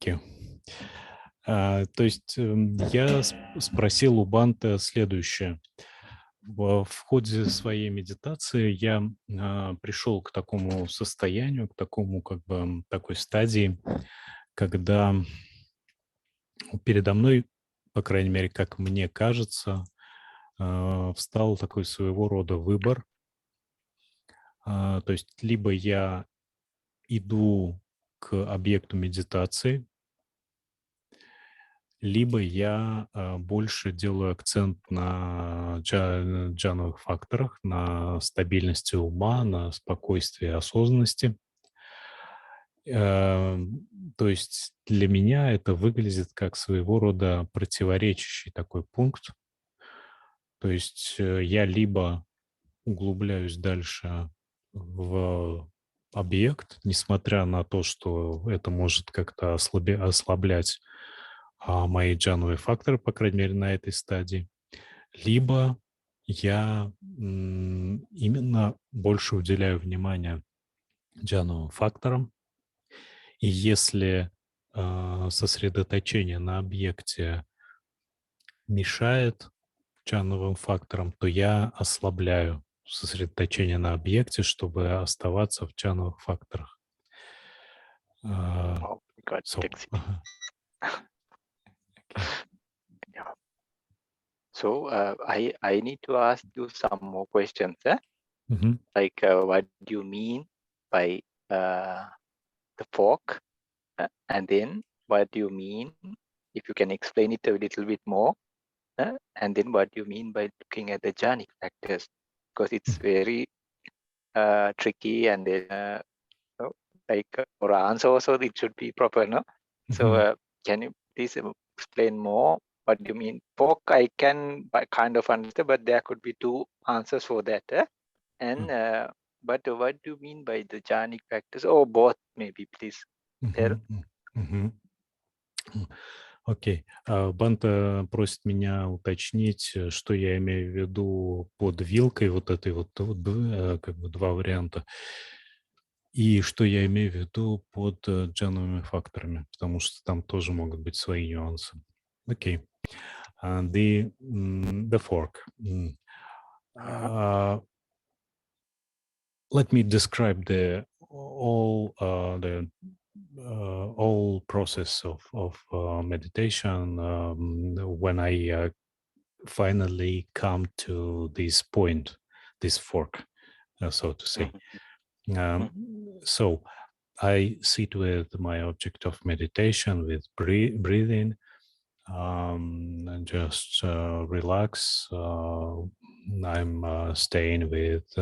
Thank you. То есть я спросил у Бханте следующее. В ходе своей медитации я пришел к такому состоянию, к такому такой стадии, когда передо мной, по крайней мере, как мне кажется, встал такой своего рода выбор. То есть либо я иду к объекту медитации, либо я больше делаю акцент на джановых факторах, на стабильности ума, на спокойствии, осознанности. То есть для меня это выглядит как своего рода противоречащий такой пункт. То есть я либо углубляюсь дальше в объект, несмотря на то, что это может как-то ослаблять мои джановые факторы, по крайней мере, на этой стадии, либо я именно больше уделяю внимание джановым факторам, и если сосредоточение на объекте мешает джановым факторам, то я ослабляю сосредоточение на объекте, чтобы оставаться в джановых факторах. Oh, got So, it. Yeah. So I need to ask you some more questions. Like what do you mean by the fork? And then what do you mean, if you can explain it a little bit more? And then what do you mean by looking at the jhanic factors? Because it's very tricky, and then for answer also it should be proper, no? So can you please explain more? What do you mean? Fork, I can kind of understand, but there could be two answers for that. And but what do you mean by the jhanic factors? Or both, maybe, please tell. Окей. Бханте просит меня уточнить, что я имею в виду под вилкой, вот этой как бы два варианта, и что я имею в виду под джановыми факторами, потому что там тоже могут быть свои нюансы. Окей. The fork. Let me describe the whole process of meditation when I finally come to this point, this fork, so to say. So I sit with my object of meditation, with breathing, and just relax. I'm staying with.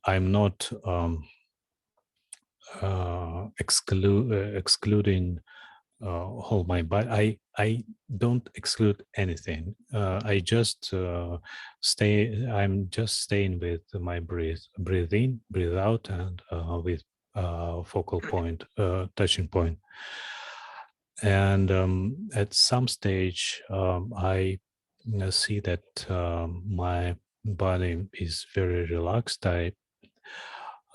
I'm not excluding whole my body. I don't exclude anything. I just stay. I'm just staying with my breathe in, breathe out, and with focal point, touching point. And at some stage, I see that my body is very relaxed. I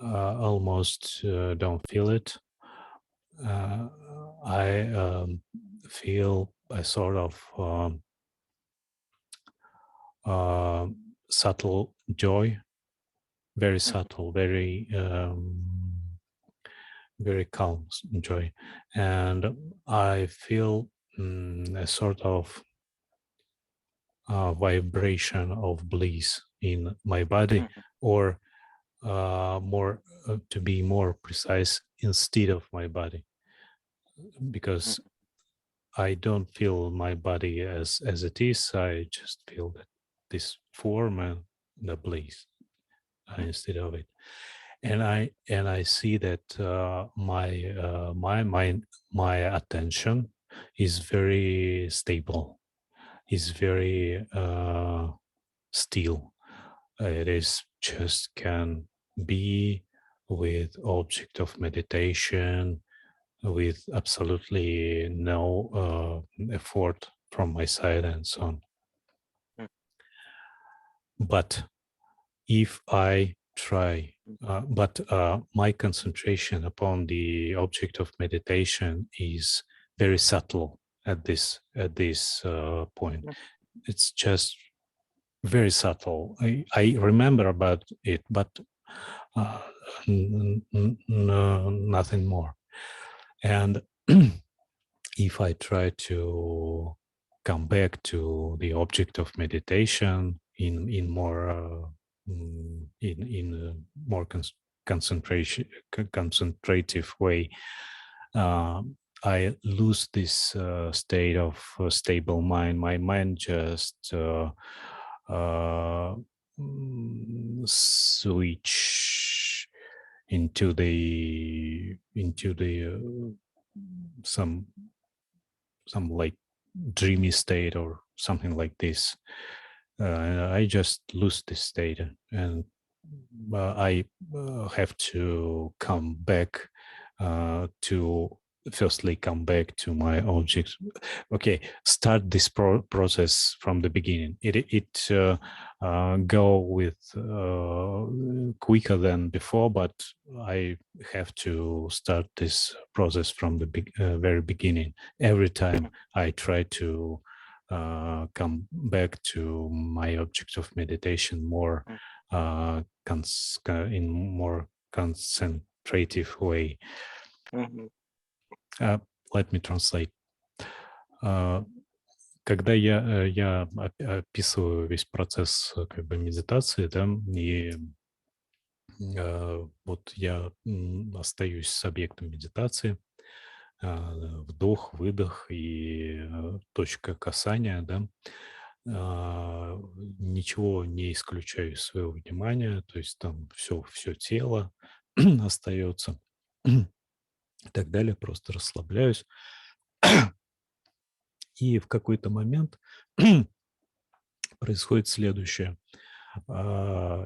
almost don't feel it. I feel a sort of subtle joy, very subtle, very very calm joy, and I feel a sort of vibration of bliss in my body, or more to be more precise, instead of my body, because I don't feel my body as it is. I just feel that this form and the bliss instead of it, and I see that my attention is very stable, is very still. It is just can be with object of meditation, with absolutely no effort from my side and so on. But if I try But my concentration upon the object of meditation is very subtle at this point. It's just very subtle. I remember about it, but nothing more. And if I try to come back to the object of meditation in more in a more concentrative way, I lose this state of stable mind. My mind just switch into the some like dreamy state or something like this. I just lose this state, and I have to come back to firstly come back to my object. Okay, start this process from the beginning. It go with quicker than before, but I have to start this process from the very beginning. Every time I try to come back to my object of meditation more in more concentrative way. Let me translate. Когда я описываю весь процесс как бы медитации, да, и вот я остаюсь с объектом медитации, вдох, выдох и точка касания, да, ничего не исключаю из своего внимания, то есть там все тело остается и так далее, просто расслабляюсь. И в какой-то момент происходит следующее.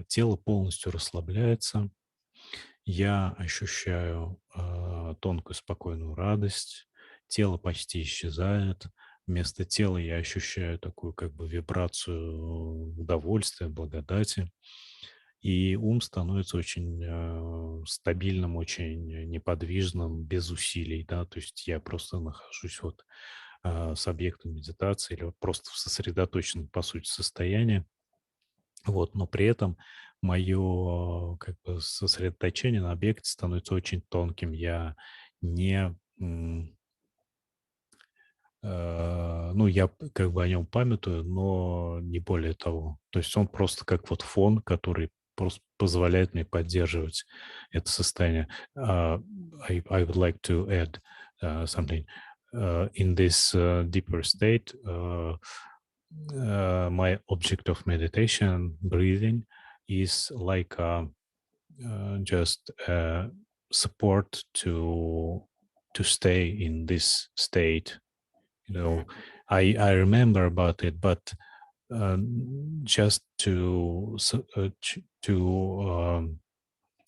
Тело полностью расслабляется, я ощущаю тонкую спокойную радость, тело почти исчезает, вместо тела я ощущаю такую как бы вибрацию удовольствия, благодати, и ум становится очень стабильным, очень неподвижным, без усилий, да, то есть я просто нахожусь вот с объектом медитации или вот просто в сосредоточенном, по сути, состоянии. Вот, но при этом мое как бы сосредоточение на объекте становится очень тонким. Я не, ну, я как бы о нем памятую, но не более того. То есть он просто как вот фон, который просто позволяет мне поддерживать это состояние. I would like to add something. In this deeper state, my object of meditation, breathing, is like just support to stay in this state. You know, I remember about it, but just to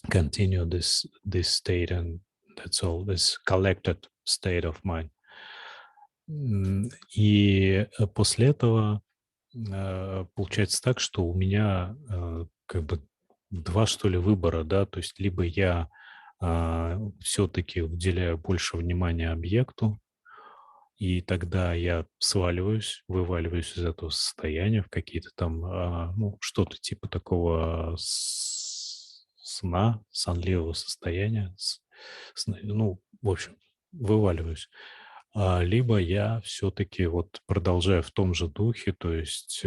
continue this state, and that's all. This collected state of mind. И после этого получается так, что у меня как бы два, что ли, выбора, да, то есть либо я все-таки уделяю больше внимания объекту, и тогда я сваливаюсь, вываливаюсь из этого состояния в какие-то там, ну, что-то типа такого сна, сонливого состояния, ну, в общем, вываливаюсь. Либо я все-таки вот продолжаю в том же духе, то есть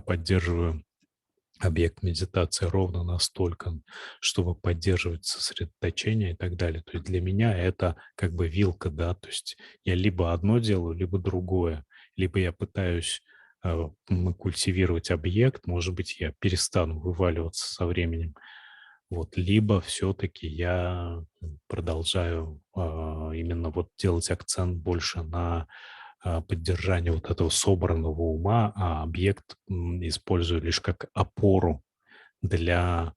поддерживаю объект медитации ровно настолько, чтобы поддерживать сосредоточение и так далее. То есть для меня это как бы вилка, да, то есть я либо одно делаю, либо другое. Либо я пытаюсь культивировать объект, может быть, я перестану вываливаться со временем. Вот, либо все-таки я продолжаю именно вот делать акцент больше на поддержание вот этого собранного ума, а объект использую лишь как опору для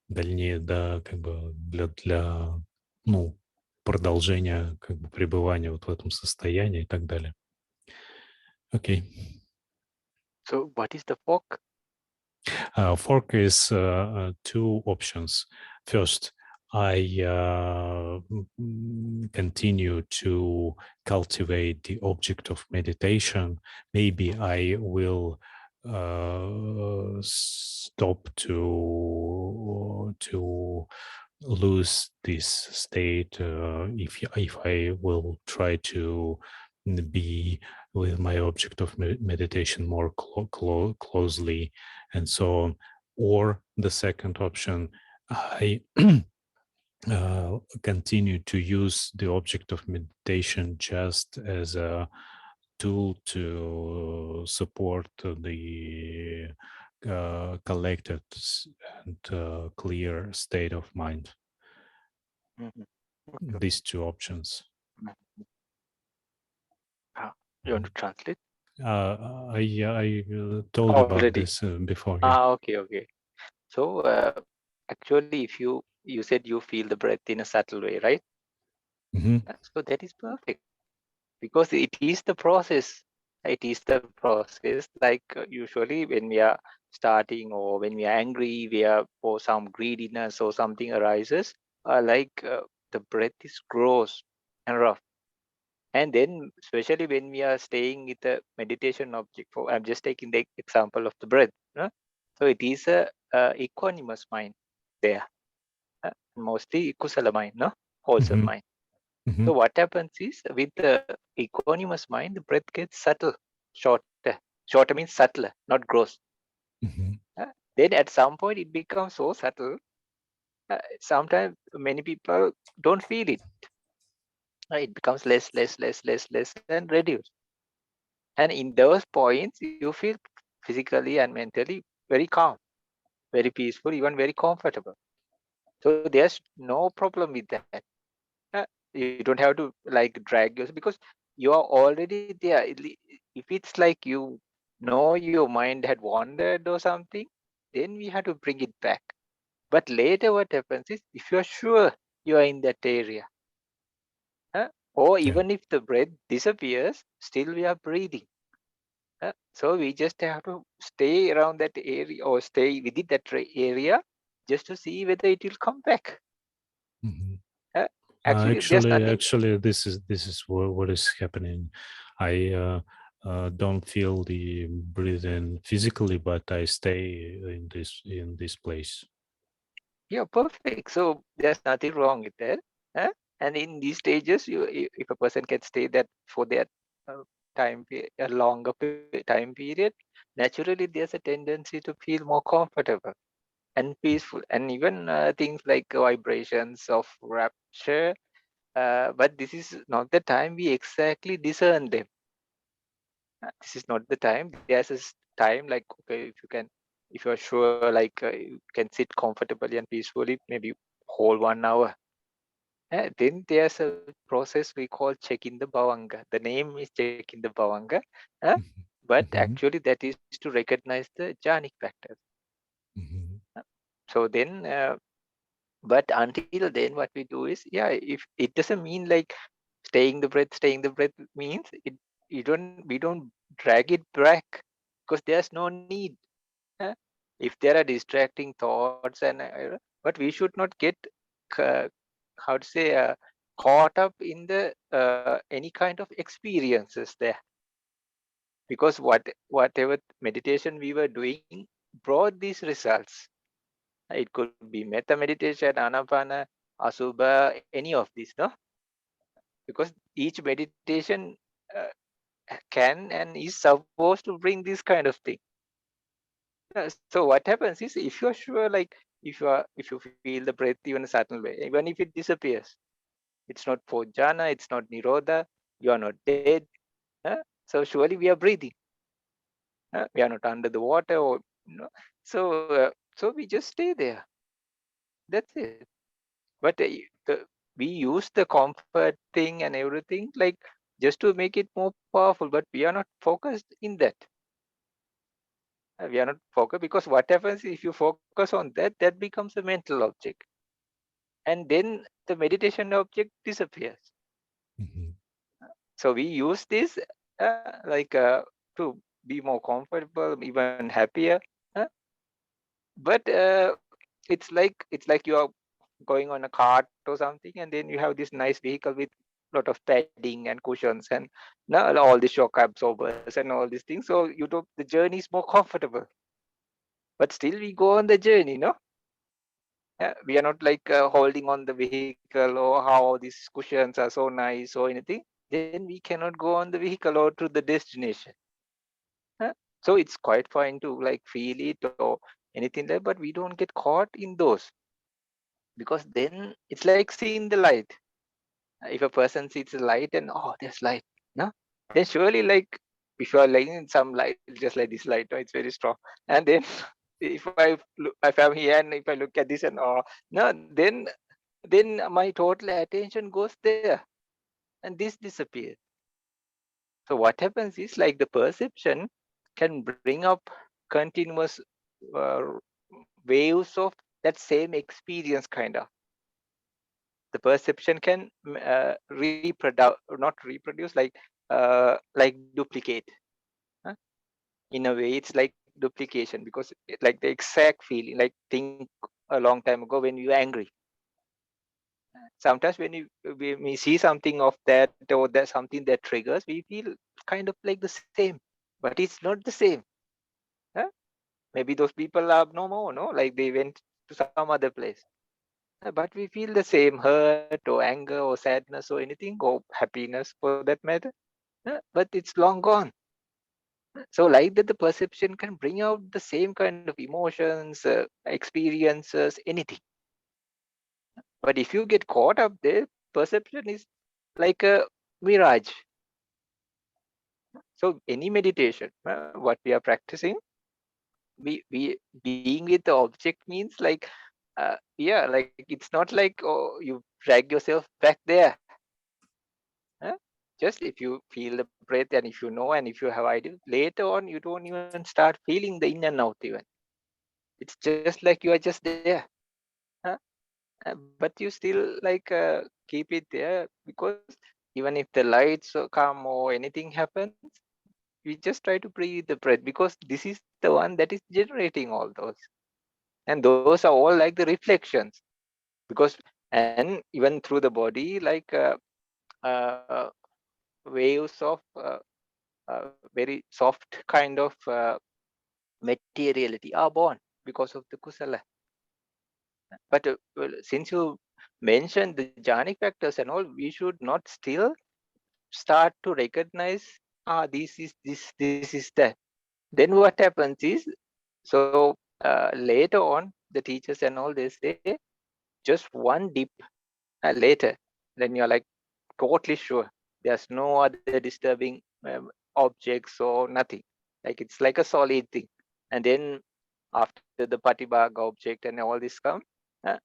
дальнее, да, как бы для ну, продолжения как бы пребывания вот в этом состоянии и так далее. Окей. So what is the fog? Fork is two options. First, I continue to cultivate the object of meditation. Maybe I will stop to lose this state if I will try to be with my object of meditation more closely, and so on. Or the second option, I continue to use the object of meditation just as a tool to support the collected and clear state of mind. Okay. These two options. You want to translate? I told about this before. Yeah. Okay. So actually, if you said you feel the breath in a subtle way, right? So that is perfect, because it is the process. It is the process. Like usually when we are starting or when we are angry, or some greediness or something arises, the breath is gross and rough. And then especially when we are staying with the meditation object, I'm just taking the example of the breath. So it is a equanimous mind there, mostly kusala mind, wholesome mind. So what happens is, with the equanimous mind, the breath gets subtle, shorter. Shorter means subtler, not gross. Then at some point it becomes so subtle, sometimes many people don't feel it. It becomes less and reduced. And in those points, you feel physically and mentally very calm, very peaceful, even very comfortable. So there's no problem with that. You don't have to like drag yourself, because you are already there. If it's like you know your mind had wandered or something, then we have to bring it back. But later what happens is, if you're sure you are in that area, or even if the breath disappears, still we are breathing. So we just have to stay around that area or stay within that area just to see whether it will come back. Actually, there's nothing. Actually, this is what is happening. I don't feel the breathing physically, but I stay in this place. Yeah, perfect. So there's nothing wrong with that. And in these stages, if a person can stay that for that a longer time period, naturally there's a tendency to feel more comfortable and peaceful, and even things like vibrations of rapture. But this is not the time we exactly discern them. This is not the time. There's a time, like, okay, if you're sure, like you can sit comfortably and peacefully, maybe whole 1 hour. Then there's a process we call checking the bhavanga. The name is checking the bhavanga, but actually that is to recognize the jhanic factors. So then, but until then, what we do is, if it doesn't mean like staying the breath means it. We don't drag it back, because there's no need. If there are distracting thoughts, but we should not get uh, how to say caught up in the any kind of experiences there, because whatever meditation we were doing brought these results. It could be metta meditation, anapana, asubha, any of these, because each meditation uh, can and is supposed to bring this kind of thing. So what happens is, if you're sure, like if you feel the breath even a certain way, even if it disappears, it's not for jhana, it's not nirodha, you are not dead. So surely we are breathing. We are not under the water, or so we just stay there. That's it. But we use the comfort thing and everything, like just to make it more powerful, but we are not focused in that. We are not focused, because what happens if you focus on that becomes a mental object, and then the meditation object disappears. So we use this to be more comfortable, even happier. But it's like you are going on a cart or something, and then you have this nice vehicle with lot of padding and cushions and now all the shock absorbers and all these things. So the journey is more comfortable, but still we go on the journey, no? We are not like holding on the vehicle or how these cushions are so nice or anything. Then we cannot go on the vehicle or to the destination. So it's quite fine to like feel it or anything like, but we don't get caught in those, because then it's like seeing the light. If a person sees the light and oh, there's light, no, then surely like if you are laying in some light, just like this light, no, it's very strong, and then if I'm here and if I look at this and oh no, then my total attention goes there, and this disappears. So what happens is like the perception can bring up continuous uh, waves of that same experience, kind of. The perception can reproduce, not reproduce, like duplicate. Huh? In a way, it's like duplication, because like the exact feeling, like think a long time ago when you were angry. Sometimes when we see something of that, or there's something that triggers, we feel kind of like the same, but it's not the same. Huh? Maybe those people are no more, no, like they went to some other place. But we feel the same hurt or anger or sadness or anything, or happiness for that matter. But it's long gone. So like that, the perception can bring out the same kind of emotions, experiences, anything. But if you get caught up there, perception is like a mirage. So any meditation, what we are practicing, we being with the object means like, yeah, like it's not like oh you drag yourself back there. Huh? Just if you feel the breath and if you know and if you have idea, later on you don't even start feeling the in and out even. It's just like you are just there. Huh? But you still like keep it there, because even if the lights come or anything happens, we just try to breathe the breath, because this is the one that is generating all those. And those are all like the reflections, because and even through the body, like uh, waves of very soft kind of materiality are born because of the kusala. But well, since you mentioned the jhanic factors and all, we should not still start to recognize, this is that. Then what happens is, so later on, the teachers and all, they say just one dip later, then you're like totally sure there's no other disturbing objects or nothing. Like it's like a solid thing. And then after the patibhaga object and all this come, uh,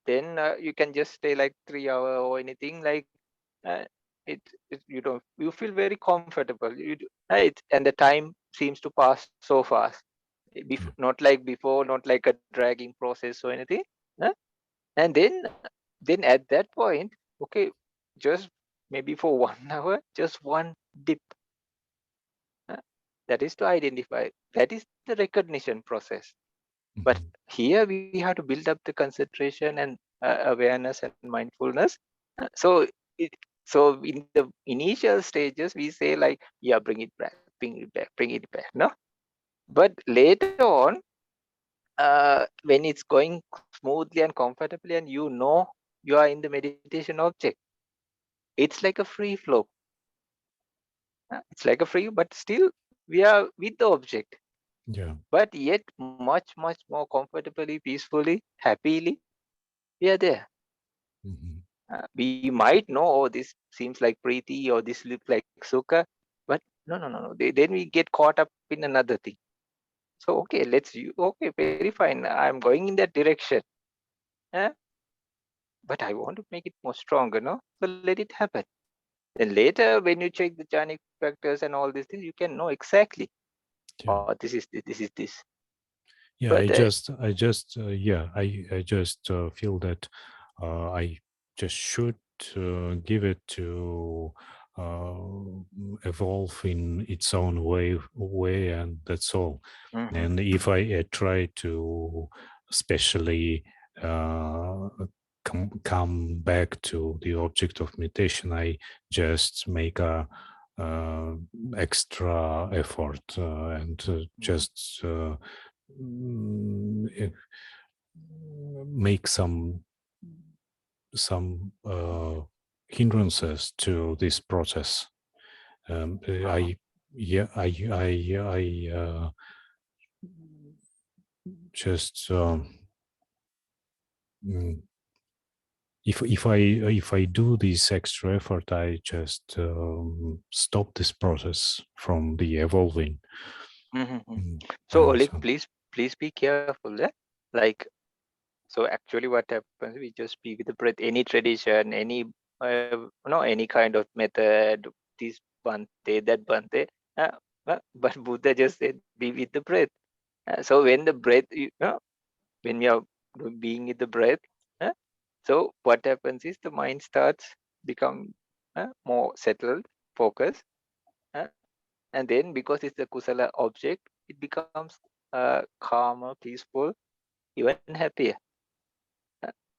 then you can just stay like 3 hours or anything. Like uh, you feel very comfortable. And the time seems to pass so fast. Yeah. Not like before, not like a dragging process or anything. uh, and then at that point, okay, just maybe for 1 hour, just one dip. uh, that is to identify. That is the recognition process. But Mhm. here we have to build up the concentration and awareness and mindfulness. So it, so in the initial stages, we say like, yeah, bring it back, bring it back, bring it back. No, but later on, when it's going smoothly and comfortably, and you know you are in the meditation object, it's like a free flow. It's like a free, but still we are with the object, Yeah. but yet much more comfortably, peacefully, happily, we are there. Mhm. We might know, oh, this seems like Preeti or this looks like Sukha, but no. Then we get caught up in another thing. So, okay, okay, very fine. I'm going in that direction. eh? But I want to make it more stronger, no? So let it happen. Then later, when you check the jhanic factors and all these things, you can know exactly, Yeah. oh, this is this. Yeah. But I just feel that I just should give it to evolve in its own way, and that's all. And if I try to especially come back to the object of meditation, I just make a extra effort and just make some hindrances to this process. I just if I do this extra effort, I just stop this process from the evolving. So Oleg, please be careful. Like, so actually what happens, we just be with the breath, any tradition, any any kind of method, this Bhante, that Bhante, but Buddha just said be with the breath. So when the breath, when we are being with the breath, so what happens is the mind starts become more settled, focused, and then because it's a kusala object, it becomes calmer, peaceful, even happier.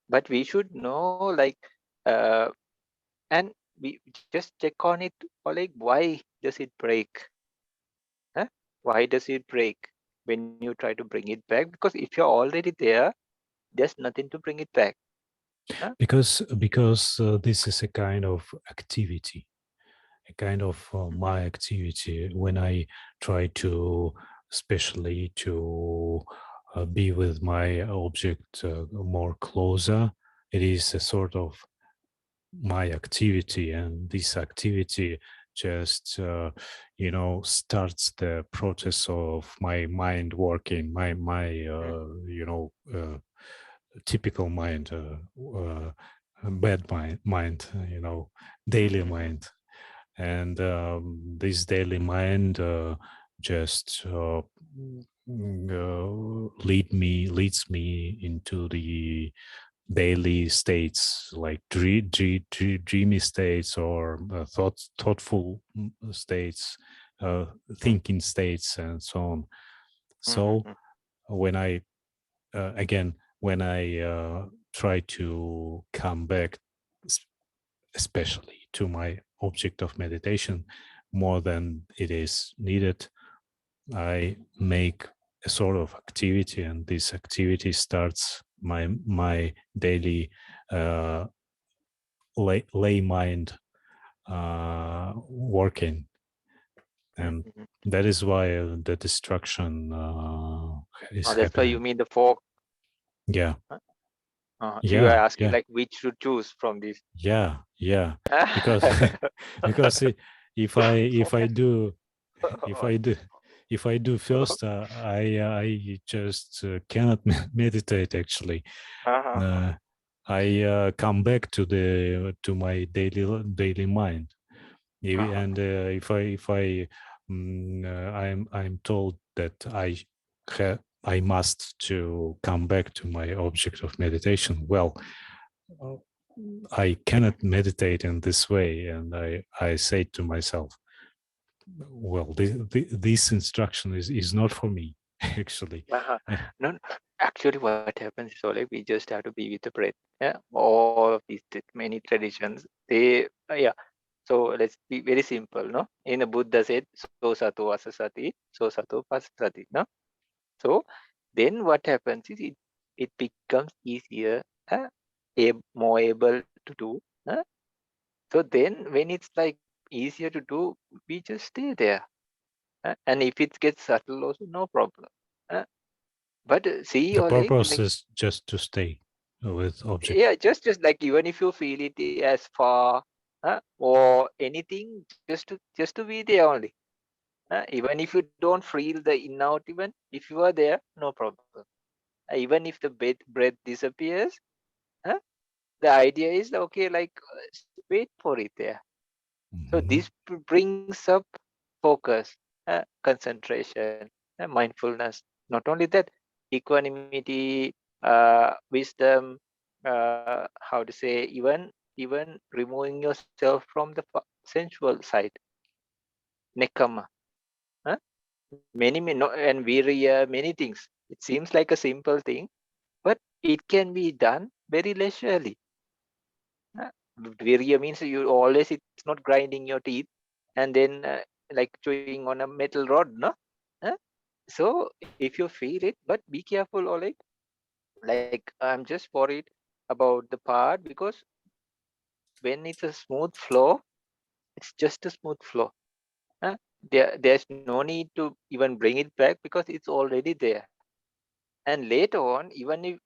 But we should know, like, and we just check on it, or like, why does it break? Why does it break when you try to bring it back? Because if you're already there, there's nothing to bring it back. Because this is a kind of activity, a kind of my activity when I try to, especially to be with my object more closer. It is a sort of my activity, and this activity just starts the process of my mind working, my typical mind, bad mind, daily mind. And this daily mind just leads me into the daily states, like dreamy states, or thoughtful states, thinking states, and so on. So when I try to come back, especially to my object of meditation, more than it is needed, I make a sort of activity, and this activity starts my daily lay mind working, and that is why the destruction is that's happening. why you mean the fork. Yeah. So you are asking like which to choose from this. Yeah. Because if I do first, I just cannot meditate. Actually, I come back to my daily mind, and if I'm told that I must to come back to my object of meditation. Well, I cannot meditate in this way, and I say to myself, well, this instruction is not for me, actually. No, actually what happens is, like, we just have to be with the breath. All of these many traditions, they so let's be very simple. No, in the Buddha said, so sato asasati, so sato pasasati. No, so then what happens is it becomes easier, more able to do. So then when it's like easier to do, we just stay there. And if it gets subtle also, no problem. But see, The Oleg, purpose like, is just to stay with object. yeah, just like, even if you feel it as far or anything, just to be there only. Even if you don't feel the in out, even if you are there, no problem. Even if the breath disappears, the idea is, okay, like, wait for it there. So this brings up focus, concentration, mindfulness. Not only that, equanimity, wisdom, how to say, even removing yourself from the sensual side, nekama, many and virya, many things. It seems like a simple thing, but it can be done very leisurely. Virya means you always, it's not grinding your teeth and then like chewing on a metal rod, no? Uh, So if you feel it, but be careful, Oleg. Like I'm just worried about the part because when it's a smooth flow, it's just a smooth flow. Uh, there's no need to even bring it back because it's already there. And later on, even if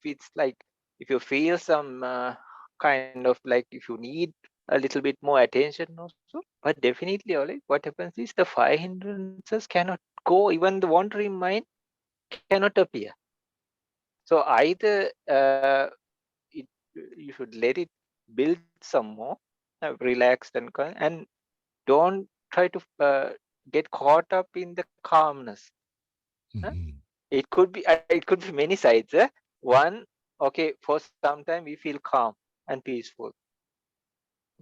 it's like, if you feel some kind of like, if you need a little bit more attention also, but definitely, Oleg, what happens is the five hindrances cannot go, even the wandering mind cannot appear. So either it, you should let it build some more, relaxed and and don't try to get caught up in the calmness. It could be it could be many sides. One, okay, for some time we feel calm and peaceful,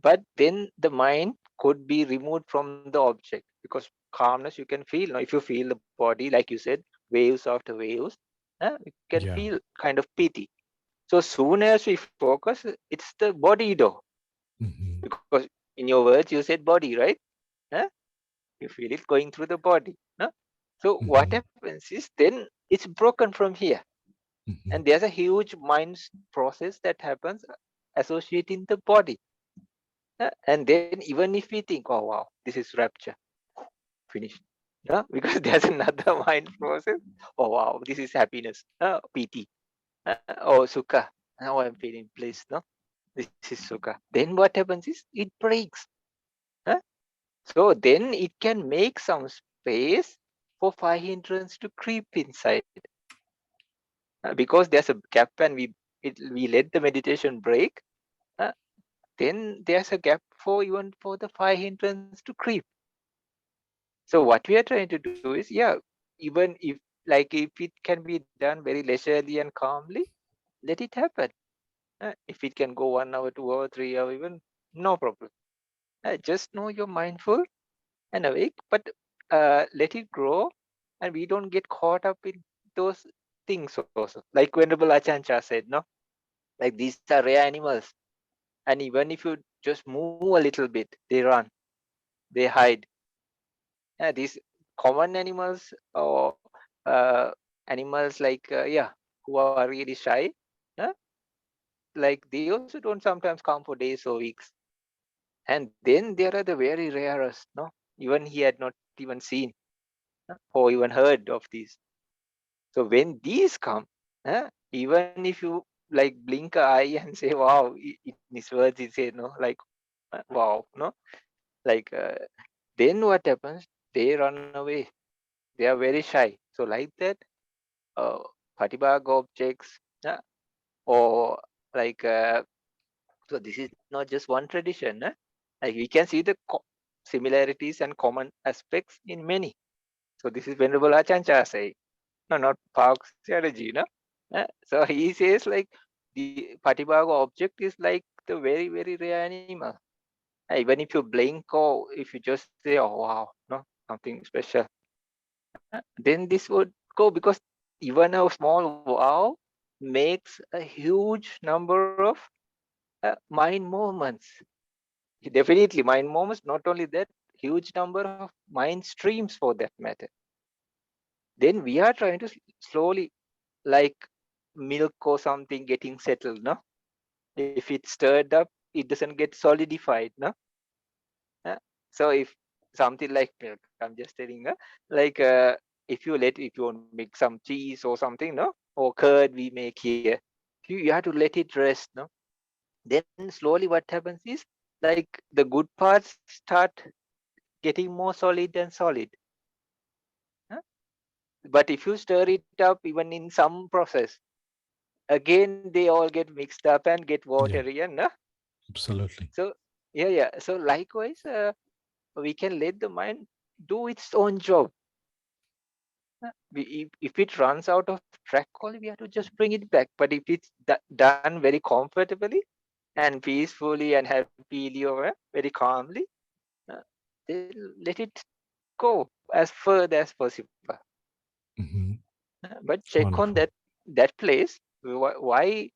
but then the mind could be removed from the object because calmness you can feel. If you feel the body, like you said, waves after waves, you can Yeah. feel kind of pity. So soon as we focus, it's the body door. Because in your words, you said body, right? Huh? You feel it going through the body. Huh? So what happens is then it's broken from here. And there's a huge mind process that happens associating the body. And then even if we think, oh wow, this is rapture, finished. Because there's another mind process. Oh wow, this is happiness, piti, oh sukha. Now I'm feeling bliss. No, this is sukha. Then what happens is it breaks. Huh? So then it can make some space for five hindrance to creep inside. Because there's a gap and we let the meditation break, uh, then there's a gap for even for the five hindrance to creep. So what we are trying to do is, yeah, even if it can be done very leisurely and calmly, let it happen. If it can go 1 hour, 2 hour, 3 hour, even no problem. Just know you're mindful and awake, but let it grow, and we don't get caught up in those things also. Like Venerable Achancha said, no, like these are rare animals, and even if you just move a little bit, they run, they hide. These common animals or animals like who are really shy, uh, like they also don't sometimes come for days or weeks. And then there are the very rarest, no, even he had not even seen or even heard of these. So when these come, even if you like blink an eye and say, wow, in his words, he said, no, like, wow, no, like, then what happens? They run away. They are very shy. So like that, uh, Patibhaga objects, or like, so this is not just one tradition. Like we can see the similarities and common aspects in many. So this is Venerable Achancha say, no, not Pa Auk Syadoji, no? So he says like the Patibhaga object is like the very, very rare animal. Even if you blink or if you just say, oh wow, no, something special, then this would go because even a small wow makes a huge number of mind movements. Definitely mind movements, not only that, huge number of mind streams for that matter. Then we are trying to slowly, like milk or something getting settled, no? If it's stirred up, it doesn't get solidified, no? Uh, so if something like milk, I'm just telling, like if you want to make some cheese or something, no, or curd we make here, you have to let it rest, no. Then slowly what happens is, like the good parts start getting more solid and solid. huh? But if you stir it up even in some process, again they all get mixed up and get Yeah. watery, and Absolutely. so yeah. So likewise, we can let the mind do its own job. If it runs out of track, only we have to just bring it back. But if it's done very comfortably and peacefully and happily or very calmly, then let it go as further as possible. But check on that place. Why,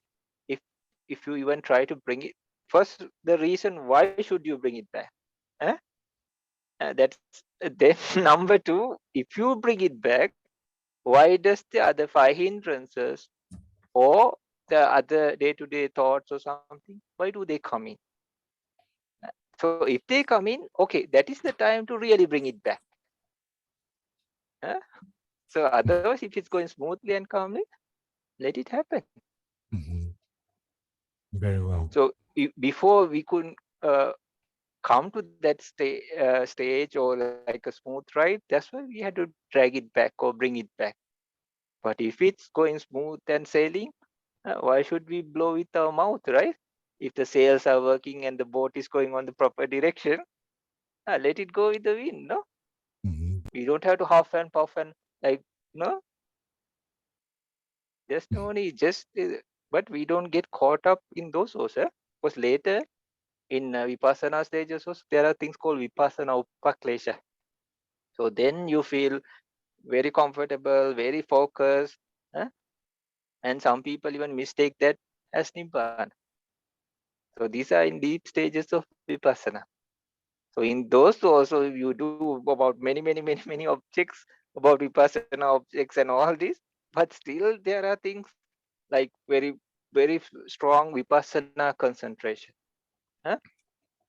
if you even try to bring it, first the reason why should you bring it back? That's then number two. If you bring it back, why does the other five hindrances or the other day-to-day thoughts or something, why do they come in? So if they come in, okay, that is the time to really bring it back. So otherwise, if it's going smoothly and calmly, let it happen. Very well. So before we couldn't come to that stage or like a smooth ride, that's why we had to drag it back or bring it back. But if it's going smooth and sailing, why should we blow with our mouth, right? If the sails are working and the boat is going on the proper direction, let it go with the wind, no? We don't have to huff and puff and like, no? Just no need, but we don't get caught up in those also. Because later, in vipassana stages, there are things called vipassana upaklesha. So then you feel very comfortable, very focused, and some people even mistake that as nibbana. So these are in deep stages of vipassana. So in those also you do about many objects, about vipassana objects and all this, but still there are things like very strong vipassana concentration.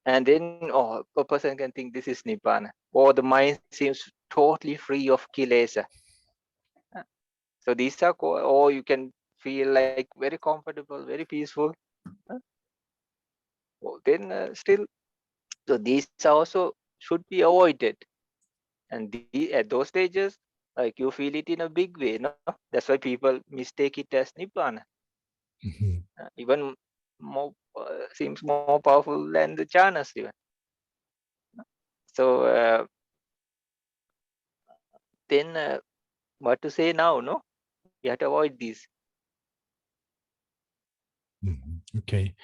And then a person can think this is nibbana, or the mind seems totally free of kilesa. So these are or you can feel like very comfortable, very peaceful. Then still, so these also should be avoided. And at those stages, like you feel it in a big way, no? That's why people mistake it as nibbana. Even more seems more powerful than the jhanas even. So then what to say now, no? You have to avoid these. Okay.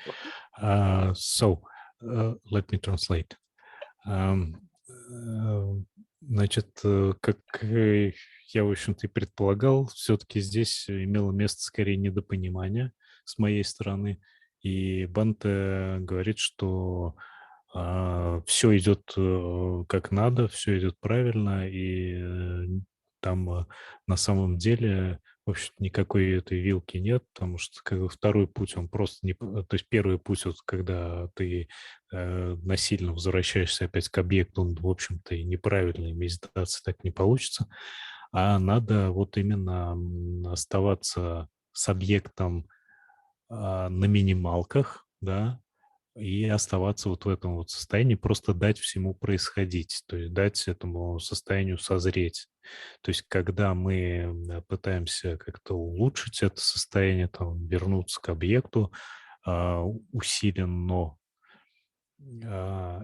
So let me translate. Значит, как я, в общем-то, и предполагал, все-таки здесь имело место скорее недопонимание с моей стороны. И Бханте говорит, что все идет как надо, все идет правильно, и там на самом деле, в общем, никакой этой вилки нет, потому что как бы второй путь, он просто не... То есть первый путь, вот, когда ты насильно возвращаешься опять к объекту, он, в общем-то, и неправильный, медитация так не получится, а надо вот именно оставаться с объектом на минималках, да, и оставаться вот в этом вот состоянии, просто дать всему происходить, то есть дать этому состоянию созреть. То есть когда мы пытаемся как-то улучшить это состояние, там, вернуться к объекту усиленно,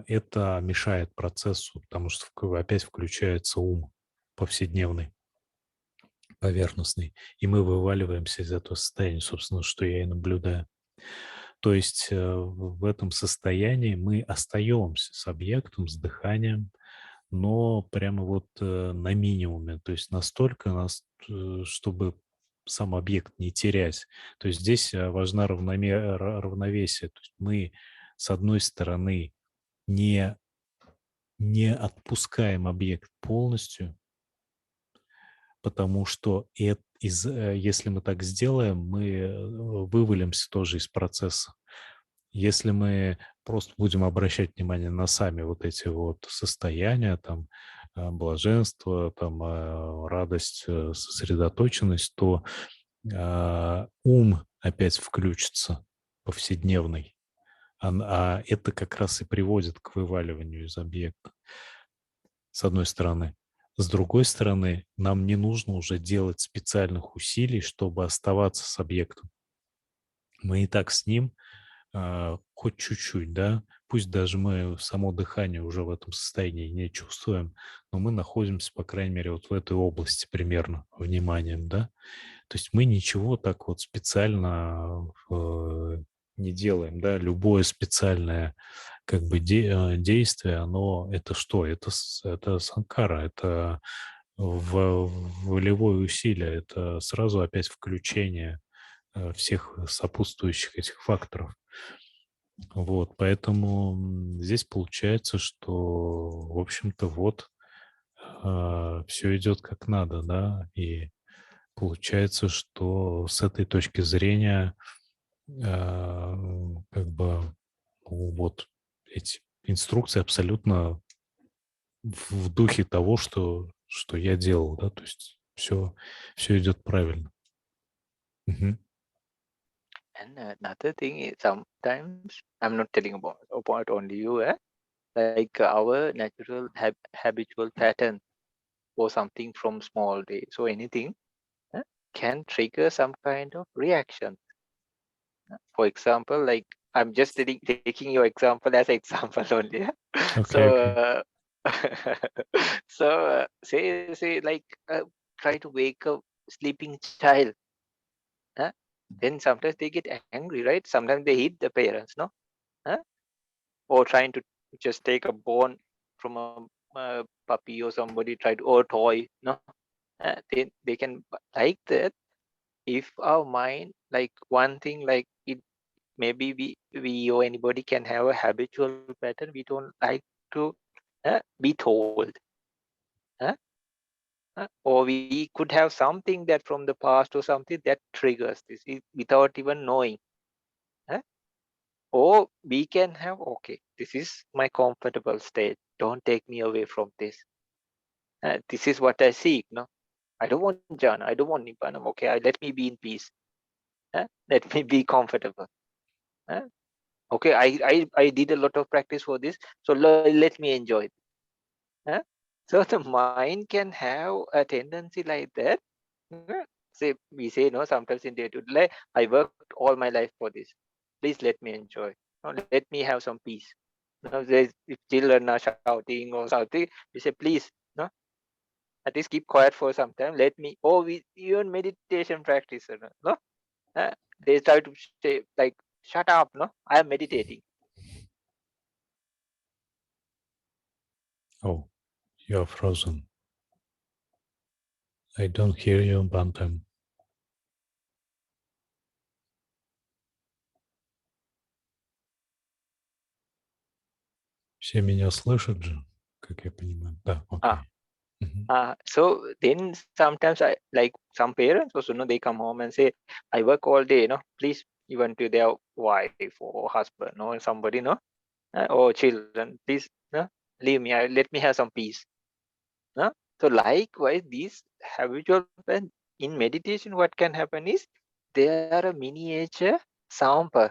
это мешает процессу, потому что опять включается ум повседневный, поверхностный, и мы вываливаемся из этого состояния, собственно, что я и наблюдаю. То есть в этом состоянии мы остаемся с объектом, с дыханием, но прямо вот на минимуме, то есть настолько, чтобы сам объект не терять. То есть здесь важна равновесие. То есть мы, с одной стороны, не отпускаем объект полностью, потому что если мы так сделаем, мы вывалимся тоже из процесса. Если мы просто будем обращать внимание на сами вот эти вот состояния, там, блаженство, там, радость, сосредоточенность, то ум опять включится повседневный. А это как раз и приводит к вываливанию из объекта, с одной стороны. С другой стороны, нам не нужно уже делать специальных усилий, чтобы оставаться с объектом. Мы и так с ним хоть чуть-чуть, да, пусть даже мы само дыхание уже в этом состоянии не чувствуем, но мы находимся, по крайней мере, вот в этой области примерно вниманием, да. То есть мы ничего так вот специально не делаем, да, любое специальное как бы действие, оно это что? Это санкара, это волевое усилие, это сразу опять включение всех сопутствующих этих факторов. Вот, поэтому здесь получается, что, в общем-то, вот все идет как надо, да, и получается, что с этой точки зрения как бы вот эти инструкции абсолютно в духе того, что я делал, да, то есть все идет правильно. Мгм. And another thing is sometimes I'm not telling about only you, like our natural habitual pattern or something from small day. So anything can trigger some kind of reaction. For example, like I'm just taking your example as example only. So, Окей, окей. so say like try to wake up sleeping child. Huh? Then sometimes they get angry, right? Sometimes they hit the parents, no? Huh? Or trying to just take a bone from a puppy or somebody try to or toy, no? They can like that if our mind like one thing like it maybe we or anybody can have a habitual pattern we don't like to be told, uh, or we could have something that from the past or something that triggers this without even knowing, uh, or we can have okay this is my comfortable state, don't take me away from this, this is what I seek, no, I don't want jhana, I don't want nibbanam, okay, let me be in peace, let me be comfortable, uh, okay, I did a lot of practice for this, so let me enjoy it. So the mind can have a tendency like that. Say we say no sometimes in day to day, I worked all my life for this. Please let me enjoy. No, let me have some peace. No, if children are shouting or something, we say please, no, at least keep quiet for some time. Let me. Or we even meditation practice, no, uh, they try to say like shut up, no, I am meditating. Oh, you're frozen. I don't hear you, Bantam. Все меня слышат же, как я понимаю. Да, Ah, окей. Мгм. So then sometimes I like some parents also, they come home and say, I work all day, please, even to their wife or husband or somebody, or children, please, leave me, let me have some peace. No? So likewise, these habitual in meditation, what can happen is there are a miniature sample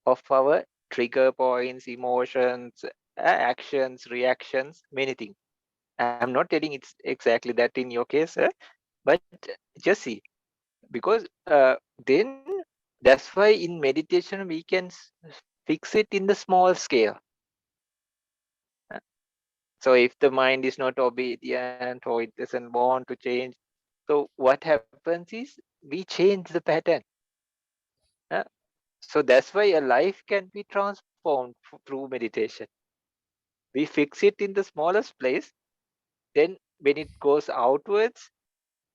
of our trigger points, emotions, actions, reactions, many things. I'm not telling it's exactly that in your case, but just see, because then that's why in meditation we can fix it in the small scale. So if the mind is not obedient or it doesn't want to change, so what happens is we change the pattern. uh, so that's why a life can be transformed through meditation. We fix it in the smallest place, then when it goes outwards,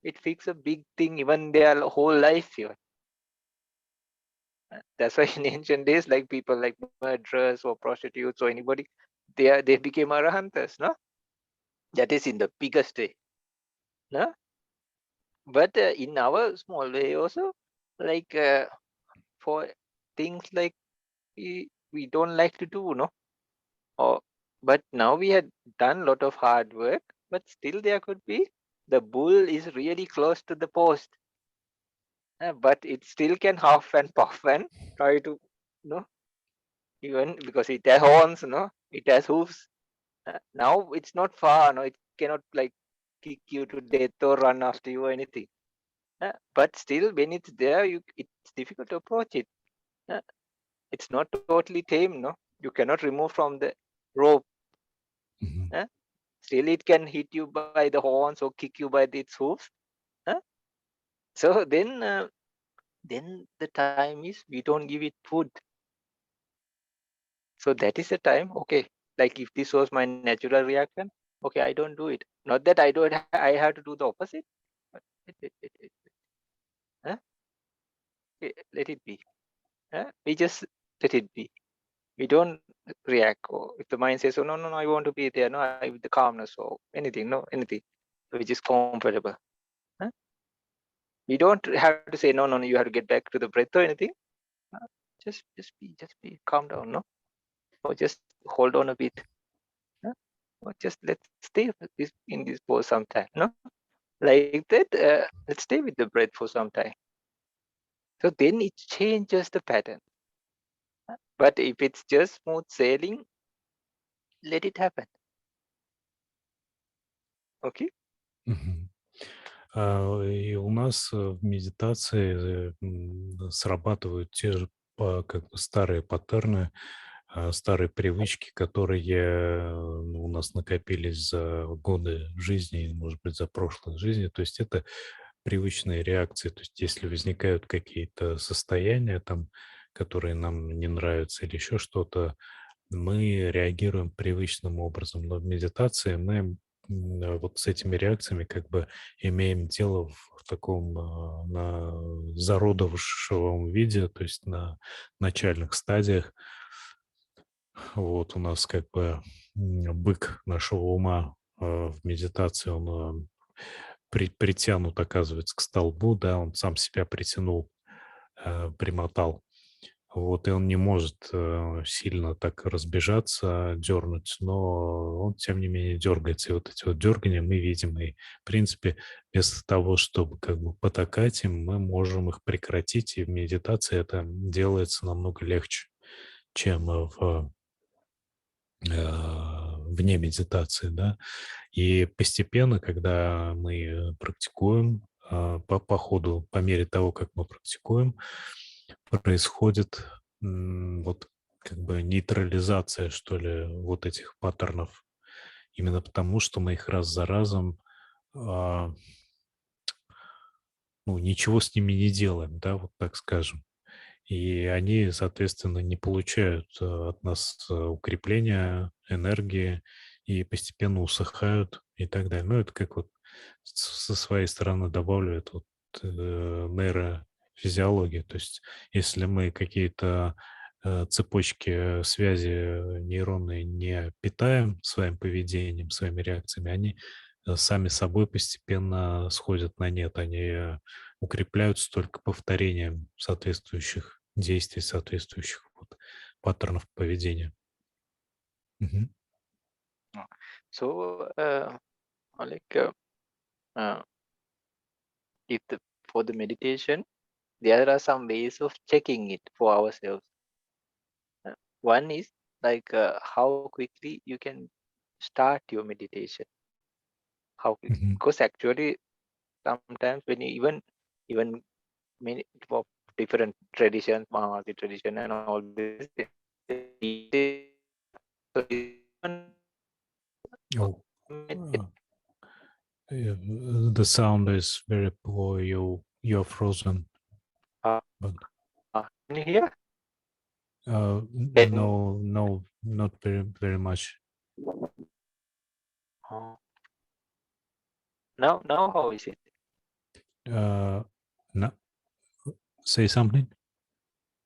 it fixes a big thing, even their whole life here. That's why in ancient days, like people like murderers or prostitutes or anybody, they became arahants, no? That is in the biggest way, no? But in our small way also, like for things like we don't like to do, no? Or but now we had done a lot of hard work, but still there could be the bull is really close to the post, but it still can huff and puff and try to, no, even because it has horns, no, it has hooves. Now it's not far, no, it cannot like kick you to death or run after you or anything. But still, when it's there, it's difficult to approach it. Uh, it's not totally tame, no. You cannot remove from the rope. Мгм. Still, it can hit you by the horns or kick you by its hooves. Uh, so then then the time is we don't give it food. So that is the time, okay, like if this was my natural reaction, okay, I don't do it. Not that I don't, I have to do the opposite. But wait. Huh? Let it be. Huh? We just let it be. We don't react. Or if the mind says, oh, no, I want to be there, no, I with the calmness or anything, no, anything, which is comfortable. Huh? We don't have to say, no, you have to get back to the breath or anything. Uh, just be, calm down, no? Or just hold on a bit. Huh? Or just let's stay in this pose some time, no? Like that, let's stay with the breath for some time. So then it changes the pattern. But if it's just smooth sailing, let it happen. Okay? И у нас в медитации срабатывают те же как бы старые паттерны, старые привычки, которые у нас накопились за годы жизни, может быть, за прошлой жизни. То есть это привычные реакции. То есть если возникают какие-то состояния, там, которые нам не нравятся или еще что-то, мы реагируем привычным образом. Но в медитации мы вот с этими реакциями как бы имеем дело в таком на зародышевом виде, то есть на начальных стадиях. Вот у нас как бы бык нашего ума в медитации, он притянут, оказывается, к столбу, да, он сам себя притянул, примотал. Вот, и он не может сильно так разбежаться, дернуть, но он, тем не менее, дергается. И вот эти вот дергания мы видим. И, в принципе, вместо того, чтобы как бы потакать им, мы можем их прекратить. И в медитации это делается намного легче, чем вне медитации, да. И постепенно, когда мы практикуем, по ходу, по мере того, как мы практикуем, происходит вот как бы нейтрализация, что ли, вот этих паттернов. Именно потому, что мы их раз за разом, ничего с ними не делаем, да, вот так скажем. И они, соответственно, не получают от нас укрепления, энергии и постепенно усыхают и так далее. Ну, это как вот со своей стороны добавлю это вот нейрофизиология. То есть если мы какие-то цепочки связи нейронные не питаем своим поведением, своими реакциями, они сами собой постепенно сходят на нет. Они укрепляются только повторением соответствующих действий, соответствующих вот паттернов поведения. Мгм. So, like, for the meditation, there are some ways of checking it for ourselves. One is like how quickly you can start your meditation. How quickly? Мгм. Because actually, sometimes when you even many for different traditions, Mahavadi tradition, and all this, so Oh, the sound is very poor. You're frozen. But can you hear? no, not very much. Now how is it? No, say something,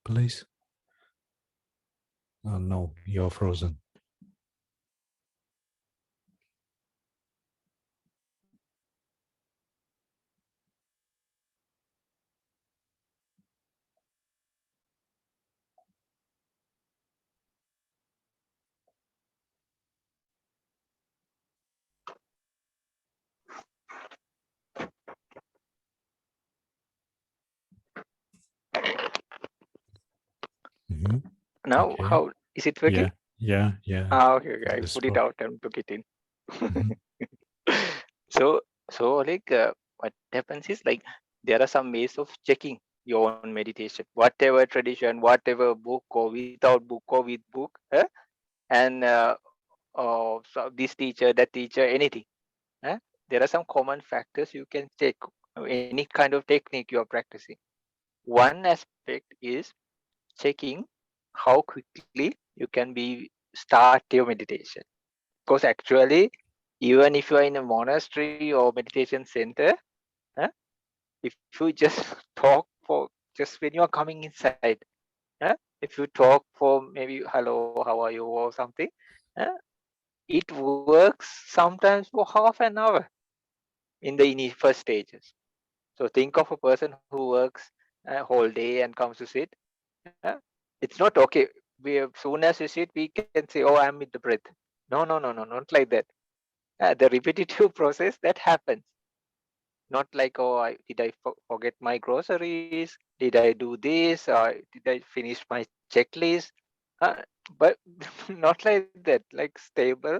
please. No, you're frozen. Mm-hmm. Now Okay. how is it working? Yeah. Okay. I This put it out and took it in. Mhm. So like what happens is like there are some ways of checking your own meditation, whatever tradition, whatever book or without book or with book, and so this teacher, that teacher, anything. There are some common factors you can check any kind of technique you are practicing. one aspect is checking how quickly you can start your meditation. Because actually, even if you are in a monastery or meditation center, huh, if you just talk for just when you are coming inside, huh, if you talk for maybe hello, how are you or something, huh, it works sometimes for half an hour in the first stages. So think of a person who works a whole day and comes to sit. It's not okay. Soon as we sit, we can say, "Oh, I'm with the breath." No, no, no, no, not like that. The repetitive process that happens. Not like, oh, did I forget my groceries? Did I do this? Or did I finish my checklist? But not like that. Like stable,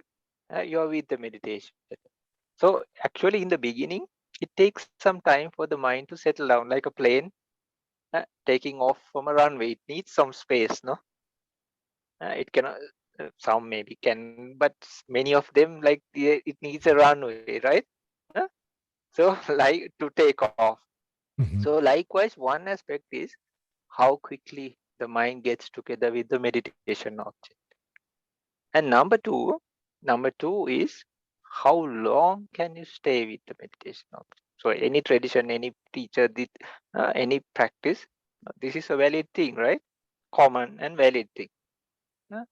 you're with the meditation. So actually, in the beginning, it takes some time for the mind to settle down, like a plane taking off from a runway. It needs some space, no? It cannot. Some maybe can, but many of them it needs a runway, right? Uh, So like to take off. Mhm. So likewise, one aspect is how quickly the mind gets together with the meditation object. And number two is how long can you stay with the meditation object. So any tradition, any teacher, any practice, this is a valid thing, right? Common and valid thing. Uh,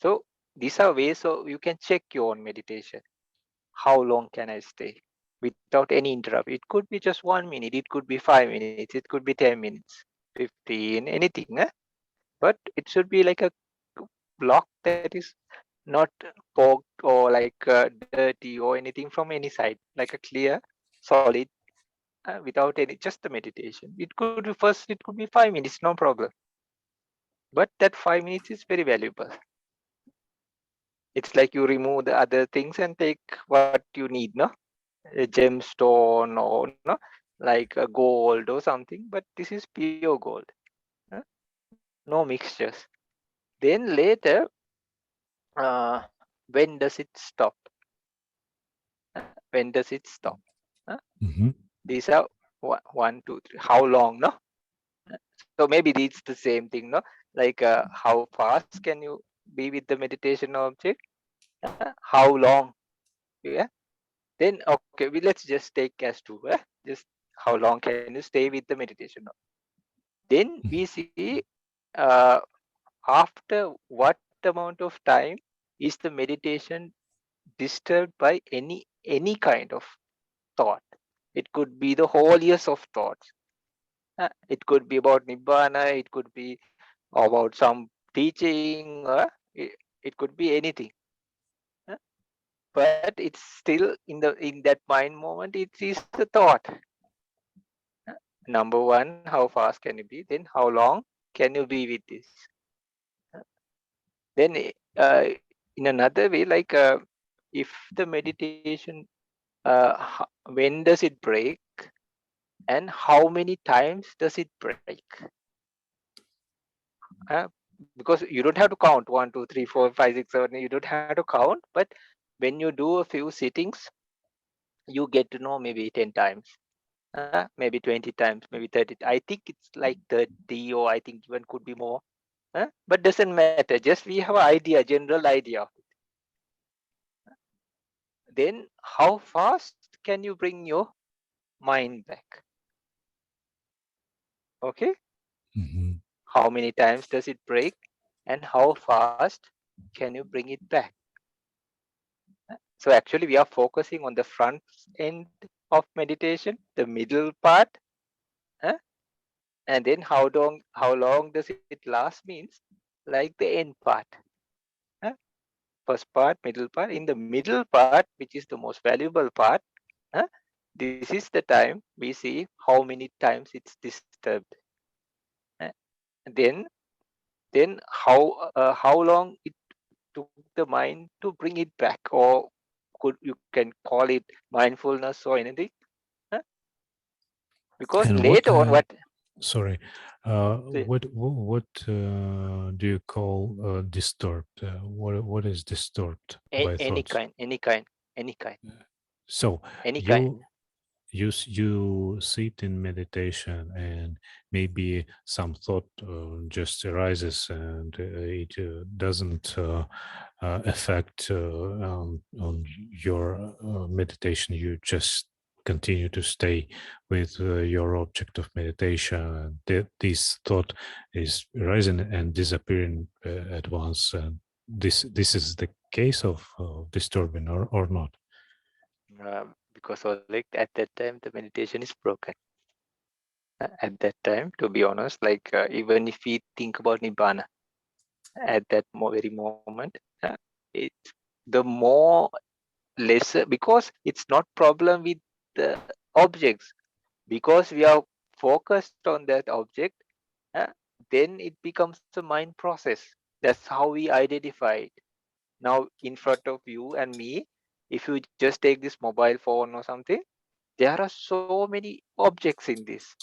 So these are ways so you can check your own meditation. How long can I stay without any interrupt? It could be just 1 minute, it could be 5 minutes, it could be 10 minutes, 15, anything. But it should be like a block that is not poked or dirty or anything from any side, like a clear, solid, without any, just the meditation. It could be 5 minutes, no problem. But that 5 minutes is very valuable. It's like you remove the other things and take what you need, no? A gemstone or no, like a gold or something, but this is pure gold. huh? No mixtures. Then later, uh, when does it stop? When does it stop? Huh? Mhm. These are one, two, three. How long, no? So maybe it's the same thing, no? Like how fast can you be with the meditation object? How long? Yeah. Then okay, let's just take as two. Just how long can you stay with the meditation object? Then we see uh, after what amount of time is the meditation disturbed by any kind of thought. It could be the whole years of thoughts. It could be about nibbana. It could be about some teaching. It could be anything. uh, but it's still in that mind moment. It is the thought. Number one, how fast can you be? Then how long can you be with this? Uh, Then in another way, if the meditation, when does it break, and how many times does it break? Uh, because you don't have to count 1, 2, 3, 4, 5, 6, 7. You don't have to count, but when you do a few sittings, you get to know maybe 10 times, maybe 20 times, maybe 30. I think it's like 30, or I think even could be more. But doesn't matter. Just we have an idea, general idea. Then how fast can you bring your mind back? Okay. Mhm. How many times does it break, and how fast can you bring it back? So actually we are focusing on the front end of meditation, the middle part, uh, and then how long does it last means like the end part. uh, First part, middle part. In the middle part, which is the most valuable part, uh, this is the time we see how many times it's disturbed. uh, then how long it took the mind to bring it back, or you can call it mindfulness or anything. uh, because And what? later on what Sorry. the- What do you call disturbed? What is disturbed by any thoughts? kind any kind any kind So any kind you you sit in meditation and maybe some thought just arises and it doesn't affect on your meditation. You just continue to stay with your object of meditation. This thought is rising and disappearing at once. And this is the case of disturbing or not. Because like at that time the meditation is broken. At that time, to be honest, like even if we think about nibbana at that very moment, it's the more lesser, because it's not problem with the objects, because we are focused on that object, then it becomes a mind process. That's how we identify it. Now in front of you and me, if you just take this mobile phone or something, there are so many objects in this: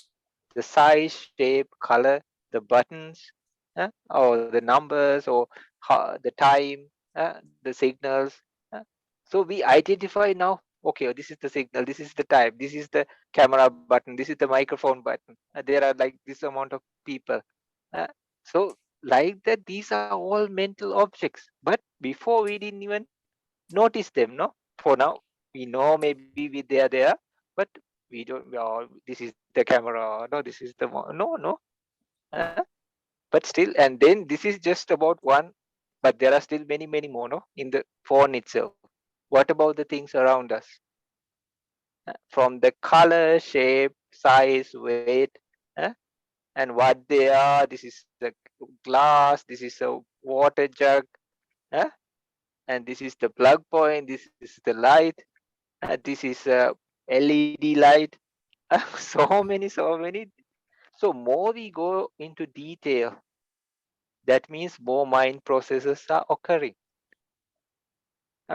the size, shape, color, the buttons, or the numbers, or the time, the signals. So we identify now, okay, this is the signal, this is the time, this is the camera button, this is the microphone button. There are like this amount of people. So like that, these are all mental objects. But before we didn't even notice them, no? For now, we know maybe they are there, but we don't. Oh, this is the camera. No, this is the no. Uh, but still, and then this is just about one. But there are still many more, no, in the phone itself. What about the things around us? From the color, shape, size, weight, uh, and what they are. This is the glass. This is a water jug. Uh, and this is the plug point. This is the light. This is a LED light. So many. So more we go into detail, that means more mind processes are occurring.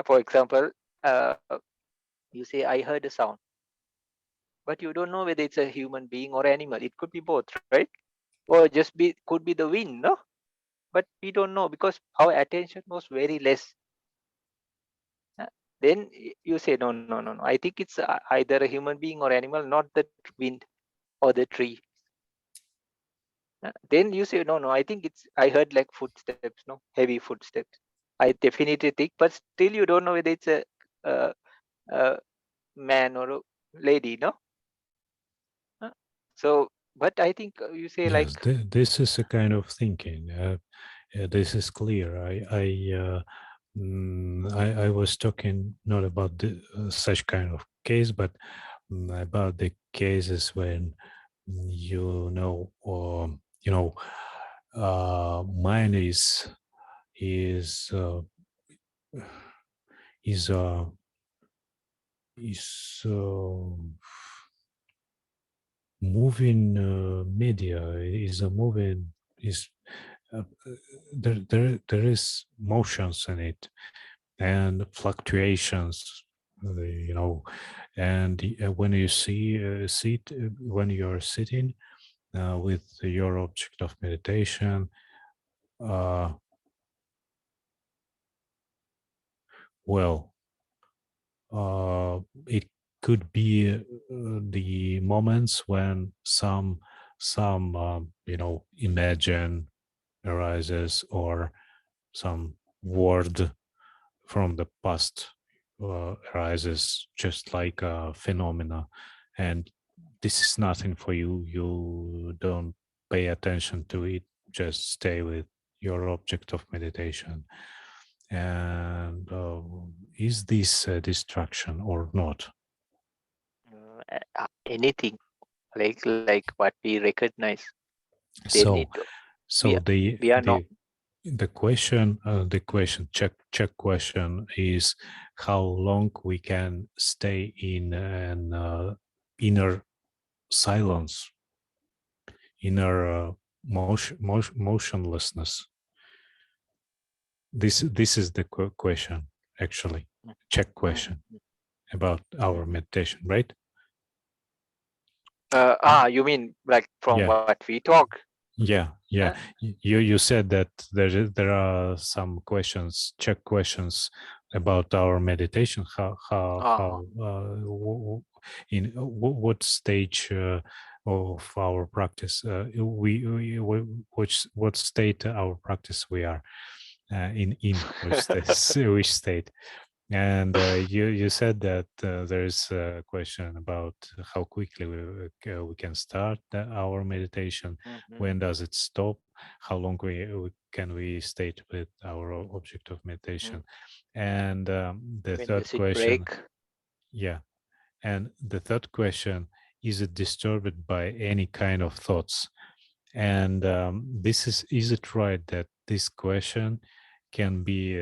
For example, uh, you say, I heard a sound, but you don't know whether it's a human being or animal. It could be both, right? Or could be the wind, no? But we don't know because our attention was very less. Then you say, no. I think it's either a human being or animal, not the wind or the tree. Then you say, no, I think I heard like footsteps, no, heavy footsteps. I definitely think, but still you don't know whether it's a man or a lady, no? So, but I think you say like, Yes, this is a kind of thinking. This is clear. I was talking not about such kind of case, but about the cases when you know, mine is uh, is uh, is moving media is a moving is there is motions in it and fluctuations, and when you when you're sitting with your object of meditation, uh, well, it could be the moments when some imagine arises, or some word from the past arises, just like a phenomena, and this is nothing for you. You don't pay attention to it, just stay with your object of meditation. And is this a distraction or not? anything like what we recognize, then So we so are, we are not. the question, check question is how long we can stay in an inner silence, inner motionlessness. This is the question, actually, check question about our meditation, right? You mean like from Yeah, what we talk? yeah. You said that there are some questions, check questions about our meditation. Uh, in what stage of our practice what state our practice we are in which state. And you said that there is a question about how quickly we can start our meditation. When does it stop? How long can we stay with our object of meditation? And the When third does it question, break? yeah. And the third question, is it disturbed by any kind of thoughts? And is it right that this question can be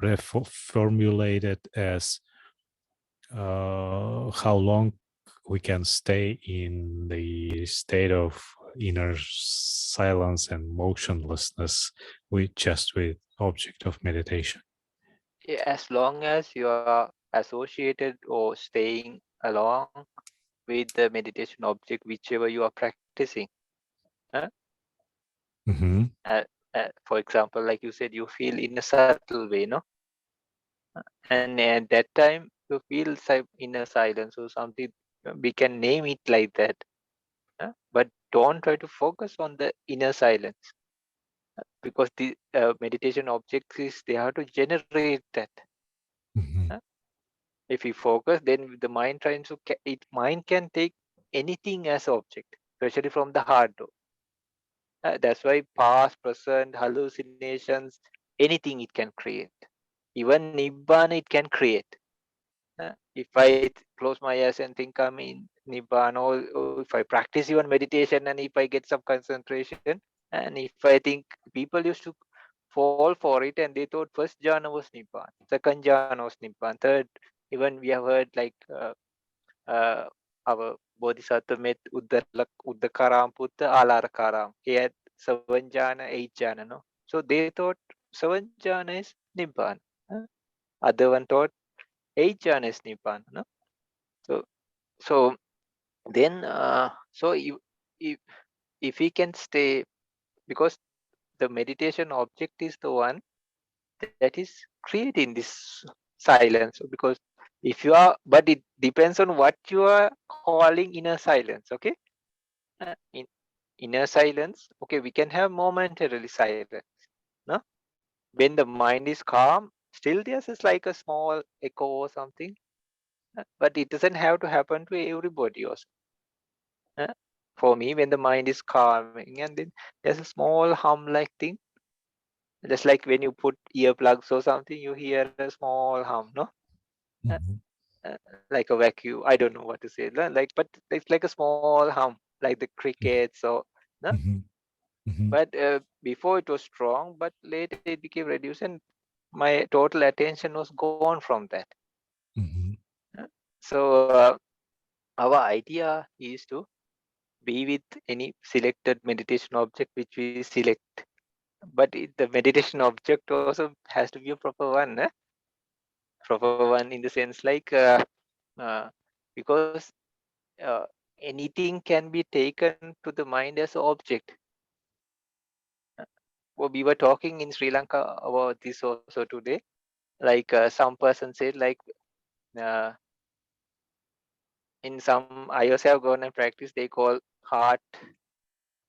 reformulated as how long we can stay in the state of inner silence and motionlessness with object of meditation? As long as you are associated or staying along with the meditation object, whichever you are practicing. Mm-hmm. For example, like you said, you feel in a subtle way, no? And at that time, you feel inner silence or something. We can name it like that. But don't try to focus on the inner silence, because the meditation object is they have to generate that. Mm-hmm. If you focus, then the mind tries to mind can take anything as object, especially from the heart. That's why past, present, hallucinations, anything it can create. Even nibbana it can create. If I close my eyes and think I'm in nibbana, or if I practice even meditation and if I get some concentration, and if I think people used to fall for it and they thought first jhana was nibbana, second jhana was nibbana, third, even we have heard like our Bodhisattva met Uddakaram Putta Alarakaram. He had 7 jhana, 8 jhana, no? So they thought 7 jhana is nibbana. Other one thought 8 jhana is nibbana, no? So then so if we can stay, because the meditation object is the one that is creating this silence, because if you are, but it depends on what you are calling inner silence. Okay, in inner silence, okay, we can have momentarily silence, no? When the mind is calm, still there's just like a small echo or something, but it doesn't have to happen to everybody also. For me, when the mind is calming and then there's a small hum like thing, just like when you put earplugs or something, you hear a small hum, no? Uh, Mm-hmm. like a vacuum. I don't know what to say. Like, but it's like a small hum, like the crickets or no. Mm-hmm. Mm-hmm. But before it was strong, but later it became reduced, and my total attention was gone from that. Mm-hmm. So our idea is to be with any selected meditation object which we select. But the meditation object also has to be a proper one, proper one in the sense like uh, because uh, anything can be taken to the mind as an object. Well, we were talking in Sri Lanka about this also today. Like some person said, like uh, in some I also have gone and practice. They call heart,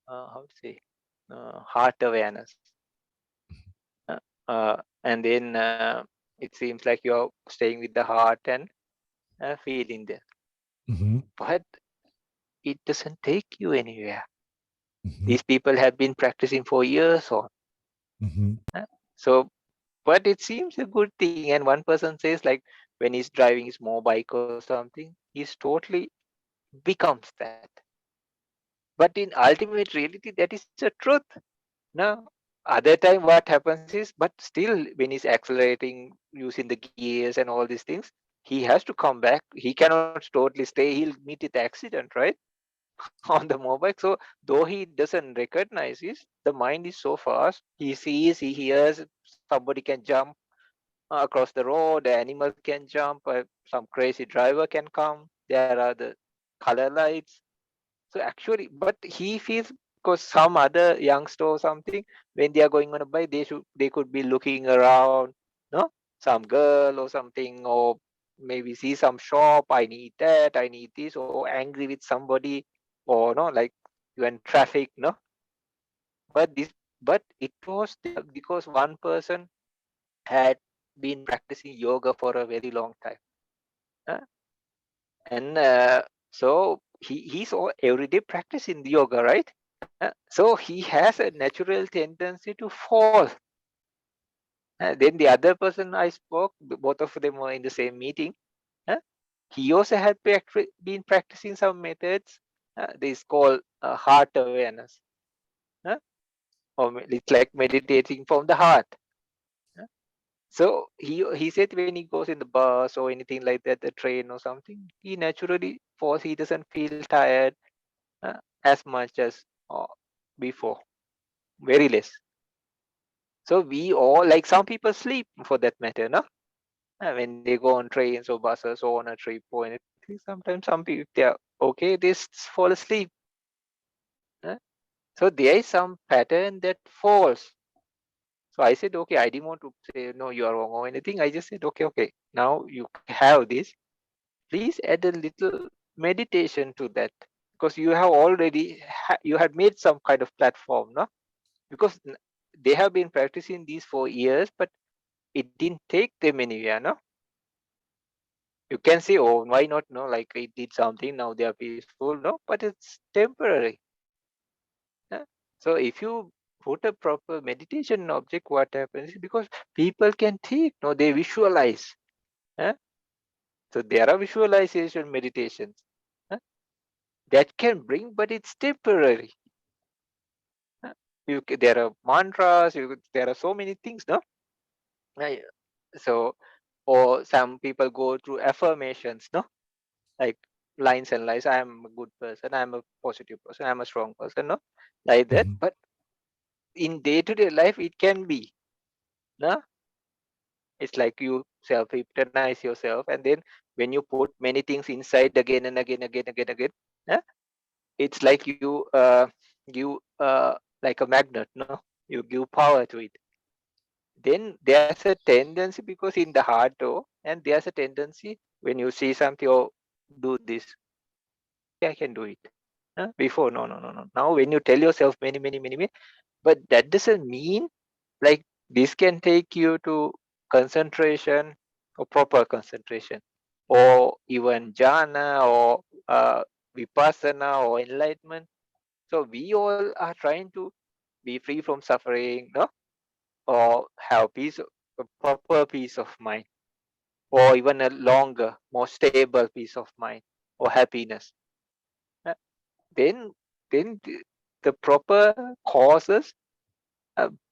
how to say, heart awareness. And then it seems like you are staying with the heart and feeling there. Mm-hmm. But it doesn't take you anywhere. Mm-hmm. These people have been practicing for years on. Mm-hmm. So, but it seems a good thing. And one person says, like, when he's driving his motorbike or something, he's totally becomes that. But in ultimate reality, that is the truth. No, other time what happens is, but still, when he's accelerating, using the gears and all these things, he has to come back. He cannot totally stay. He'll meet with accident, right? On the mobile. So though he doesn't recognize this, the mind is so fast. He sees, he hears, somebody can jump across the road, the animal can jump, some crazy driver can come. There are the color lights. So actually, but he feels, because some other youngster or something, when they are going on a bike, they could be looking around, no, some girl or something, or maybe see some shop, I need that, I need this, or angry with somebody, or no, like when traffic, no. But it was there because one person had been practicing yoga for a very long time. uh, and so he's all everyday practicing the yoga, right? So he has a natural tendency to fall. Then the other person I spoke, both of them were in the same meeting. uh, he also had been practicing some methods. This called heart awareness, uh, it's like meditating from the heart. uh. So he said when he goes in the bus or anything like that, the train or something, he naturally falls. He doesn't feel tired as much as before, very less. So we all, like some people sleep for that matter, no? When they go on trains or buses or on a trip or anything, sometimes some people, they're okay, they fall asleep. uh. So there is some pattern that falls. So I said, okay, I didn't want to say, no, you are wrong or anything. I just said, okay, now you have this. Please add a little meditation to that, because you have already, you had made some kind of platform, no? Because they have been practicing these for years, but it didn't take them anywhere, no? You can say, oh, why not, no? Like it did something, now they are peaceful, no? But it's temporary. So if you put a proper meditation object, what happens is, because people can think, no, they visualize. So there are visualization meditations that can bring, but it's temporary. There are mantras, there are so many things, no? Uh, So, or some people go through affirmations, no? Like lines and lines. I am a good person. I am a positive person. I am a strong person, no? Like that. Mhm. But in day-to-day life, it can be, no? It's like you self-hypnotize yourself, and then when you put many things inside again and again, uh, it's like you give like a magnet, no? You give power to it. Then there's a tendency, because in the heart, oh, and there's a tendency when you see something, or do this, okay, I can do it. Before, no. Now, when you tell yourself many, but that doesn't mean like this can take you to concentration or proper concentration, or even jhana or vipassana or enlightenment. So we all are trying to be free from suffering, no? Or have peace, a proper peace of mind, or even a longer, more stable peace of mind or happiness. Uh, Then, the proper causes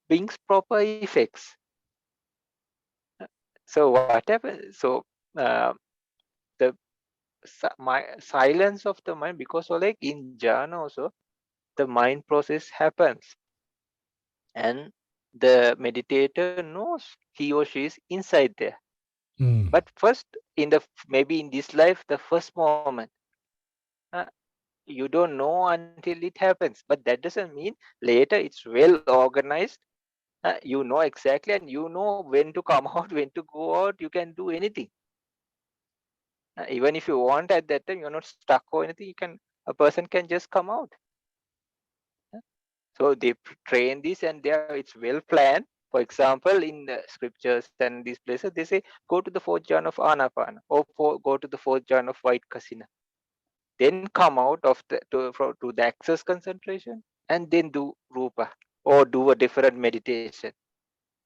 brings proper effects. So what happens? So uh, the silence of the mind, because so like in jhana also, the mind process happens, and the meditator knows he or she is inside there. Mm. But first, in the maybe in this life, the first moment, uh, you don't know until it happens. But that doesn't mean later it's well organized. You know exactly, and you know when to come out, when to go out. You can do anything. Even if you want at that time, you're not stuck or anything. You can, a person can just come out. So they train this, and there it's well planned. For example, in the scriptures and these places, they say go to the fourth jhana of Anapana, or go to the fourth jhana of White Kasina. Then come out of to the access concentration, and then do rupa, or do a different meditation.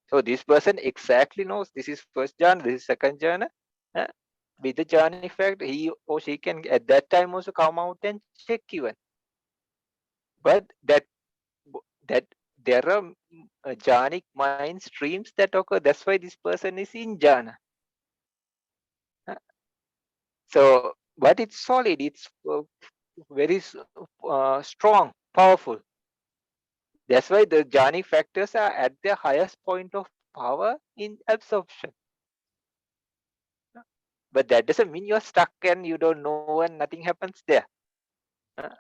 So this person exactly knows this is first jhana, this is second jhana. uh, with the jhana effect, he or she can at that time also come out and check even. But that there are jhanic mind streams that occur. That's why this person is in jhana. Uh, So, but it's solid. It's very strong, powerful. That's why the jhanic factors are at their highest point of power in absorption. But that doesn't mean you're stuck and you don't know and nothing happens there. Uh,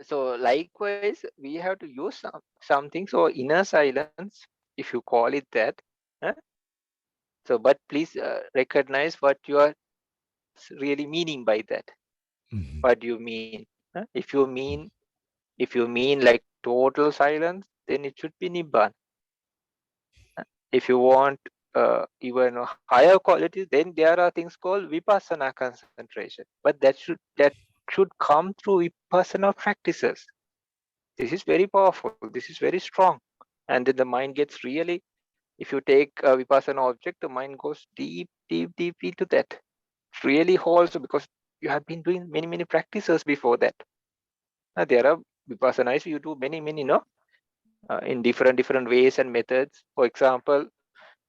So, likewise, we have to use something. So inner silence, if you call it that, uh, So, but please recognize what you are really meaning by that. What do you mean? If you mean like total silence, then it should be nibbana. If you want even higher qualities, then there are things called vipassana concentration. But that should come through vipassana practices. This is very powerful. This is very strong. And then the mind gets really, if you take a vipassana object, the mind goes deep, deep, deep into that. Really holds, because you have been doing many, many practices before that. There are vipassanas, you do many, no? In different ways and methods. For example,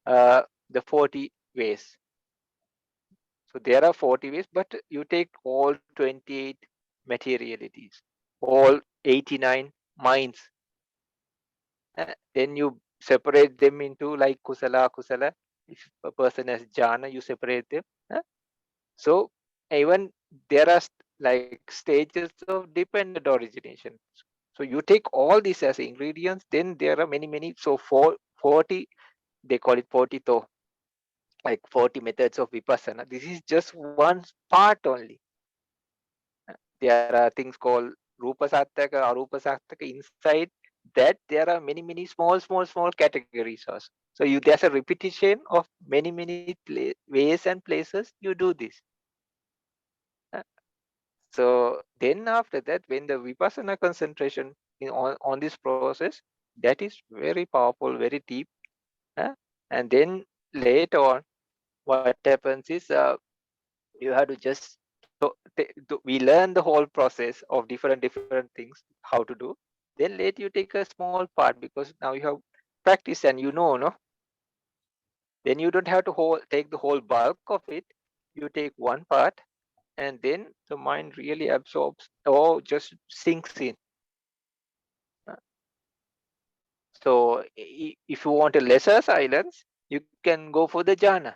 the 40 ways. So there are 40 ways, but you take all 28 materialities, all 89 minds. Then you separate them into like kusala. If a person has jhana, you separate them. So even there are like stages of dependent origination. So you take all these as ingredients, then there are many. So 40, they call it 40 though, like 40 methods of vipassana. This is just one part only. There are things called rupa sattaka, arupa sattaka. Inside that there are many small categories also. So there's a repetition of many ways and places you do this. So then after that, when the vipassana concentration on this process, that is very powerful, very deep. And then later on, what happens is you have to just, we learn the whole process of different things, how to do. Then later you take a small part, because now you have practice and no? Then you don't have to take the whole bulk of it. You take one part, and then the mind really absorbs or just sinks in. So if you want a lesser silence, you can go for the jhana.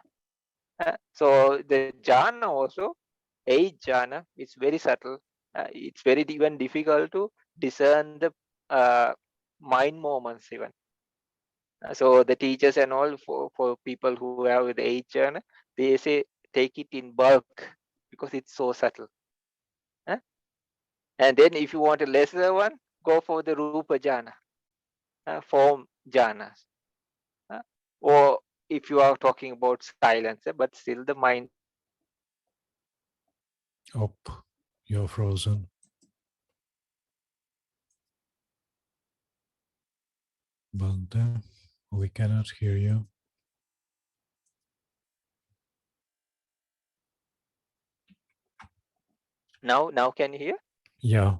So the jhana also, 8 jhana, it's very subtle. It's very even difficult to discern the mind moments even. So the teachers and all, for people who have the 8 jhana, they say take it in bulk because it's so subtle. And then if you want a lesser one, go for the rupa jhana, form jhanas. Or if you are talking about silence, but still the mind. Oh, you're frozen. Bhante, we cannot hear you. Now can you hear? Yeah.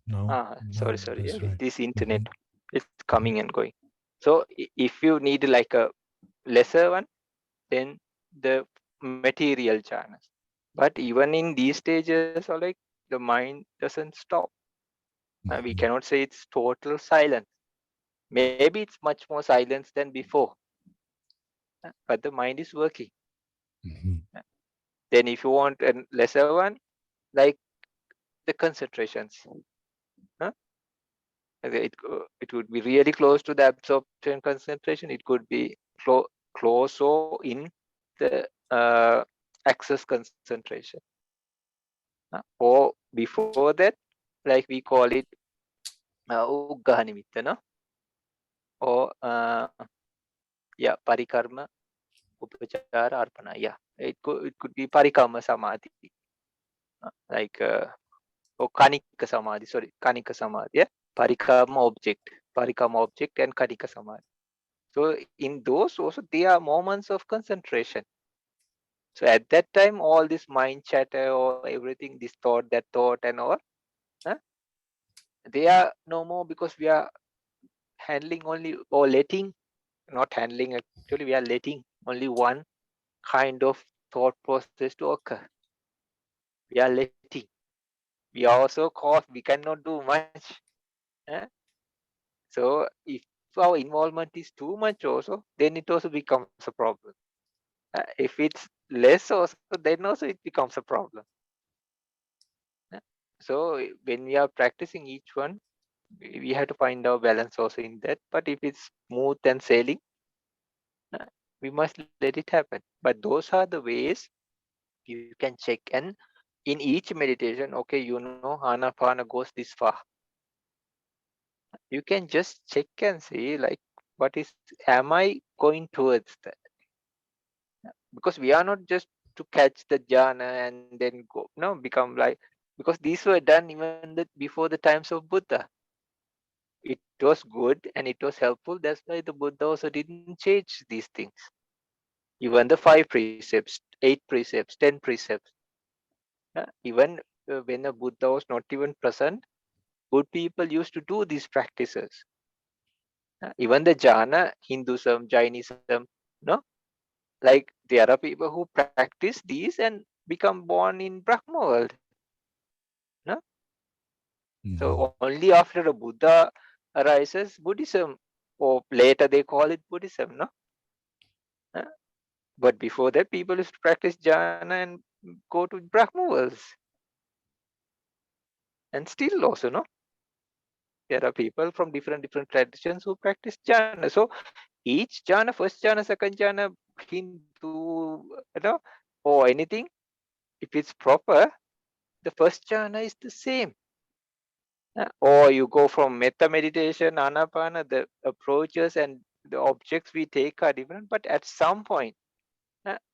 No. Sorry. That's Yeah, right. this internet, it's coming and going. So if you need like a lesser one, then the material jhanas. But even in these stages, or like the mind doesn't stop. We cannot say it's total silence. Maybe it's much more silence than before, but the mind is working. Then if you want a lesser one, like the concentrations, it would be really close to the absorption concentration. It could be close or in the access concentration. Or before that, like we call it uggaha nimitta, no? Or parikarma, upachara, arpana. Yeah, it could be parikarma samadhi, like or kanika samadhi. Sorry, kanika samadhi. Yeah, parikarma object, and kanika samadhi. So in those also, there are moments of concentration. So at that time, all this mind chatter or everything, this thought, that thought, and all, they are no more, because we are handling only, or letting, not handling actually, we are letting only one kind of thought process to occur. We are letting. We are also caught. We cannot do much. So if our involvement is too much also, then it also becomes a problem. If it's less also, then also it becomes a problem. So when we are practicing each one, we have to find our balance also in that. But if it's smooth and sailing, We must let it happen. But those are the ways you can check. And in each meditation, okay, you know, Anapana goes this far. You can just check and see, like, am I going towards that? Because we are not just to catch the jhana and then go, no, become like, because these were done even before the times of Buddha. It was good and it was helpful. That's why the Buddha also didn't change these things. Even the 5 precepts, 8 precepts, 10 precepts. Even when the Buddha was not even present, good people used to do these practices. Even the jhana, Hinduism, Jainism, no, like there are people who practice these and become born in Brahma world. No? So only after the Buddha arises Buddhism, or later they call it Buddhism, no? But before that, people used to practice jhana and go to Brahma worlds. And still also, no? There are people from different traditions who practice jhana. So each jhana, first jhana, second jhana, Hindu, or anything, if it's proper, the first jhana is the same. Or you go from metta meditation, anapana, the approaches and the objects we take are different, but at some point,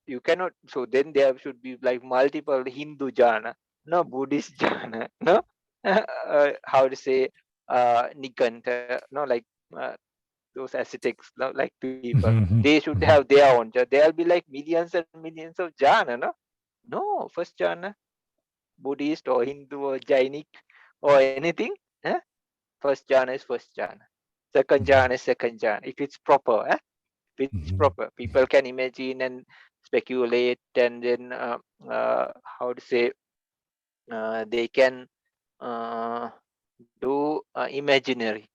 you cannot. So then there should be like multiple Hindu jhana, no Buddhist jhana, no, how to say, Nikanta, no, like those ascetics, no, like people. They should have their own. There'll be like millions and millions of jhana, no? No, first jhana, Buddhist or Hindu or Jainic or anything. First jhana is first jhana. Second jhana is second jhana. If it's proper, if it's proper, people can imagine and speculate, and then how to say, they can do imaginary.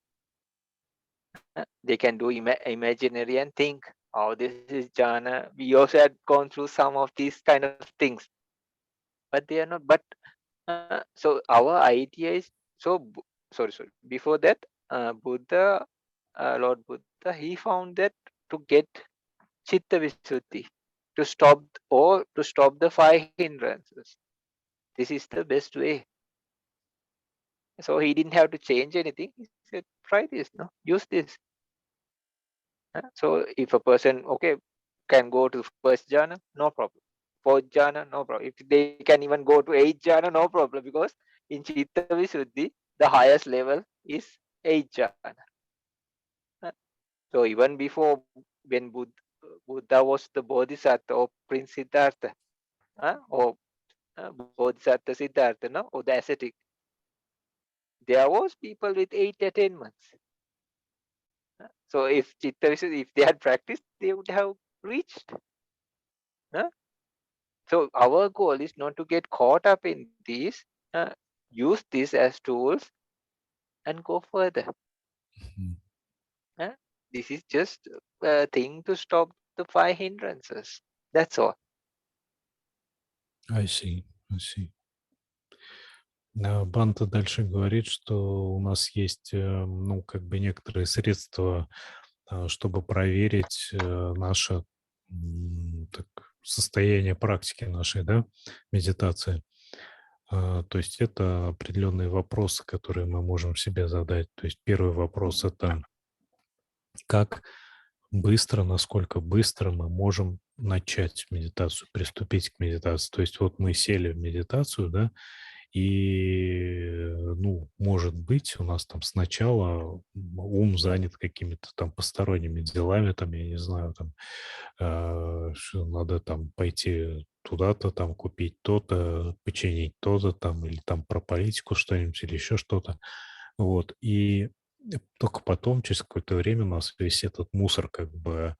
They can do imaginary and think, oh, this is jhana. We also had gone through some of these kind of things, but they are not. But so our idea is, sorry. Before that, Buddha, Lord Buddha, he found that to get chitta visuddhi, to stop the 5 hindrances, this is the best way. So he didn't have to change anything. He said, try this, no, use this. So if a person, okay, can go to first jhana, no problem. Fourth jhana, no problem. If they can even go to 8th jhana, no problem, because in chitta visuddhi, the highest level is 8th jhana. So even before, when Buddha was the Bodhisattva or Prince Siddhartha, or Bodhisattva Siddhartha, no, or the ascetic, there was people with 8 attainments. So if chitta visuddhi, if they had practiced, they would have reached. So our goal is not to get caught up in these, use this as tools and go further. This is just a thing to stop the 5 hindrances. That's all. I see. Бханте дальше говорит, что у нас есть, ну, как бы некоторые средства, чтобы проверить наше так, состояние практики нашей, да, медитации. То есть это определенные вопросы, которые мы можем себе задать. То есть первый вопрос — это как быстро, насколько быстро мы можем начать медитацию, приступить к медитации. То есть вот мы сели в медитацию, да, и, ну, может быть, у нас там сначала ум занят какими-то там посторонними делами, там, я не знаю, там, что надо там пойти туда-то, там, купить то-то, починить то-то, там, или там про политику что-нибудь, или еще что-то. Вот, и только потом, через какое-то время, у нас весь этот мусор как бы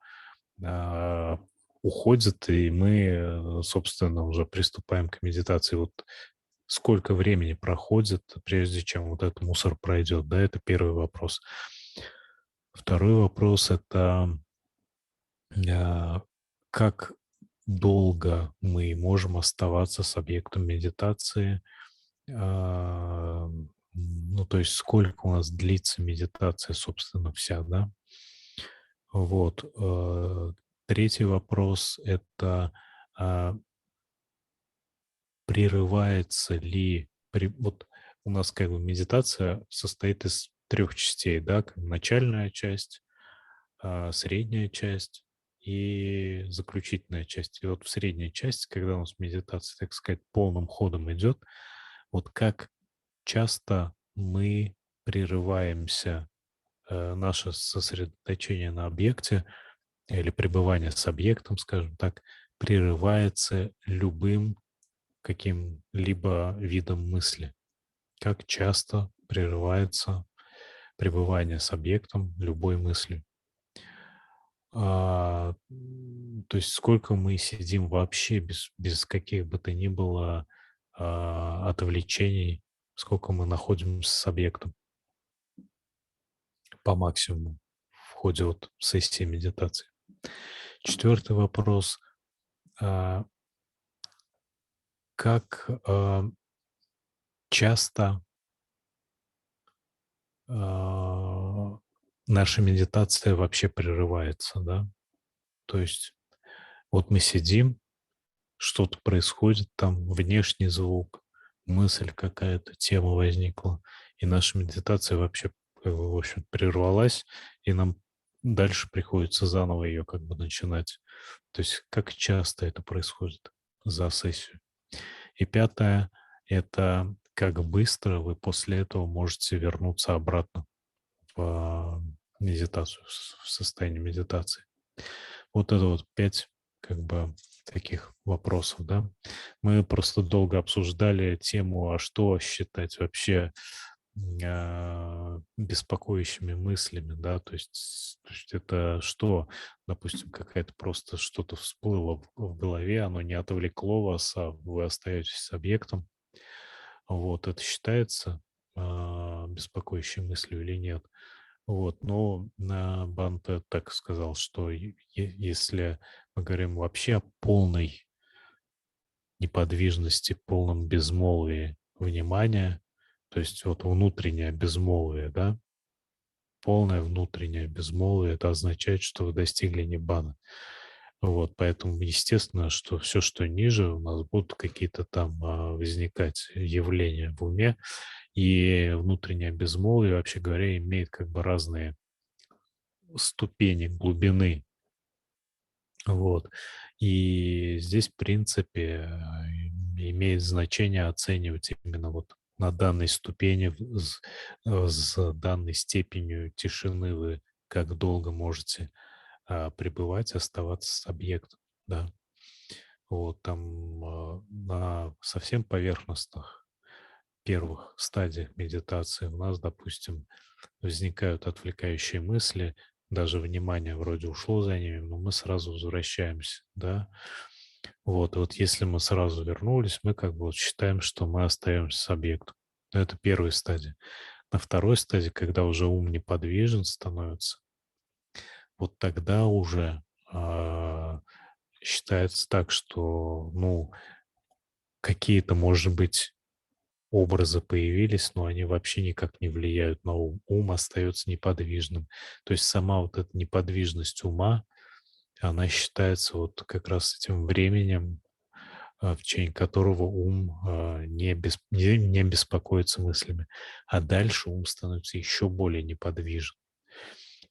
уходит, и мы, собственно, уже приступаем к медитации. Вот сколько времени проходит, прежде чем вот этот мусор пройдет, да, это первый вопрос. Второй вопрос — это как долго мы можем оставаться с объектом медитации, ну, то есть сколько у нас длится медитация, собственно, вся, да. Вот. Третий вопрос — это прерывается ли... Вот у нас как бы медитация состоит из 3 частей, да, как бы начальная часть, средняя часть и заключительная часть. И вот в средней части, когда у нас медитация, так сказать, полным ходом идет, вот как часто мы прерываемся, наше сосредоточение на объекте или пребывание с объектом, скажем так, прерывается любым каким-либо видом мысли. Как часто прерывается пребывание с объектом любой мысли. То есть сколько мы сидим вообще без каких бы то ни было отвлечений, сколько мы находимся с объектом по максимуму в ходе вот сессии медитации. Четвертый вопрос. Как часто наша медитация вообще прерывается, да? То есть вот мы сидим, что-то происходит, там внешний звук, мысль какая-то, тема возникла, и наша медитация вообще, как бы, в общем, прервалась, и нам дальше приходится заново ее как бы начинать. То есть как часто это происходит за сессию. И пятое — это как быстро вы после этого можете вернуться обратно в медитацию, в состояние медитации. Вот это вот 5 как бы таких вопросов, да. Мы просто долго обсуждали тему, а что считать вообще беспокоящими мыслями, да, то есть это что, допустим, какая-то просто что-то всплыло в голове, оно не отвлекло вас, а вы остаетесь с объектом. Вот, это считается беспокоящей мыслью или нет? Вот, но Бханте так сказал, что если мы говорим вообще о полной неподвижности, полном безмолвии внимания, то есть вот внутреннее безмолвие, да, полное внутреннее безмолвие, это означает, что вы достигли ниббаны. Вот, поэтому естественно, что все, что ниже, у нас будут какие-то там возникать явления в уме, и внутреннее безмолвие, вообще говоря, имеет как бы разные ступени глубины. Вот. И здесь, в принципе, имеет значение оценивать именно вот на данной ступени, с данной степенью тишины вы как долго можете пребывать, оставаться с объектом, да. Вот там на совсем поверхностных первых стадиях медитации у нас, допустим, возникают отвлекающие мысли, даже внимание вроде ушло за ними, но мы сразу возвращаемся, да. Вот, и вот если мы сразу вернулись, мы как бы вот считаем, что мы остаемся с объектом. Но это первая стадия. На второй стадии, когда уже ум неподвижен становится, вот тогда уже считается так, что, ну, какие-то, может быть, образы появились, но они вообще никак не влияют на ум. Ум остается неподвижным. То есть сама вот эта неподвижность ума, она считается вот как раз этим временем, в течение которого ум не беспокоится мыслями. А дальше ум становится еще более неподвижен.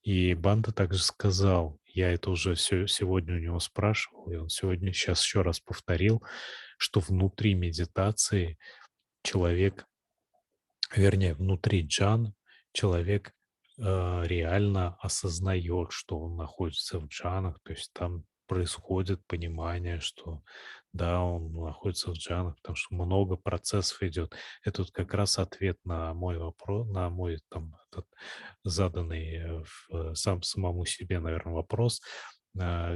И Банда также сказал, я это уже сегодня у него спрашивал, и он сегодня сейчас еще раз повторил, что внутри медитации человек, вернее, внутри джан человек реально осознает, что он находится в джанах, то есть там происходит понимание, что да, он находится в джанах, потому что много процессов идет. Это вот как раз ответ на мой вопрос, на мой там этот заданный самому себе, наверное, вопрос.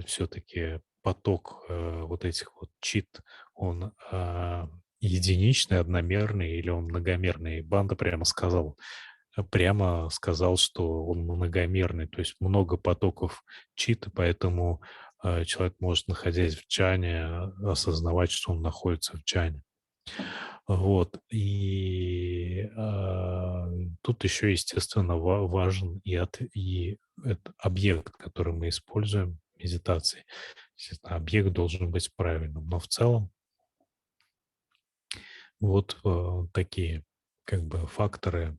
Все-таки поток вот этих вот чит, он единичный, одномерный или он многомерный? Банда прямо сказал, что он многомерный, то есть много потоков чита, поэтому человек может, находясь в джане, осознавать, что он находится в джане. Вот. И тут еще, естественно, важен и этот объект, который мы используем в медитации. Естественно, объект должен быть правильным, но в целом вот такие как бы факторы,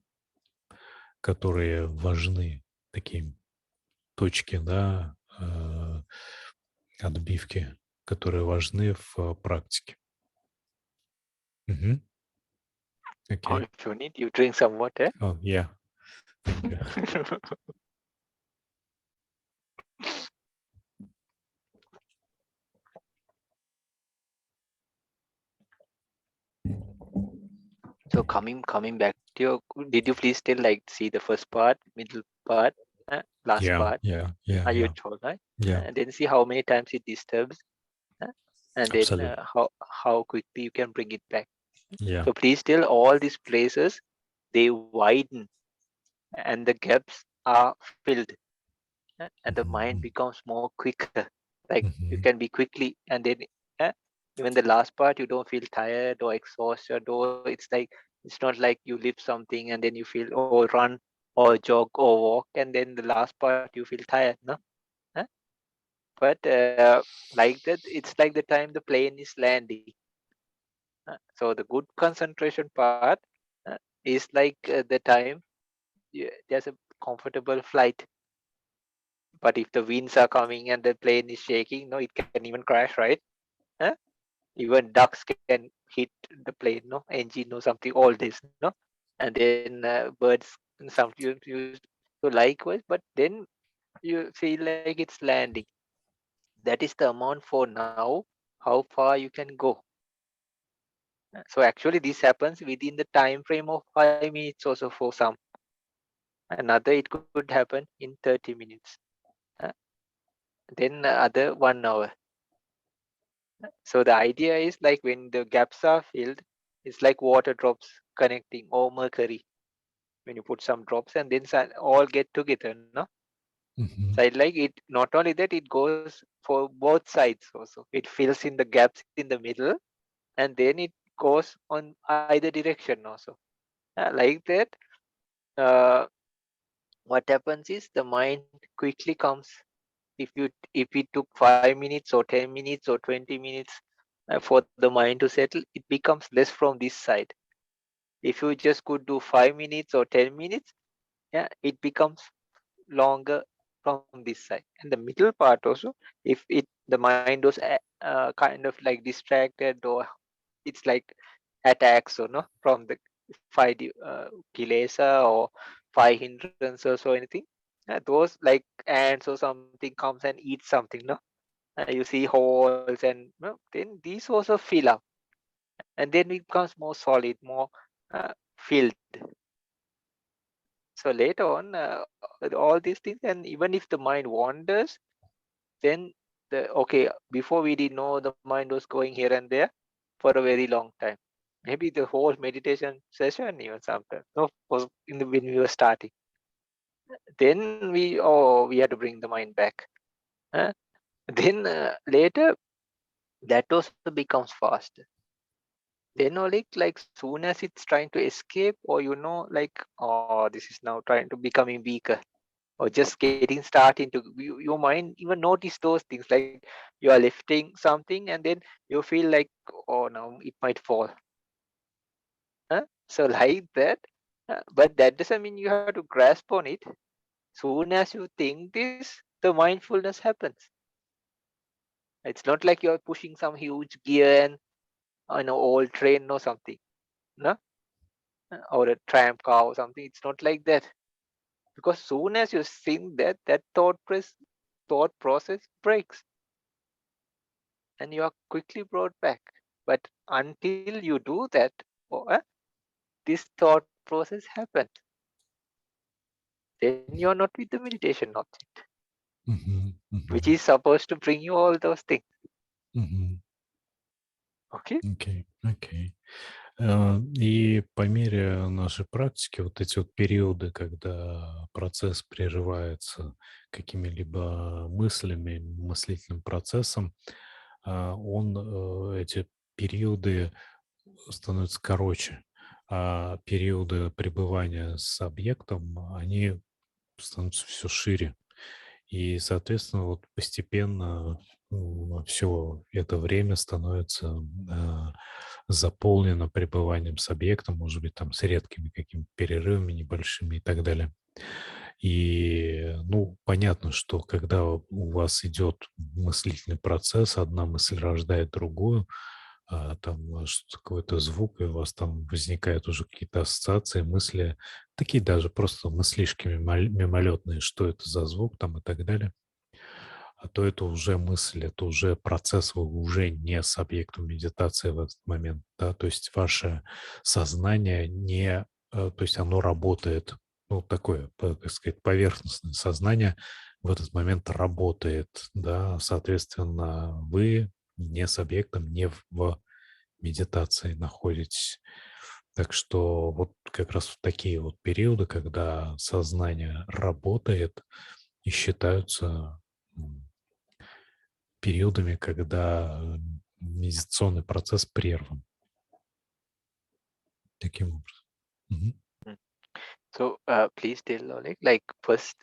которые важны, такие точки, да, отбивки, которые важны в практике. Мгм. Oh, Окей. if you need, you drink some water. Oh, yeah. Thank you. So coming back to your, did you please still like see the first part, middle part, last Yeah, part? yeah, yeah, You yeah, told, right? yeah. And then see how many times it disturbs, and then Absolutely. how quickly you can bring it back. Yeah. So please tell all these places, they widen and the gaps are filled, and the mind Mhm, becomes more quicker. Like you mhm, can be quickly, and then uh, even the last part, you don't feel tired or exhausted, or it's not like you lift something and then you feel or run or jog or walk, and then the last part you feel tired, no? Huh? But like that, it's like the time the plane is landing. So the good concentration part is like the time there's a comfortable flight. But if the winds are coming and the plane is shaking, no, it can even crash, right? Huh? Even ducks can hit the plane, no, engine or something, all this, no, and then birds and some you so likewise. But then you feel like it's landing. That is the amount for now. How far you can go. So actually, this happens within the time frame of 5 minutes also for some. Another it could happen in 30 minutes. Uh, then other 1 hour. So the idea is like when the gaps are filled, it's like water drops connecting or mercury. When you put some drops and then all get together, no? So mhm, I like it. Not only that, it goes for both sides also. It fills in the gaps in the middle, and then it goes on either direction also. Like that, uh, what happens is the mind quickly comes. If it took 5 minutes or 10 minutes or 20 minutes for the mind to settle, it becomes less from this side. If you just could do 5 minutes or 10 minutes, yeah, it becomes longer from this side. And the middle part also, if it the mind was kind of like distracted, or it's like attacks or no from the kilesa or 5 hindrances or anything, those like ants or something comes and eats something, no, you see holes, and no, then these also fill up, and then it becomes more solid, more filled. So later on, all these things, and even if the mind wanders, then okay, before we didn't know, the mind was going here and there for a very long time, maybe the whole meditation session even sometimes, no, was in the when we were starting. Then we had to bring the mind back. Huh? Then later that also becomes faster. Then only like soon as it's trying to escape, or like, oh, this is now trying to becoming weaker, or just getting starting to your mind even notice those things, like you are lifting something and then you feel like, oh, now it might fall. So like that, but that doesn't mean you have to grasp on it. Soon as you think this, the mindfulness happens. It's not like you're pushing some huge gear and old train or something, no, or a tram car or something. It's not like that, because soon as you think that, that thought process breaks and you are quickly brought back. But until you do that, this thought process happens. Then you're not with the meditation object, mhm, which mhm, is supposed to bring you all those things. mhm. Okay? Окей, окей. И по мере нашей практики вот эти вот периоды, когда процесс прерывается какими-либо мыслями, мыслительным процессом, эти периоды становятся короче, а периоды пребывания с объектом, они становятся все шире. И, соответственно, вот постепенно все это время становится заполнено пребыванием с объектом, может быть, там с редкими какими-то перерывами небольшими и так далее. И, ну, понятно, что когда у вас идет мыслительный процесс, одна мысль рождает другую, там какой-то звук, и у вас там возникают уже какие-то ассоциации, мысли, такие даже просто мыслишки мимолетные, что это за звук там и так далее. А то это уже мысль, это уже процесс, вы уже не с объектом медитации в этот момент, да, то есть ваше сознание не, то есть оно работает, ну, такое, так сказать, поверхностное сознание в этот момент работает, да, соответственно, вы не с объектом, не в медитации находитесь. Так что вот как раз в такие вот периоды, когда сознание работает и считаются периодами, когда медитационный процесс прерван. Таким образом. Мгм. So please tell Oleg, like first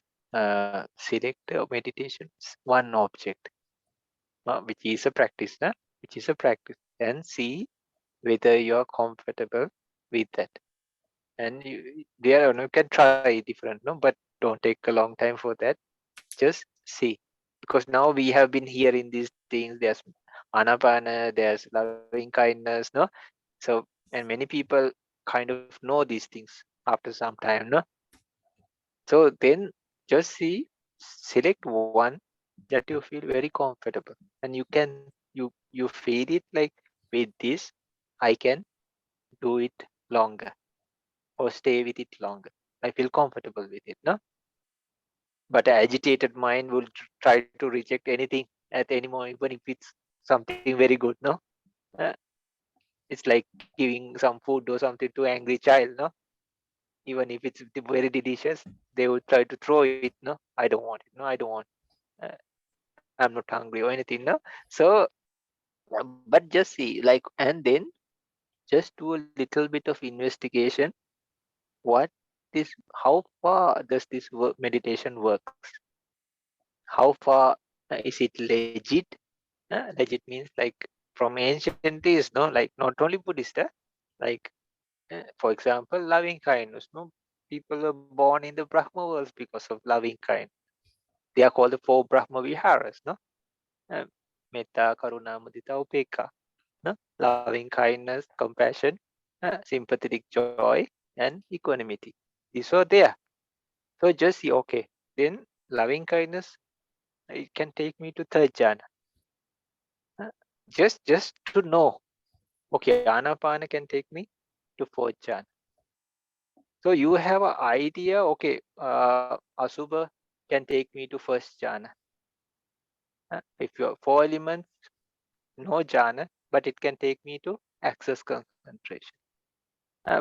select meditation one object, which is a practice, which is a practice, and see whether you are comfortable with that. And you can try different, no, but don't take a long time for that. Just see, because now we have been hearing these things. There's anapana, there's loving kindness, no. So and many people kind of know these things after some time, no. So then just see, select one that you feel very comfortable, and you feel it like, with this I can do it longer or stay with it longer. I feel comfortable with it, no? But an agitated mind will try to reject anything at any moment, even if it's something very good, no? Uh, it's like giving some food or something to angry child, no? Even if it's very delicious, they will try to throw it, no? I don't want it, no, I don't want. Uh, I'm not hungry or anything, no? So, but just see, like, and then just do a little bit of investigation. What this, how far does this meditation works? How far is it legit? Legit means like from ancient days, no, like not only Buddhist, like for example, loving kindness, no, people are born in the Brahma worlds because of loving kindness. They are called the four Brahma Viharas, no, Metta, Karuna, Mudita, Upekha, no, loving kindness, compassion, sympathetic joy, and equanimity. These are there. So just see, okay, then loving kindness, it can take me to third jhana. Just to know, okay, Anapana can take me to fourth jhana. So you have an idea, okay, Asubha can take me to first jhana. If you have four elements, no jhana, but it can take me to access concentration.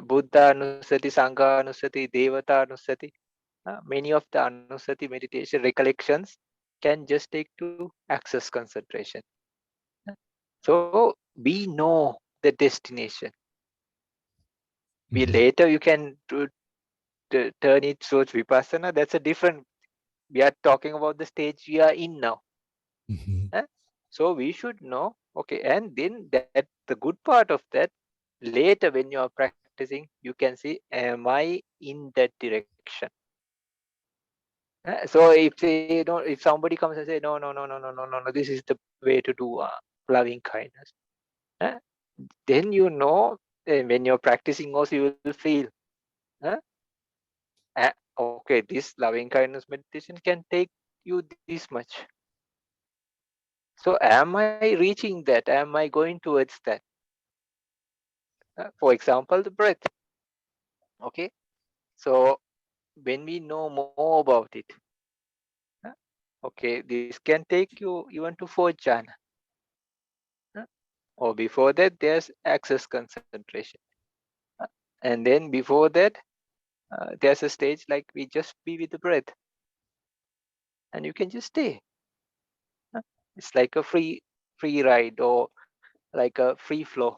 Buddha Anusati, Sangha Anusati, Devata Anusati, many of the Anusati meditation recollections can just take to access concentration. So we know the destination. We later you can turn it towards vipassana. That's a different. We are talking about the stage we are in now. So we should know, okay, and then that the good part of that, later when you are practicing, you can see, am I in that direction? So if they don't, if somebody comes and say, no, no, no, no, no, no, no, no, this is the way to do loving kindness, then you know, when you're practicing also you will feel, okay, this loving kindness meditation can take you this much. So am I reaching that? Am I going towards that? For example, the breath. Okay, so when we know more about it, okay, this can take you even to fourth jhana. Or before that, there's access concentration. And then before that, there's a stage like we just be with the breath. And you can just stay. It's like a free ride, or like a free flow.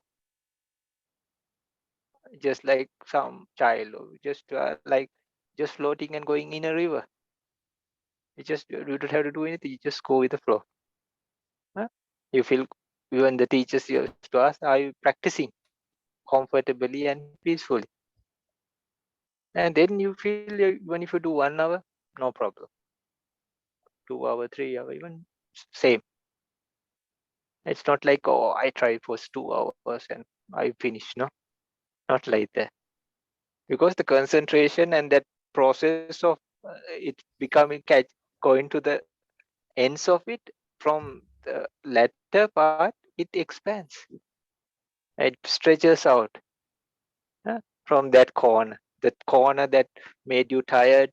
Just like some child, or just like just floating and going in a river. You don't have to do anything. You just go with the flow. You feel, even the teachers used to ask, are you practicing comfortably and peacefully? And then you feel even if you do 1 hour, no problem. 2 hour, 3 hour, even same. It's not like, oh, I tried for 2 hours and I finished. No, not like that. Because the concentration and that process of it becoming going to the ends of it, from the latter part, it expands. It stretches out from that corner that made you tired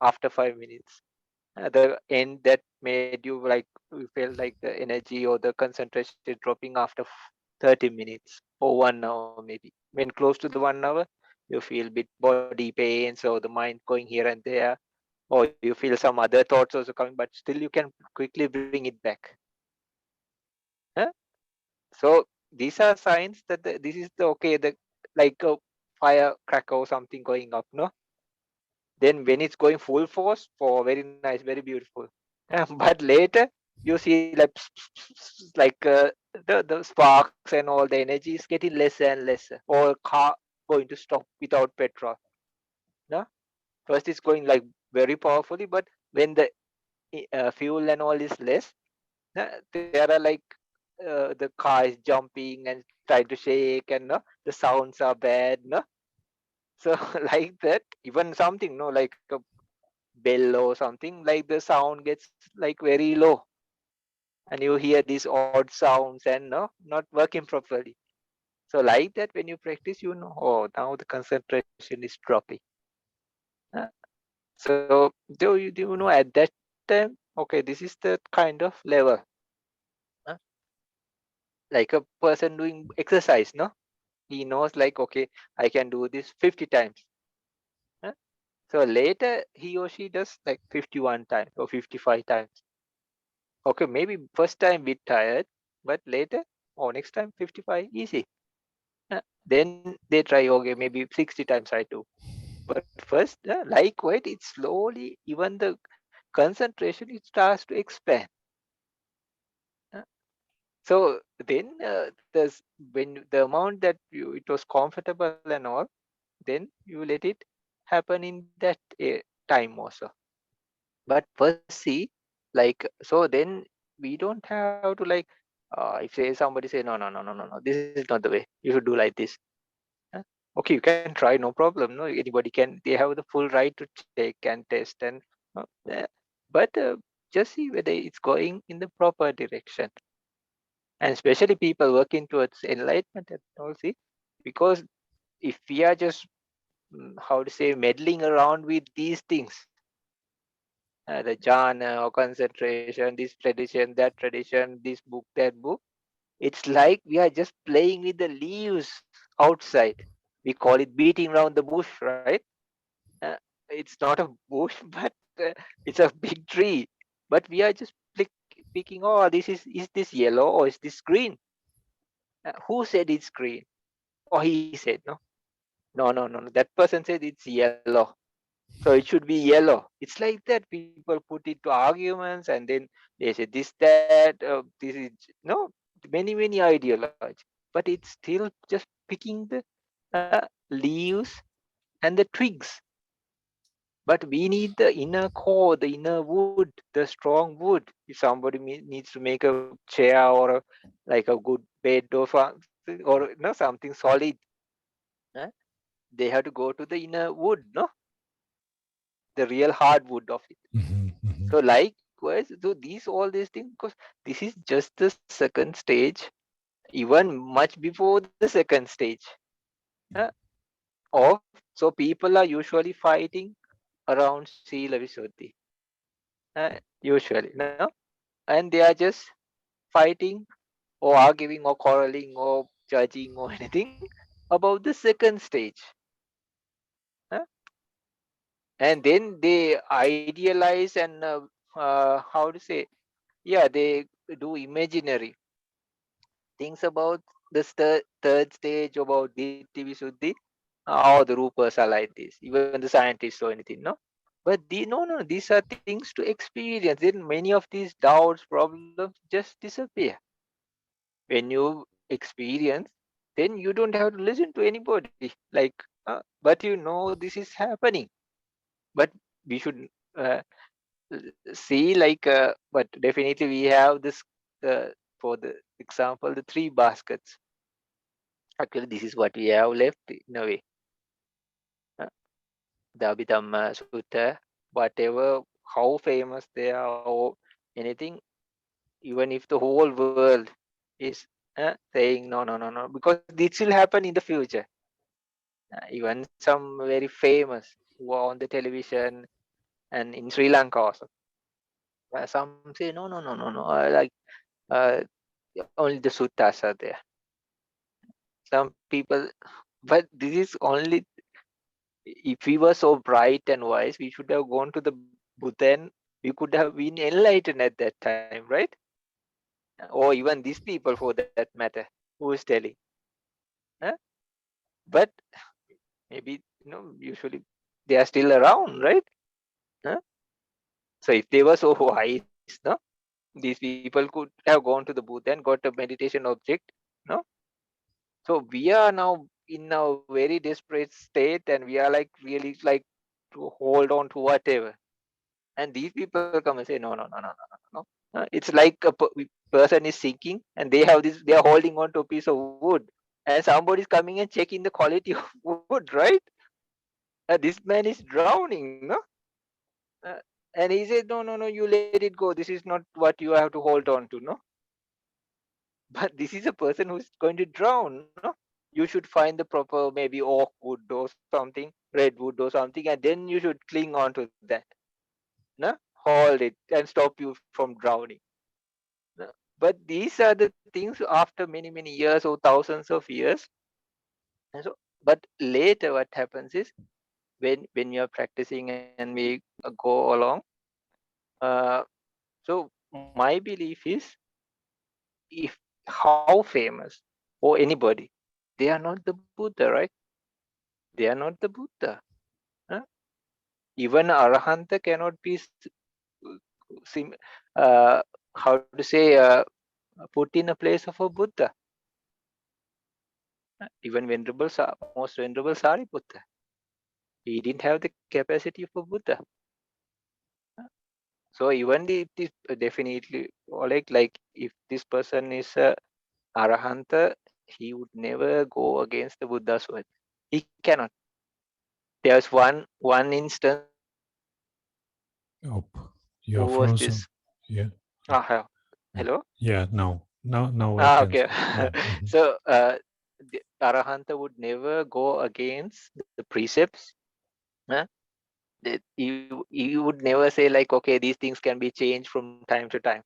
after 5 minutes. The end that made you like, you felt like the energy or the concentration is dropping after 30 minutes or 1 hour maybe. When close to the 1 hour, you feel bit body pains or the mind going here and there, or you feel some other thoughts also coming, but still you can quickly bring it back. Huh? So these are signs that this is the okay, the like a firecracker or something going up, no? Then when it's going full force, oh, very nice, very beautiful. But later you see like like the sparks and all the energy is getting lesser and lesser. Or car going to stop without petrol. No? First it's going like very powerfully, but when the fuel and all is less, there are like the car is jumping and trying to shake, and the sounds are bad. No? So like that, even something, no, like a bell or something, like the sound gets like very low, and you hear these odd sounds and not working properly. So like that, when you practice, oh, now the concentration is dropping. Uh, so do you know at that time, okay, this is the kind of level, uh, like a person doing exercise, no? He knows like, okay, I can do this 50 times. uh, so later he or she does like 51 times or 55 times. Okay, maybe first time bit tired, but later or next time 55 easy. Then they try, okay, maybe 60 times I do. But first, likewise, it slowly, even the concentration, it starts to expand. Uh, So then there's when the amount that it was comfortable and all, then you let it happen in that time also. But first see, like, so then we don't have to like, if say somebody say, no, no, no, no, no, no, this is not the way, you should do like this. Uh, okay, you can try, no problem, no, anybody can, they have the full right to check and test, and uh, uh, but just see whether it's going in the proper direction. And especially people working towards enlightenment and all, see, because if we are just how to say, meddling around with these things, the jhana or concentration, this tradition, that tradition, this book, that book, it's like we are just playing with the leaves outside. We call it beating around the bush, right? uh, it's not a bush, but it's a big tree. But we are just picking, oh, is this yellow or is this green? Who said it's green? Oh, he said, no, no, no, no, no. That person said it's yellow, so it should be yellow. It's like that. People put it to arguments, and then they say this, that, this is, no, many ideology. But it's still just picking the leaves and the twigs. But we need the inner core, the inner wood, the strong wood. If somebody needs to make a chair or like a good bed or something, or something solid, eh, they have to go to the inner wood, no, the real hardwood of it. So likewise, so all these things, because this is just the second stage, even much before the second stage. Uh, of so people are usually fighting around Sila Visuddhi. Usually, no? And they are just fighting or arguing or quarreling or judging or anything about the second stage. Uh, and then they idealize and how to say, yeah, they do imaginary things about the third stage, about Ditti Visuddhi. Oh, the Rupas are like this, even the scientists or anything, no? But these are things to experience. Then many of these doubts, problems just disappear. When you experience, then you don't have to listen to anybody. Like, but this is happening. But we should uh, see, like, but definitely we have this, for the example, the 3 baskets. Actually, this is what we have left in a way. Uh, the Abhidhamma Sutta, whatever, how famous they are or anything, even if the whole world is saying no, because this will happen in the future. Even some very famous who are on the television and in Sri Lanka also, some say no, like, uh, only the suttas are there. Some people, but this is only, if we were so bright and wise, we should have gone to the Buddha and we could have been enlightened at that time, right? Or even these people for that matter, who is telling. Huh? But maybe, usually they are still around, right? Huh? So if they were so wise, no, these people could have gone to the Buddha and got a meditation object, no? So we are now in a very desperate state, and we are like really like to hold on to whatever. And these people come and say, no. It's like a person is sinking, and they are holding on to a piece of wood, and somebody is coming and checking the quality of wood, right? This man is drowning, no? Uh, and he said, no, you let it go. This is not what you have to hold on to, no? But this is a person who's going to drown, no? You should find the proper, maybe oak wood or something, redwood or something, and then you should cling on to that, no? Hold it and stop you from drowning. No? But these are the things after many years or thousands of years. And so, but later what happens is, when you are practicing and we go along, uh, so my belief is, if how famous or anybody, they are not the Buddha, right? They are not the Buddha. Huh? Even Arahanta cannot be sim, uh, how to say, put in a place of a Buddha. Even most venerable Sariputta, he didn't have the capacity of a Buddha. So even it is definitely, like if this person is a Arahanta, he would never go against the Buddha's word. He cannot. There's one instance. Oh, Who you're was this? frozen. Yeah. Hello. Yeah. Now I can. Okay. Yeah. So the Arahanta would never go against the precepts. Huh? He would never say like, okay, these things can be changed from time to time,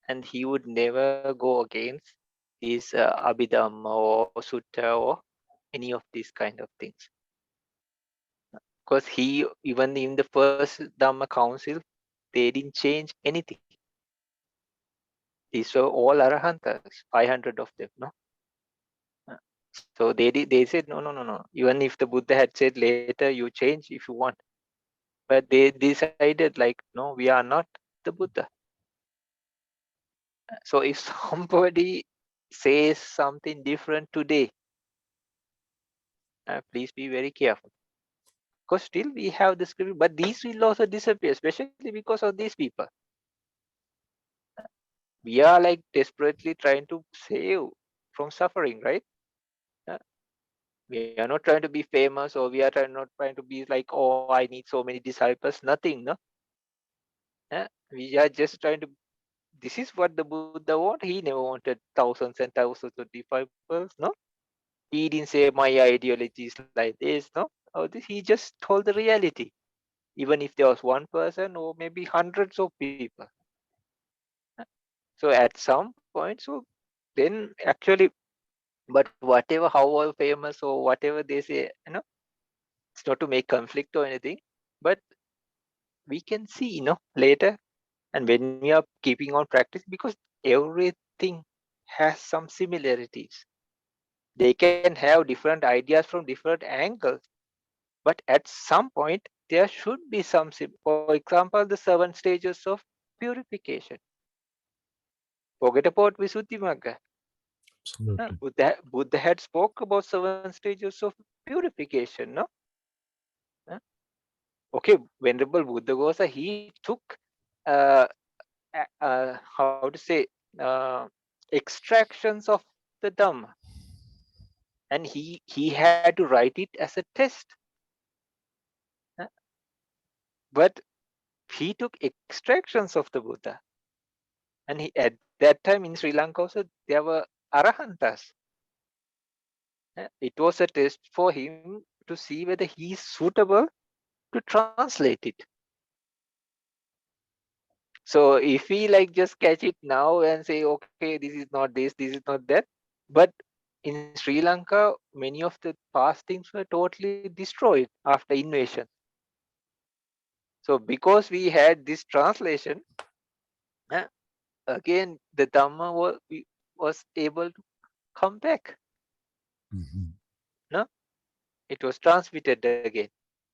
and he would never go against his Abhidhamma or Sutta or any of these kind of things. Because he, even in the first Dhamma Council, they didn't change anything. These were all Arahantas, 500 of them, no? Uh, So they said, no. Even if the Buddha had said later, you change if you want. But they decided like, no, we are not the Buddha. So if somebody says something different today, please be very careful. Because still we have the script, but these will also disappear, especially because of these people. We are like desperately trying to save from suffering, right? Uh, we are not trying to be famous, or we are not trying to be like, oh, I need so many disciples. Nothing, no? We are just trying to. This is what the Buddha wanted. He never wanted thousands and thousands of disciples, no? He didn't say my ideology is like this, no? He just told the reality. Even if there was one person or maybe hundreds of people. So at some point, so then actually, but whatever, however famous or whatever they say, it's not to make conflict or anything, but we can see, later, and when we are keeping on practice, because everything has some similarities. They can have different ideas from different angles, but at some point there should be some, for example, the 7 stages of purification. Forget about Visuddhimagga. Absolutely. Buddha had spoke about 7 stages of purification, no? Okay, Venerable Buddha Gosa, he took, how to say, extractions of the Dhamma, and he had to write it as a test. But he took extractions of the Buddha, and at that time in Sri Lanka also there were Arahantas. It was a test for him to see whether he is suitable to translate it. So if we like just catch it now and say, okay, this is not this, this is not that, but in Sri Lanka, many of the past things were totally destroyed after invasion. So because we had this translation, again the Dhamma was able to come back. No, it was transmitted again.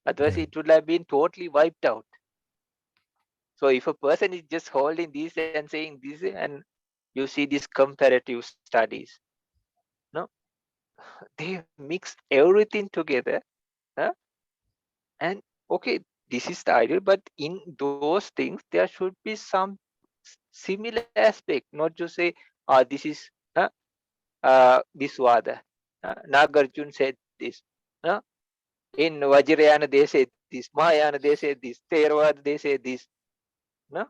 Otherwise, it would have been totally wiped out. So if a person is just holding this and saying this, and you see these comparative studies, no, they mix everything together, and okay, this is the ideal, but in those things there should be some similar aspect, not just say, this is this Vada. Nagarjun said this. In Vajrayana they said this, Mahayana they said this, Theravada they say this. No?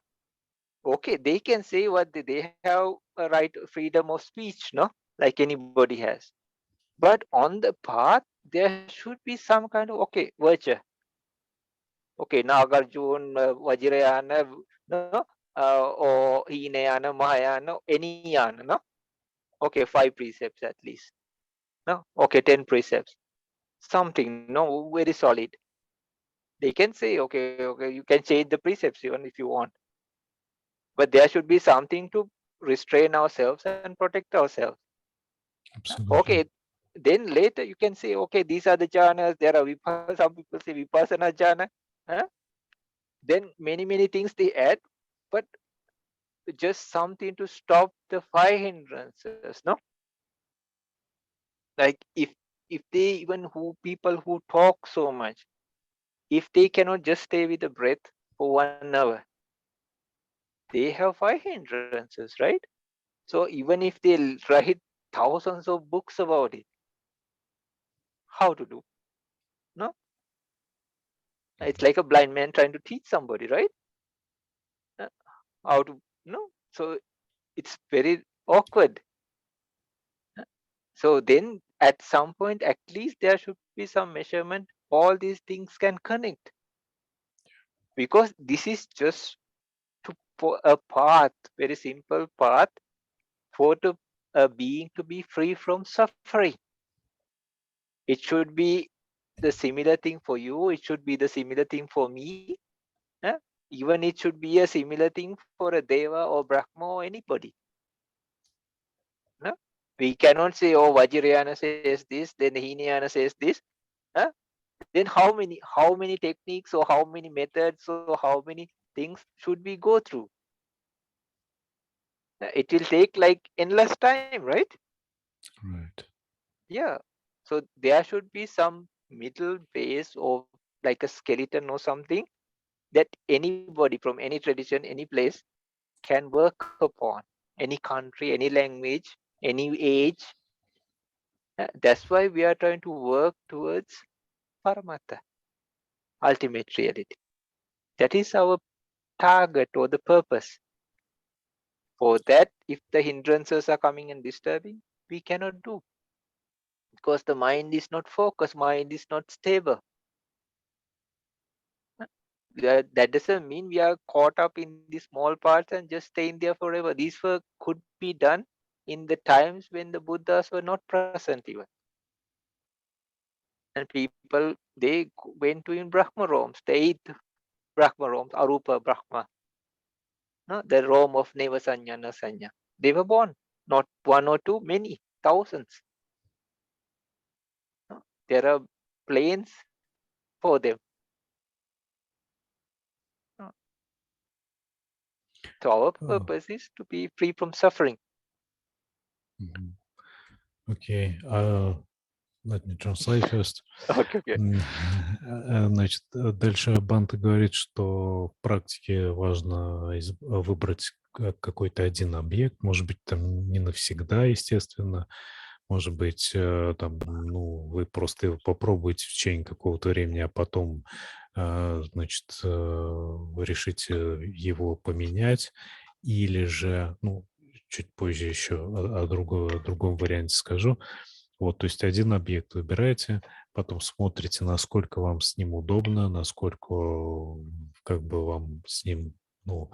Okay, they can say what they have a right, freedom of speech, no? Like anybody has. But on the path, there should be some kind of, okay, virtue. Okay, Nagarjun, Vajrayana, no? Or Hinayana, Mahayana, any yana, no? Okay, 5 precepts at least. No? Okay, 10 precepts. Something, no, very solid. They can say, okay, you can change the precepts even if you want. But there should be something to restrain ourselves and protect ourselves. Absolutely. Okay, then later you can say, okay, these are the jhanas. There are some people say vipassana jhana. Then many things they add, but just something to stop the 5 hindrances. No, like if they even people who talk so much, if they cannot just stay with the breath for 1 hour, they have 5 hindrances, right? So even if they write thousands of books about it, how to do? No, it's like a blind man trying to teach somebody, right? How to, no? So it's very awkward. So then at some point, at least there should be some measurement. All these things can connect, because this is just for a path, very simple path for a being to be free from suffering. It should be the similar thing for you. It should be the similar thing for me. Even it should be a similar thing for a Deva or Brahma or anybody. No? We cannot say, oh, Vajrayana says this, then Hinayana says this. Then how many techniques or how many methods or how many things should we go through? It will take like endless time, right? Right. Yeah. So there should be some middle base or like a skeleton or something that anybody from any tradition, any place can work upon. Any country, any language, any age. That's why we are trying to work towards Paramattha, ultimate reality. That is our target or the purpose. For that, if the hindrances are coming and disturbing, we cannot do. Because the mind is not focused, mind is not stable. That doesn't mean we are caught up in these small parts and just staying there forever. These work could be done in the times when the Buddhas were not present even. And people, they went to in Brahma realms, the 8th Brahma realms, Arupa Brahma, no? The realm of Neva Sanya, Na Sanya. They were born, not 1 or 2, many, thousands. No? There are planes for them. So our purpose is to be free from suffering. Okay. Let me translate first. Okay. Значит, дальше Бханте говорит, что в практике важно выбрать какой-то один объект, может быть, там не навсегда, естественно, может быть, там, ну, вы просто его попробуете в течение какого-то времени, а потом, значит, вы решите его поменять, или же, ну, чуть позже еще о другом варианте скажу. Вот, то есть один объект выбираете, потом смотрите, насколько вам с ним удобно, насколько как бы вам с ним, ну,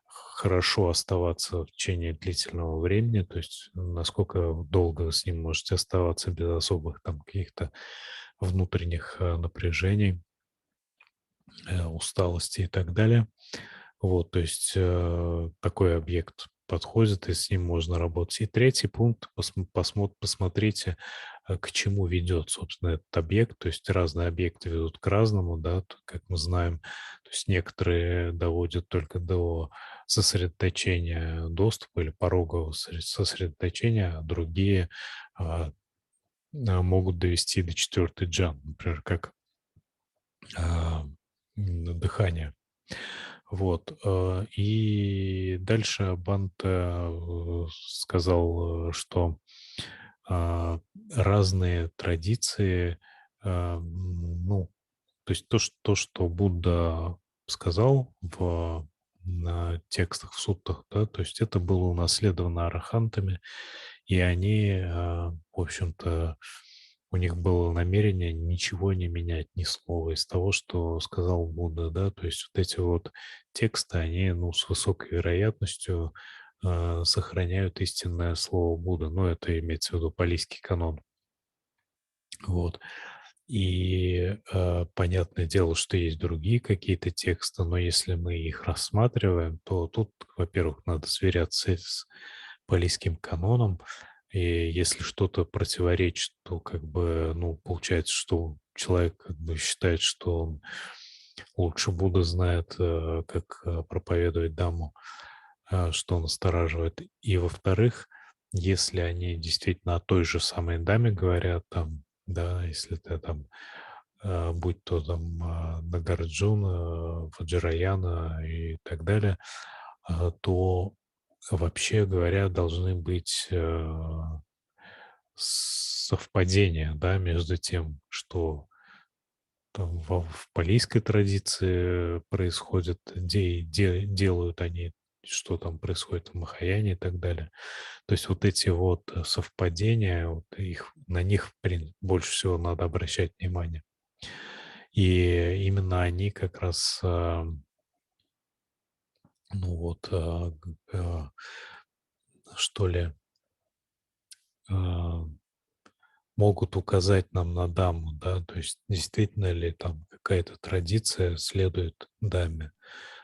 хорошо оставаться в течение длительного времени, то есть насколько долго вы с ним можете оставаться без особых там каких-то внутренних напряжений, усталости и так далее. Вот, то есть такой объект подходит, и с ним можно работать. И третий пункт, посмотрите, к чему ведет, собственно, этот объект. То есть разные объекты ведут к разному, да, как мы знаем. То есть некоторые доводят только до сосредоточения доступа или порогового сосредоточения, а другие могут довести до четвертой джан, например, как дыхание. Вот. И дальше Бханте сказал, что разные традиции, ну, то есть то, что Будда сказал на текстах, в суттах, да, то есть это было унаследовано арахантами, и они, в общем-то, у них было намерение ничего не менять, ни слова из того, что сказал Будда, да, то есть вот эти вот тексты, они, ну, с высокой вероятностью сохраняют истинное слово Будды, ну, это имеется в виду палийский канон, вот. И понятное дело, что есть другие какие-то тексты, но если мы их рассматриваем, то тут, во-первых, надо сверяться с палийским каноном, и если что-то противоречит, то как бы, ну, получается, что человек как бы считает, что он лучше Будда знает, как проповедовать Дамму, что настораживает. И, во-вторых, если они действительно о той же самой Даме говорят, там, да, если ты там, будь то там Нагарджуна, Ваджраяна и так далее, то вообще говоря, должны быть совпадения, да, между тем, что там в палийской традиции происходит, делают они, что там происходит в Махаяне и так далее. То есть вот эти вот совпадения, вот на них больше всего надо обращать внимание. И именно они как раз, ну вот, что ли, а, могут указать нам на Дамму, да, то есть действительно ли там какая-то традиция следует Дамме.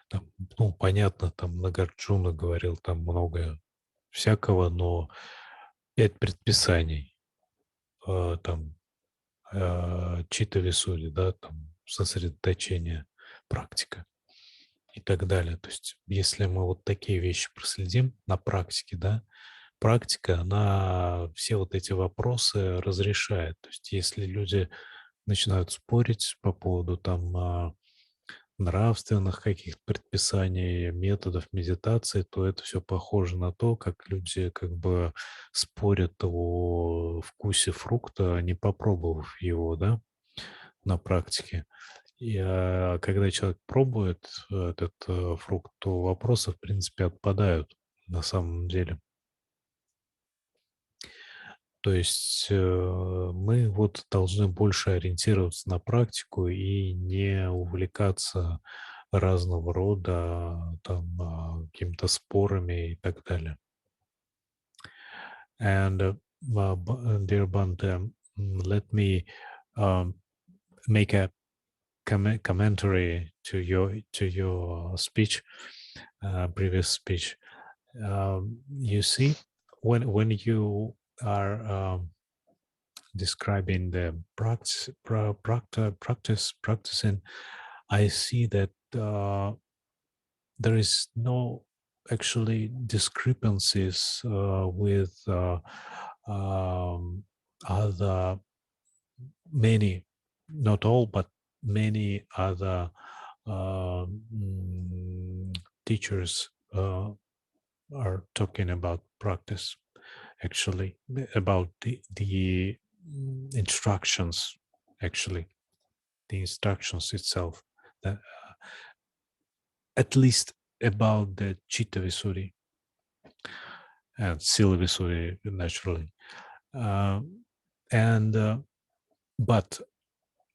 Там, ну, понятно, там Нагарджуна говорил там много всякого, но 5 предписаний, там, чита висуди, да, там, сосредоточение, практика и так далее. То есть если мы вот такие вещи проследим на практике, да, практика, она все вот эти вопросы разрешает. То есть если люди начинают спорить по поводу там нравственных каких-то предписаний, методов медитации, то это все похоже на то, как люди как бы спорят о вкусе фрукта, не попробовав его, да, на практике. И когда человек пробует этот фрукт, то вопросы, в принципе, отпадают на самом деле. То есть мы вот должны больше ориентироваться на практику и не увлекаться разного рода там какими-то спорами и так далее. And dear Bante, let me um, make a commentary to your speech, previous speech. You see, when you are describing the practicing, I see that there is no actually discrepancies with other many, not all, but many other teachers are talking about practice, actually, about the instructions, actually, the instructions itself, that, at least about the Chitta Visuddhi and Sila Visuddhi, naturally. But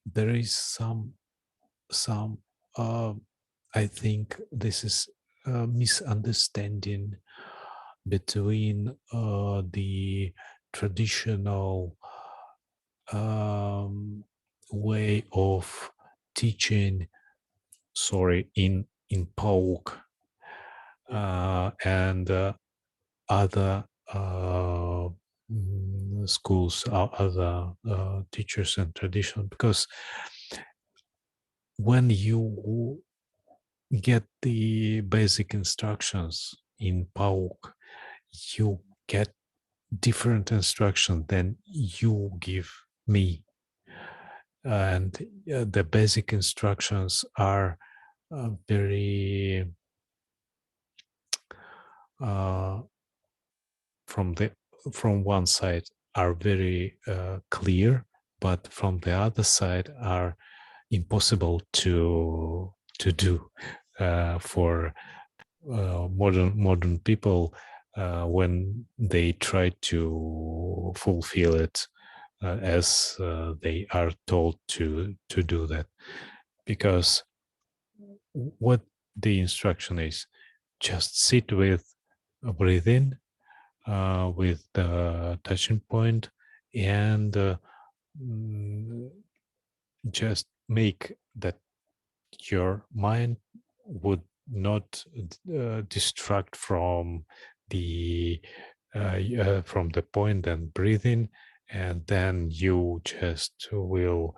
there is some I think this is a misunderstanding between the traditional way of teaching, in Pa Auk and other schools, other teachers and tradition, because when you get the basic instructions in Pa Auk, you get different instruction than you give me. And the basic instructions are very from one side are very clear, but from the other side are impossible to do for modern people when they try to fulfill it as they are told to do that. Because what the instruction is, just sit with breathe in with the touching point, and just make that your mind would not distract from the point and breathing, and then you just will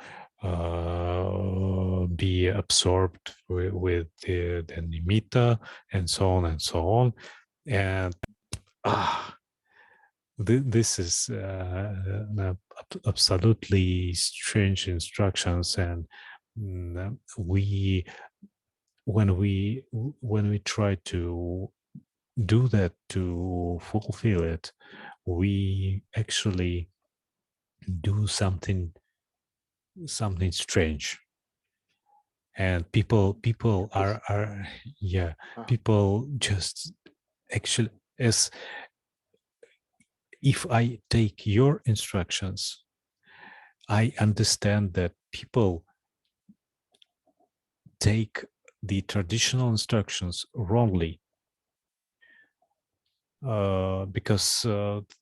be absorbed with the nimitta, and so on and so on. And this is absolutely strange instructions, and when we try to do that, to fulfill it, we actually do something strange. And people are yeah, people just actually, as if I take your instructions, I understand that people take the traditional instructions wrongly, because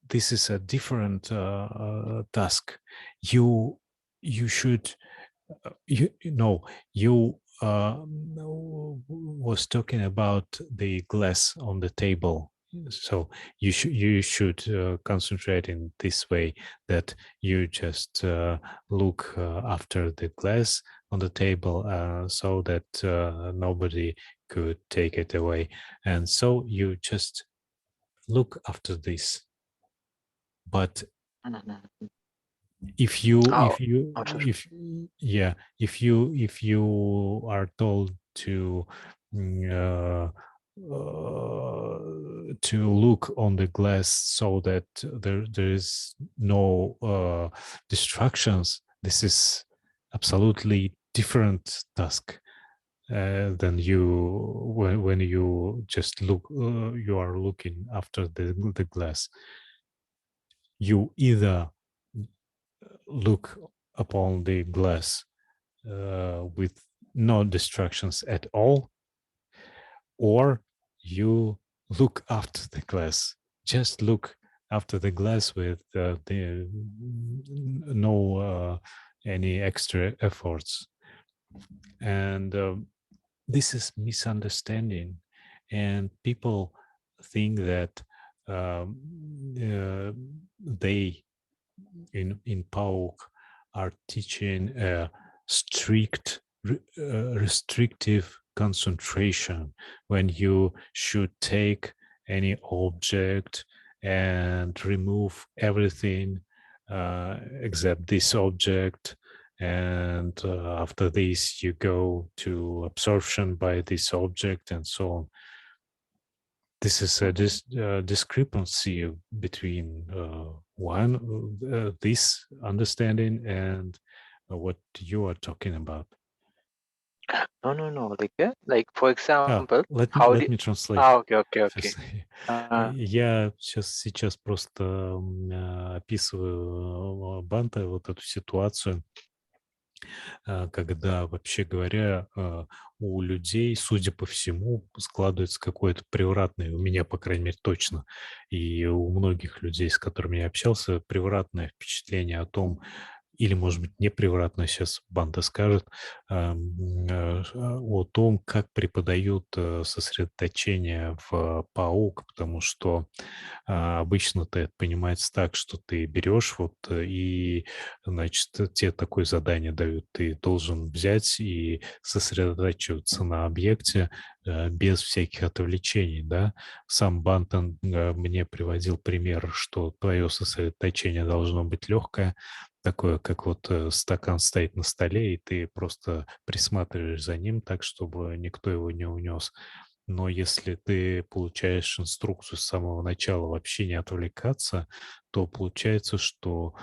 this is a different task. You should you was talking about the glass on the table. So you should concentrate in this way, that you just look after the glass on the table, so that nobody could take it away. And so you just look after this. But if you are told to look on the glass so that there is no distractions, this is absolutely different task than when you just look, you are looking after the glass. You either look upon the glass with no distractions at all, or you look after the glass. Just look after the glass with no any extra efforts. And this is misunderstanding, and people think that they in Pa Auk are teaching a strict restrictive concentration when you should take any object and remove everything except this object, and after this you go to absorption by this object and so on. This is a discrepancy between this understanding and what you are talking about. No. Like for example, let me translate. Okay. Я сейчас просто описываю Бханте вот эту ситуацию, когда, вообще говоря, у людей, судя по всему, складывается какое-то превратное, у меня, по крайней мере, точно, и у многих людей, с которыми я общался, превратное впечатление о том, или, может быть, непревратно, сейчас Бханте скажет, о том, как преподают сосредоточение в Па Аук, потому что обычно-то это понимается так, что ты берешь вот и, значит, тебе такое задание дают. Ты должен взять и сосредотачиваться на объекте без всяких отвлечений, да. Сам Бантон мне приводил пример, что твое сосредоточение должно быть легкое, такое, как вот стакан стоит на столе, и ты просто присматриваешь за ним так, чтобы никто его не унес. Но если ты получаешь инструкцию с самого начала вообще не отвлекаться, то получается, что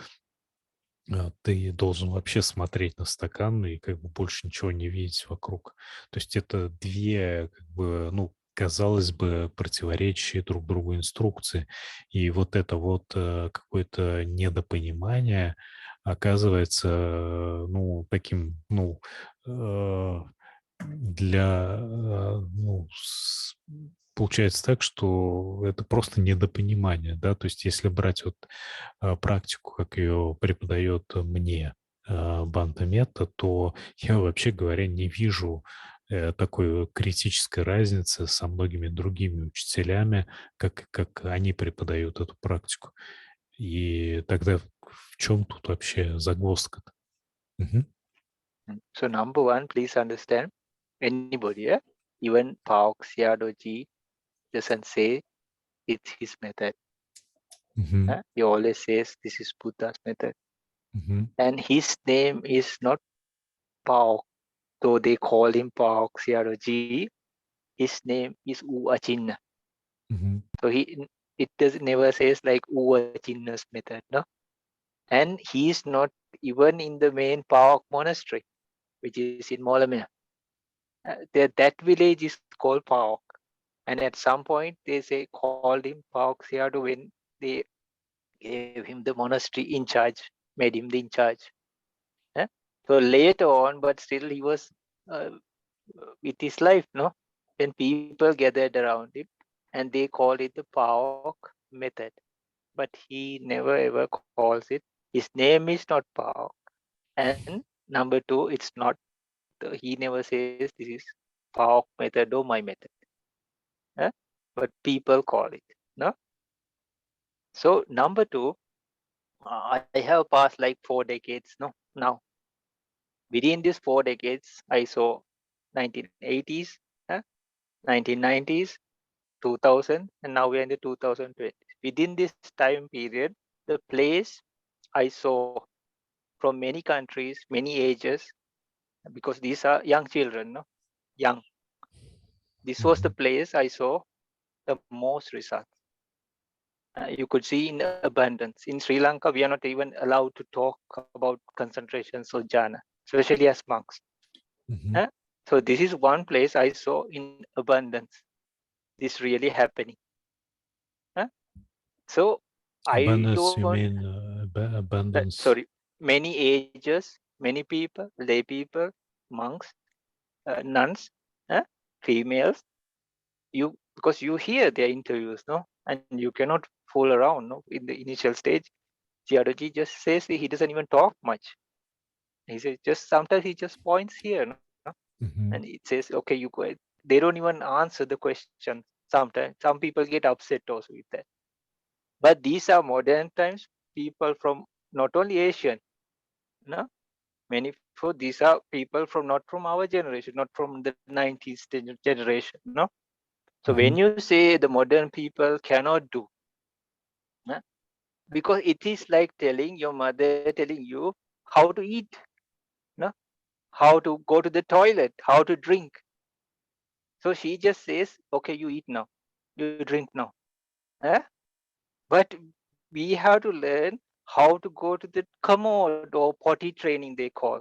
ты должен вообще смотреть на стакан и как бы больше ничего не видеть вокруг. То есть это две, как бы, ну, казалось бы, противоречащие друг другу инструкции. И вот это вот какое-то недопонимание оказывается, ну, таким, ну, ну, получается так, что это просто недопонимание, да, то есть если брать вот практику, как ее преподает мне Бханте Метта, то я, вообще говоря, не вижу такой критической разницы со многими другими учителями, как они преподают эту практику. И тогда в чем тут вообще загвоздка-то? Мгм. So number one, please understand, anybody, even Pa Auк Sаядо doesn't say it's his method. Мгм. He always says this is Buddha's method. Мгм. And his name is not Pa Auк, though they call him Pa Auk Sаядо, his name is U Achinna. Мгм. So it never says like U Achinna's method, no? And he is not even in the main Pa Auk monastery, which is in Molamina. That village is called Pa Auk. And at some point, they say called him Pa Auk Sаядо when they gave him the monastery in charge, made him the in charge. So later on, but still he was with his life, no? Then people gathered around him and they called it the Pa Auk method. But he never ever calls it. His name is not Pa Auk. And number two, it's not, he never says this is Pa Auk method or my method. But people call it, no? So number two, I have passed like 4 decades, no? Now, within these 4 decades, I saw 1980s, 1990s, 2000, and now we're in the 2020. Within this time period, the place I saw from many countries, many ages, because these are young children, no? Young. This was the place I saw the most results. You could see in abundance. In Sri Lanka, we are not even allowed to talk about concentrations or jhana, especially as monks. So this is one place I saw in abundance. This really happening. So Abundance, I you don't, mean abundance? sorry, many ages, many people, lay people, monks, nuns, females, because you hear their interviews, no, and you cannot fool around, no. In the initial stage, Theology just says he doesn't even talk much. He says just sometimes he just points here, no? And it says, okay, you go. They don't even answer the question. Sometimes some people get upset also with that. But these are modern times people from not only Asian, no, for these are people from not from our generation, not from the 90s generation, no? So when you say the modern people cannot do, because it is like telling your mother, telling you how to eat, no? How to go to the toilet, how to drink. So she just says, okay, you eat now, you drink now. Eh? But we have to learn how to go to the commode or potty training, they call.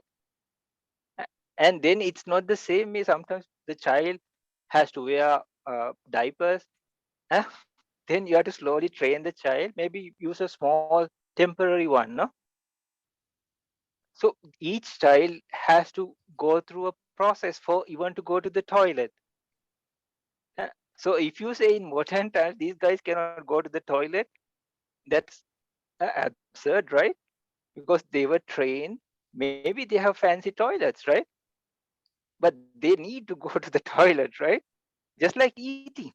And then it's not the same way. Sometimes the child has to wear diapers. eh? Then you have to slowly train the child. Maybe use a small temporary one, no? So each child has to go through a process for even to go to the toilet. Uh, So if you say in modern times these guys cannot go to the toilet, that's absurd, right? Because they were trained. Maybe they have fancy toilets, right? But they need to go to the toilet, right? Just like eating.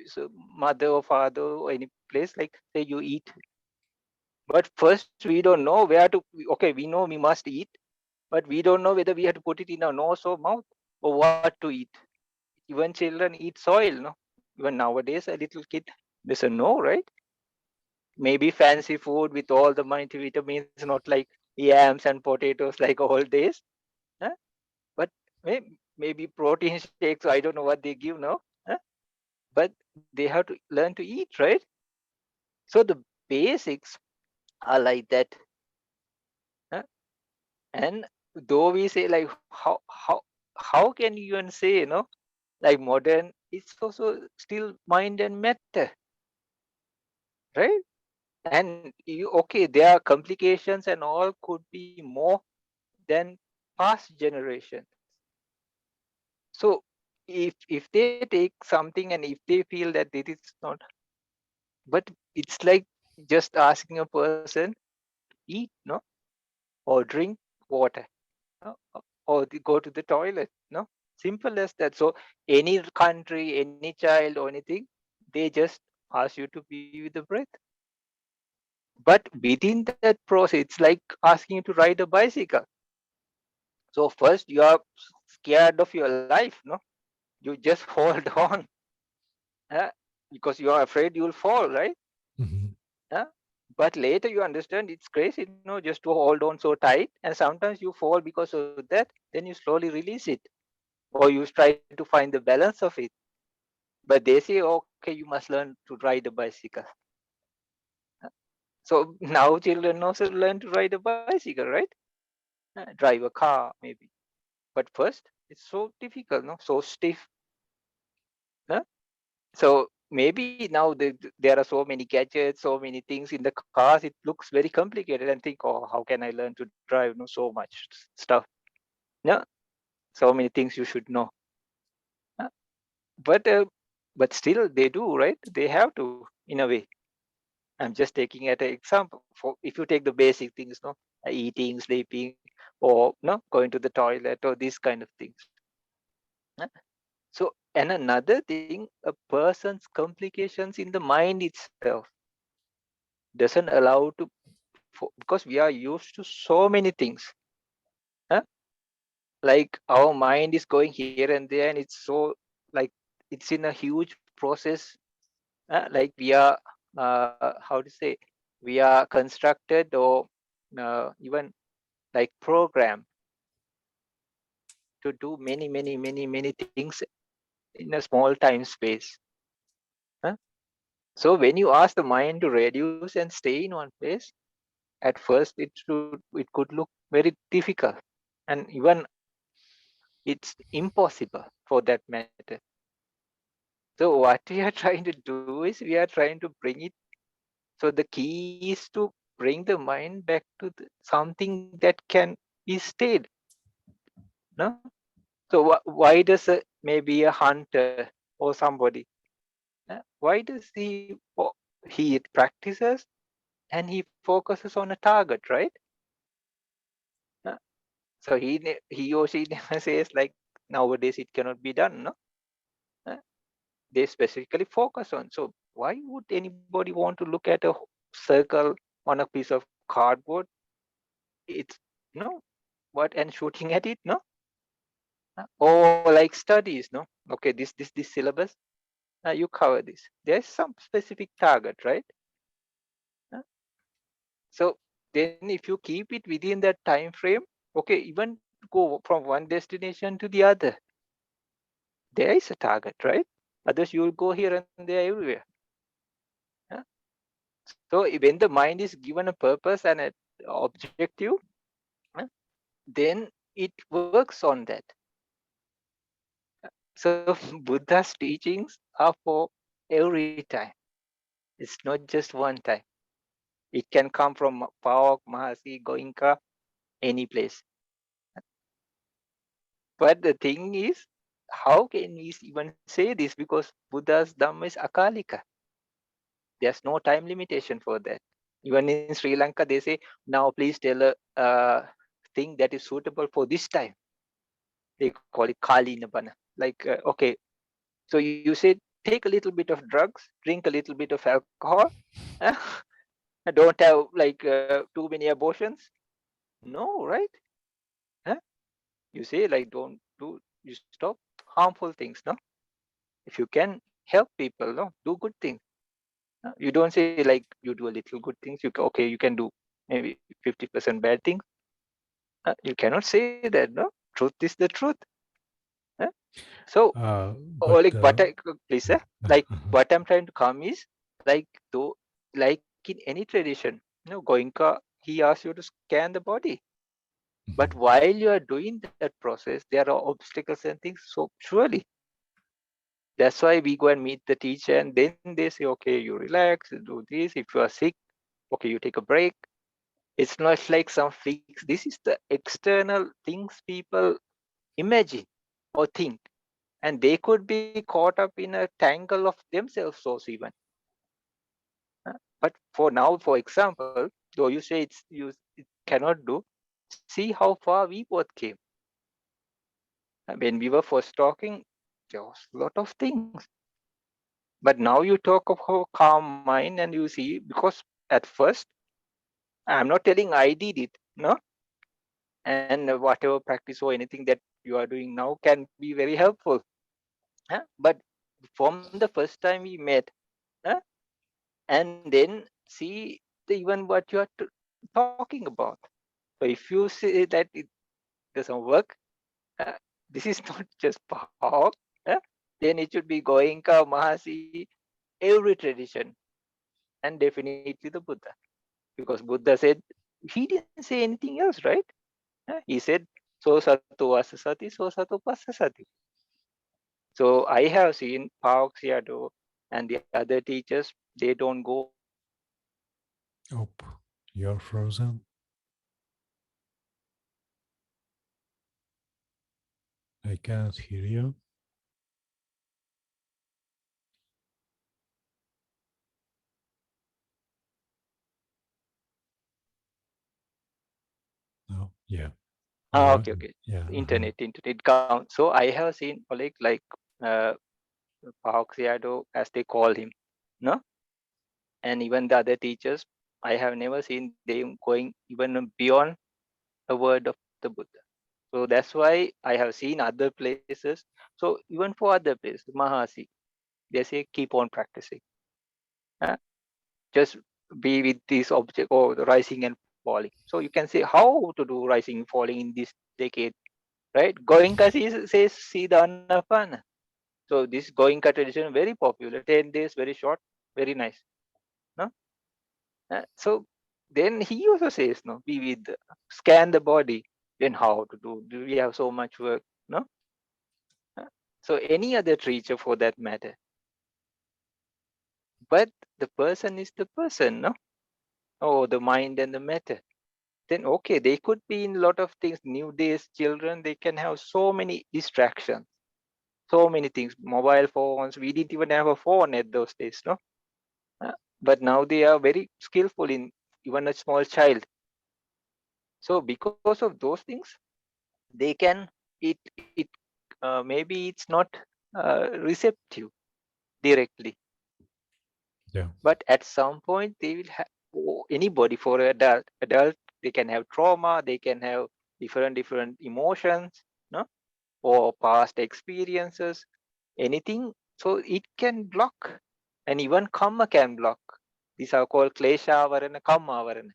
So mother or father or any place, like say you eat. But first we don't know where to. Okay, we know we must eat, but we don't know whether we have to put it in our nose or mouth or what to eat. Even children eat soil, no? Even nowadays, a little kid doesn't know, right? Maybe fancy food with all the multivitamins, not like yams and potatoes like old days. Huh? But maybe protein shakes. I don't know what they give now. Huh? But they have to learn to eat, right? So the basics are like that. Huh? And though we say like how can you even say, like modern, it's also still mind and matter, right? And you okay, there are complications and all could be more than past generations. So if they take something and if they feel that it is not, but it's like just asking a person eat, no, or drink water, no? Or go to the toilet, no? Simple as that. So any country, any child or anything, they just ask you to be with the breath. But within that process, it's like asking you to ride a bicycle. So first you are scared of your life, no? You just hold on, uh, because you are afraid you will fall, right? Uh, but later you understand it's crazy, just to hold on so tight, and sometimes you fall because of that. Then you slowly release it, or you try to find the balance of it. But they say, okay, you must learn to ride a bicycle. So now children also learn to ride a bicycle, right? Drive a car, maybe. But first, it's so difficult, no? So stiff. Huh? So maybe now there are so many gadgets, so many things in the cars. It looks very complicated, and think, oh, how can I learn to drive? No, so much stuff. Yeah, so many things you should know. Uh, But but still, they do, right? They have to, in a way. I'm just taking at an example. For if you take the basic things, no, eating, sleeping, or no, going to the toilet, or these kind of things. Uh, So, and another thing, a person's complications in the mind itself doesn't allow to, because we are used to so many things. Huh? Like our mind is going here and there, and it's so like it's in a huge process. Like we are, how to say, we are constructed or even like programmed to do many things in a small time space. Huh? So when you ask the mind to reduce and stay in one place, at first it could look very difficult, and even it's impossible for that matter. So what we are trying to do is we are trying to bring it. So the key is to bring the mind back to something that can be stayed. No. So why does maybe a hunter or somebody, why does he practices and he focuses on a target, right? Uh, so he or she never says like nowadays it cannot be done, no. Uh, they specifically focus on. So why would anybody want to look at a circle on a piece of cardboard? It's no. what and shooting at it, no? Or like studies, no? Okay, this syllabus, you cover this. There's some specific target, right? So then if you keep it within that time frame, okay, even go from one destination to the other, there is a target, right? Otherwise you will go here and there everywhere. So when the mind is given a purpose and an objective, then it works on that. So Buddha's teachings are for every time. It's not just one time. It can come from Pa Auk, Mahasi, Goenka, any place. But the thing is, how can we even say this? Because Buddha's Dhamma is Akalika. There's no time limitation for that. Even in Sri Lanka, they say, now please tell a thing that is suitable for this time. They call it Kalina Bana. Like, okay, so you say, take a little bit of drugs, drink a little bit of alcohol, don't have like too many abortions. No, right? You say like, don't do, you stop harmful things, no? If you can help people, no, do good things. You don't say like you do a little good things. Okay, you can do maybe 50% bad things. You cannot say that, no. Truth is the truth. So, please, like what I'm trying to come is like though, like in any tradition, Goenka, he asks you to scan the body. But while you are doing that process, there are obstacles and things. So surely, that's why we go and meet the teacher, and then they say, okay, you relax, do this. If you are sick, okay, you take a break. It's not like some fix. This is the external things people imagine or think, and they could be caught up in a tangle of themselves also even. But for now, for example, though you say it cannot do, see how far we both came. When we were first talking, there was a lot of things. But now you talk of how calm mind, and you see, because at first, I'm not telling I did it, no? And whatever practice or anything that you are doing now can be very helpful. But from the first time we met, and then see even what you are talking about. So if you say that it doesn't work, this is not just Pa Auk, then it should be Goenka, Mahasi, every tradition, and definitely the Buddha. Because Buddha said, he didn't say anything else, right? He said, so sato vasasati, so sato pasasati. So I have seen Pa Auk Saядо and the other teachers, they don't go. Oh, you're frozen. I can't hear you. No, yeah. Okay. Yeah. Internet count. So I have seen colleagues like Pa Auk Saядо, as they call him, no? And even the other teachers, I have never seen them going even beyond a word of the Buddha. So that's why I have seen other places. So even for other places, Mahasi, they say keep on practicing. Just be with this object or the rising and falling. So you can say how to do rising and falling in this decade, right? Goenka says see the Anapana. So this Goenka tradition very popular, 10 days, very short, very nice. No? So then he also says, no, be with scan the body. Then how to do we have so much work? No? So any other teacher for that matter. But the person is the person, no? Oh, the mind and the matter. Then okay, they could be in a lot of things. New days, children, they can have so many distractions, so many things. Mobile phones, we didn't even have a phone at those days, no? But now they are very skillful in even a small child. So because of those things, they can it maybe it's not receptive directly. Yeah. But at some point they will have anybody for adult they can have trauma, they can have different emotions, no, or past experiences, anything. So it can block, and even karma can block. These are called klesha varana, karma varana.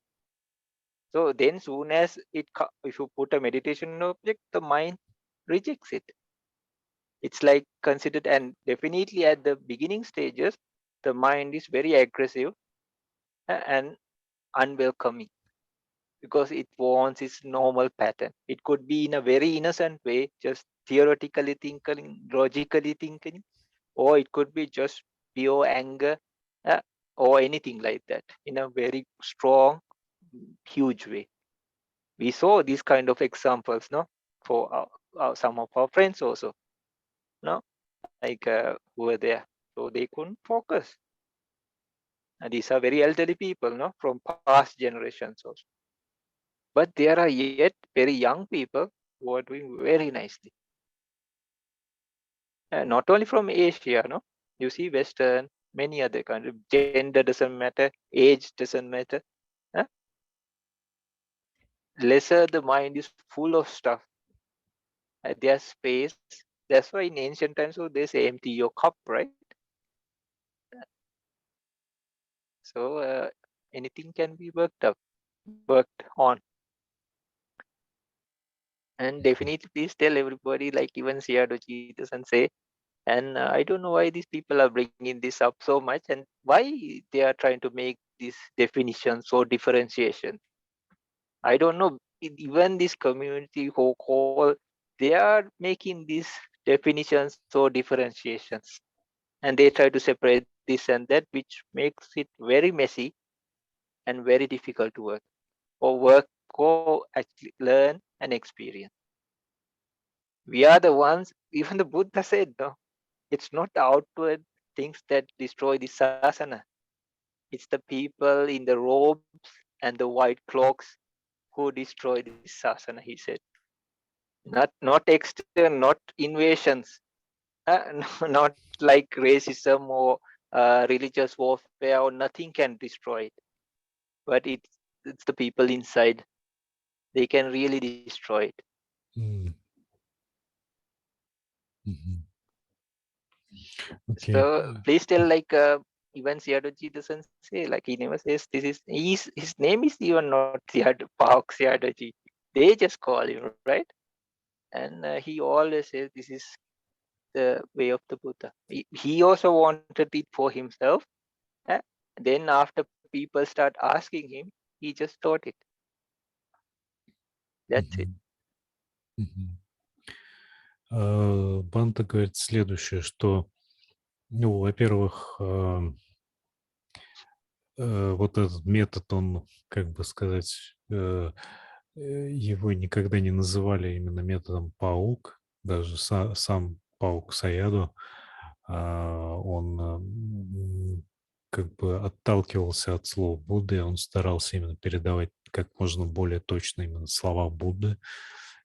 So then, soon as if you put a meditation object, the mind rejects it. It's like considered, and definitely at the beginning stages, the mind is very aggressive and unwelcoming, because it wants its normal pattern. It could be in a very innocent way, just theoretically thinking, logically thinking, or it could be just pure anger, uh, or anything like that in a very strong, huge way. We saw these kind of examples, no, for some of our friends also, no, like who were there, so they couldn't focus. And these are very elderly people, no, from past generations also. But there are yet very young people who are doing very nicely. Not only from Asia, no, you see Western, many other countries. Gender doesn't matter, age doesn't matter. Huh? Lesser the mind is full of stuff. There's space. That's why in ancient times, so they say empty your cup, right? So anything can be worked on. And definitely, please tell everybody, like even Syadoji doesn't say. And I don't know why these people are bringing this up so much, and why they are trying to make this definition so differentiation. I don't know. Even this community who call, they are making these definitions so differentiations, and they try to separate this and that, which makes it very messy and very difficult to work or actually learn and experience. We are the ones. Even the Buddha said, no, it's not the outward things that destroy the sasana. It's the people in the robes and the white cloaks who destroy the sasana, he said. Not external, not invasions, not like racism or religious warfare, or nothing can destroy it. But it's the people inside. They can really destroy it. Okay. So please tell, like even Syadoji doesn't say, like he never says this is his name is even not Pa Auk Syadoji. They just call him, right? And he always says this is the way of the Buddha. He also wanted it for himself. eh? Then after people start asking him, he just taught it. That's it. Бханте говорит следующее, что, ну, во-первых, вот этот метод, он, как бы сказать, его никогда не называли именно методом паук, даже сам Па Аук Саядо, он как бы отталкивался от слов Будды, он старался именно передавать как можно более точно именно слова Будды,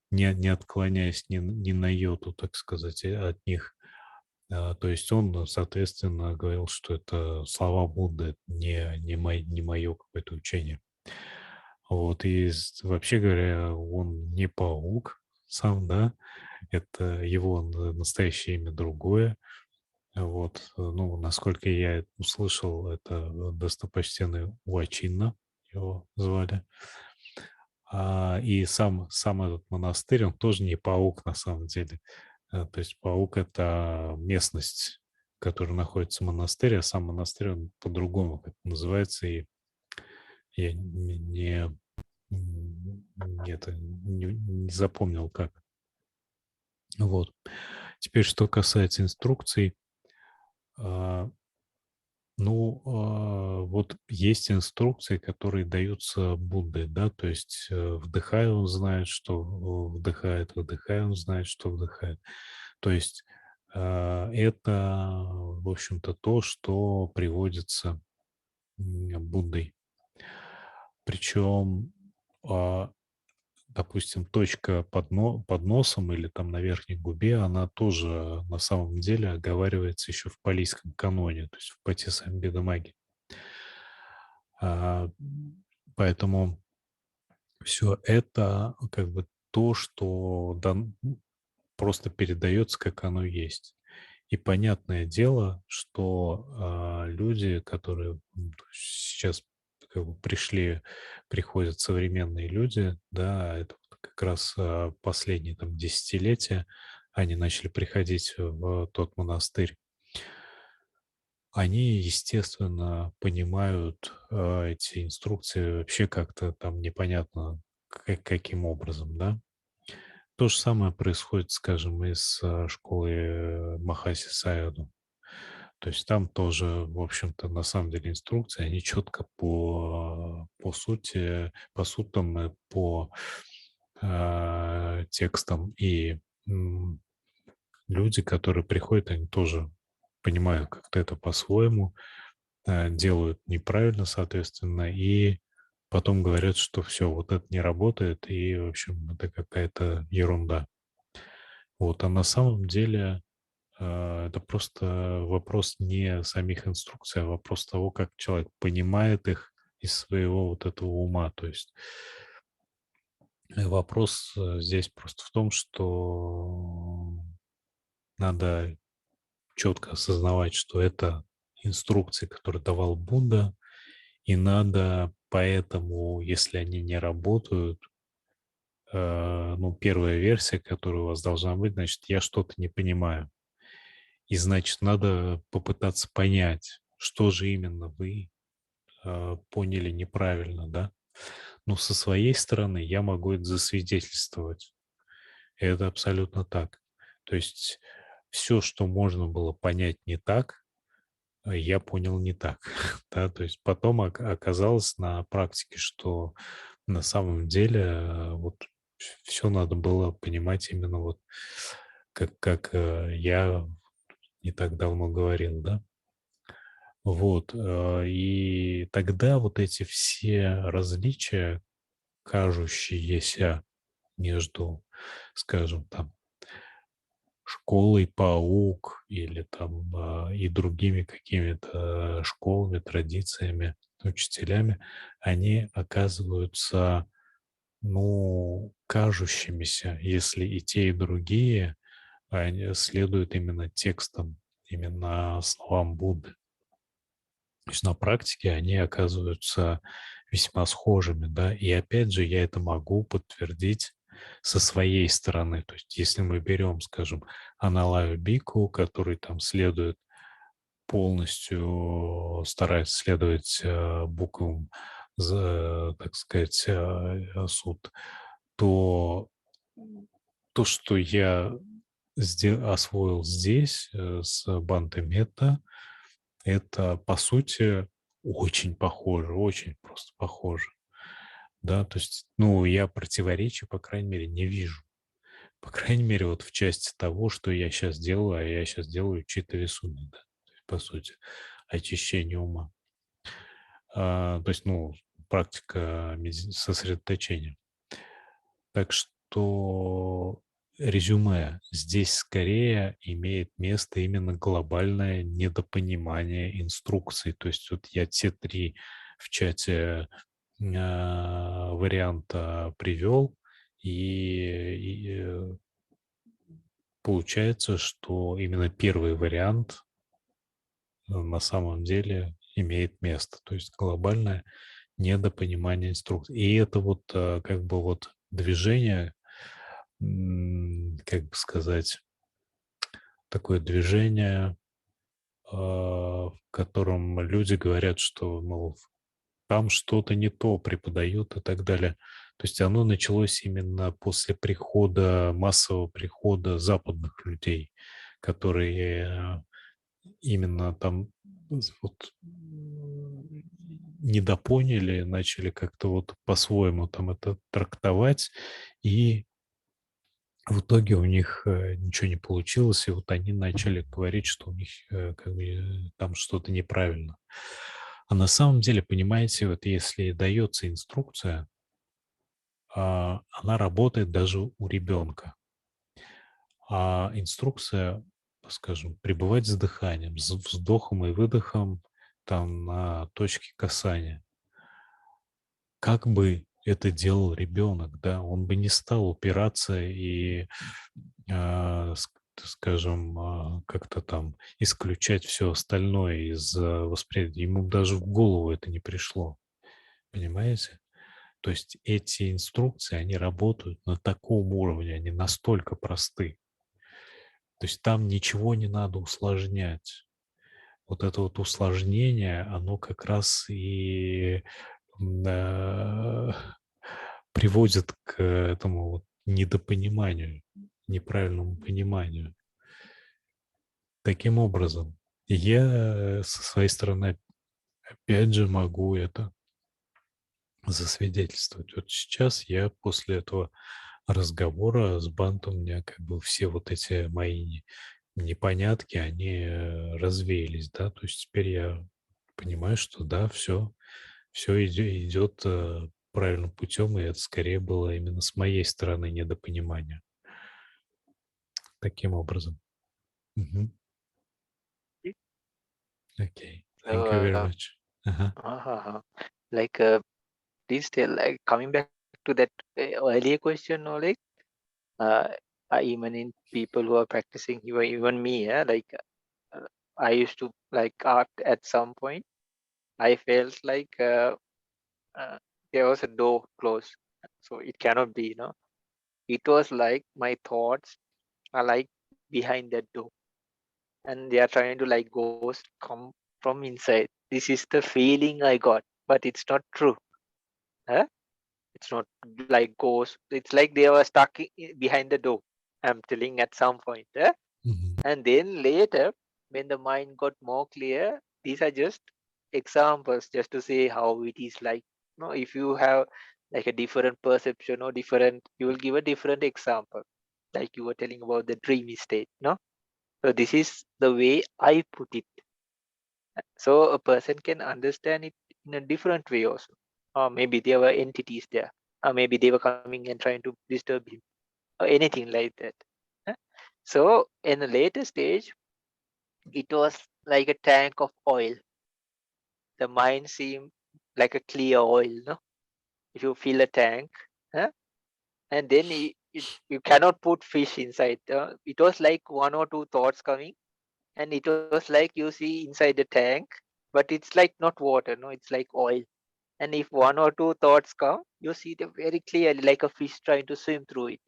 не отклоняясь ни на йоту, так сказать, от них. То есть он, соответственно, говорил, что это слова Будды, не мое какое-то учение. Вот, и вообще говоря, он не паук сам, да, это его настоящее имя другое. Вот, ну, насколько я услышал, это достопочтенный Уачинна, его звали. И сам этот монастырь, он тоже не паук на самом деле. То есть паук — это местность, в которой находится монастырь, а сам монастырь, он по-другому как называется, и я не запомнил как. Вот. Теперь, что касается инструкций, вот есть инструкции, которые даются Буддой, да, то есть вдыхая, он знает, что вдыхает, выдыхая, он знает, что вдыхает. То есть это, в общем-то, то, что приводится Буддой. Причем, допустим, точка под носом или там на верхней губе, она тоже на самом деле оговаривается еще в палийском каноне, то есть в Патисамбхидамагге. Поэтому все это как бы то, что просто передается, как оно есть. И понятное дело, что люди, которые сейчас как бы приходят современные люди, да, это вот как раз последние там десятилетия, они начали приходить в тот монастырь. Они, естественно, понимают эти инструкции вообще как-то там непонятно каким образом, да. То же самое происходит, скажем, и с школой Махаси Саядо. То есть там тоже, в общем-то, на самом деле инструкции, они четко по сути, по сутам и по текстам. И люди, которые приходят, они тоже понимают как-то это по-своему, делают неправильно, соответственно, и потом говорят, что все, вот это не работает, и, в общем, это какая-то ерунда. Вот, а на самом деле это просто вопрос не самих инструкций, а вопрос того, как человек понимает их из своего вот этого ума. То есть вопрос здесь просто в том, что надо четко осознавать, что это инструкции, которые давал Будда, и надо поэтому, если они не работают, ну, первая версия, которая у вас должна быть, значит, я что-то не понимаю. И, значит, надо попытаться понять, что же именно вы поняли неправильно, да? Но со своей стороны я могу это засвидетельствовать. Это абсолютно так. То есть все, что можно было понять не так, я понял не так. Да? То есть потом оказалось на практике, что на самом деле вот все надо было понимать именно вот как я не так давно говорил, да? Вот, и тогда вот эти все различия, кажущиеся между, скажем, там, школой Па Аук или там и другими какими-то школами, традициями, учителями, они оказываются, ну, кажущимися, если и те, и другие они следуют именно текстам, именно словам Будды. То есть на практике они оказываются весьма схожими, да, и опять же я это могу подтвердить со своей стороны. То есть если мы берем, скажем, Аналаю Бику, который там следует полностью, старается следовать буквам, так сказать, суд, то то, что я освоил здесь с Бханте Метта, это, по сути, очень похоже, очень просто похоже. Да, то есть, ну, я противоречий, по крайней мере, не вижу. По крайней мере, вот в части того, что я сейчас делаю, а я сейчас делаю чита висуни, да, то есть, по сути, очищение ума. То есть, ну, практика сосредоточения. Так что резюме. Здесь скорее имеет место именно глобальное недопонимание инструкций. То есть вот я те три в чате варианта привел, и получается, что именно первый вариант на самом деле имеет место. То есть глобальное недопонимание инструкций. И это вот как бы вот движение, как бы сказать, такое движение, в котором люди говорят, что, мол, там что-то не то преподают и так далее. То есть оно началось именно после массового прихода западных людей, которые именно там вот недопоняли, начали как-то вот по-своему там это трактовать, и в итоге у них ничего не получилось, и вот они начали говорить, что у них как бы там что-то неправильно. А на самом деле, понимаете, вот если дается инструкция, она работает даже у ребенка. А инструкция, скажем, пребывать с дыханием, с вздохом и выдохом там на точке касания. Как бы это делал ребенок, да, он бы не стал упираться и, скажем, как-то там исключать все остальное из восприятия. Ему даже в голову это не пришло, понимаете? То есть эти инструкции, они работают на таком уровне, они настолько просты. То есть там ничего не надо усложнять. Вот это вот усложнение, оно как раз и э, приводит к этому вот недопониманию, неправильному пониманию. Таким образом, я со своей стороны опять же могу это засвидетельствовать. Вот сейчас я после этого разговора с Бантом, у меня как бы все вот эти мои непонятки, они развеялись, да, то есть теперь я понимаю, что да, все идет правильным путем, и это скорее было именно с моей стороны недопонимание. Таким образом. Мгм. Окей. Thank you very So, much. Ага. like, please tell, like, coming back to that earlier question, or like, uh, even in people who are practicing, even me, yeah, like, I used to like art at some point. I felt like there was a door closed, so it cannot be, It was like my thoughts are like behind that door, and they are trying to like ghost come from inside. This is the feeling I got, but it's not true. Huh? It's not like ghost. It's like they were stuck behind the door. I'm telling at some point. Мгм. And then later, when the mind got more clear, these are just examples just to say how it is like. No, if you have like a different perception or different, you will give a different example. Like you were telling about the dreamy state, no? So this is the way I put it. So a person can understand it in a different way also. Or maybe there were entities there. Or maybe they were coming and trying to disturb him. Or anything like that. Huh? So in the later stage, it was like a tank of oil. The mind seemed like a clear oil, no? If you fill a tank, huh? And then you cannot put fish inside. It was like one or two thoughts coming, and it was like you see inside the tank, but it's like not water, no? It's like oil. And if one or two thoughts come, you see them very clearly, like a fish trying to swim through it.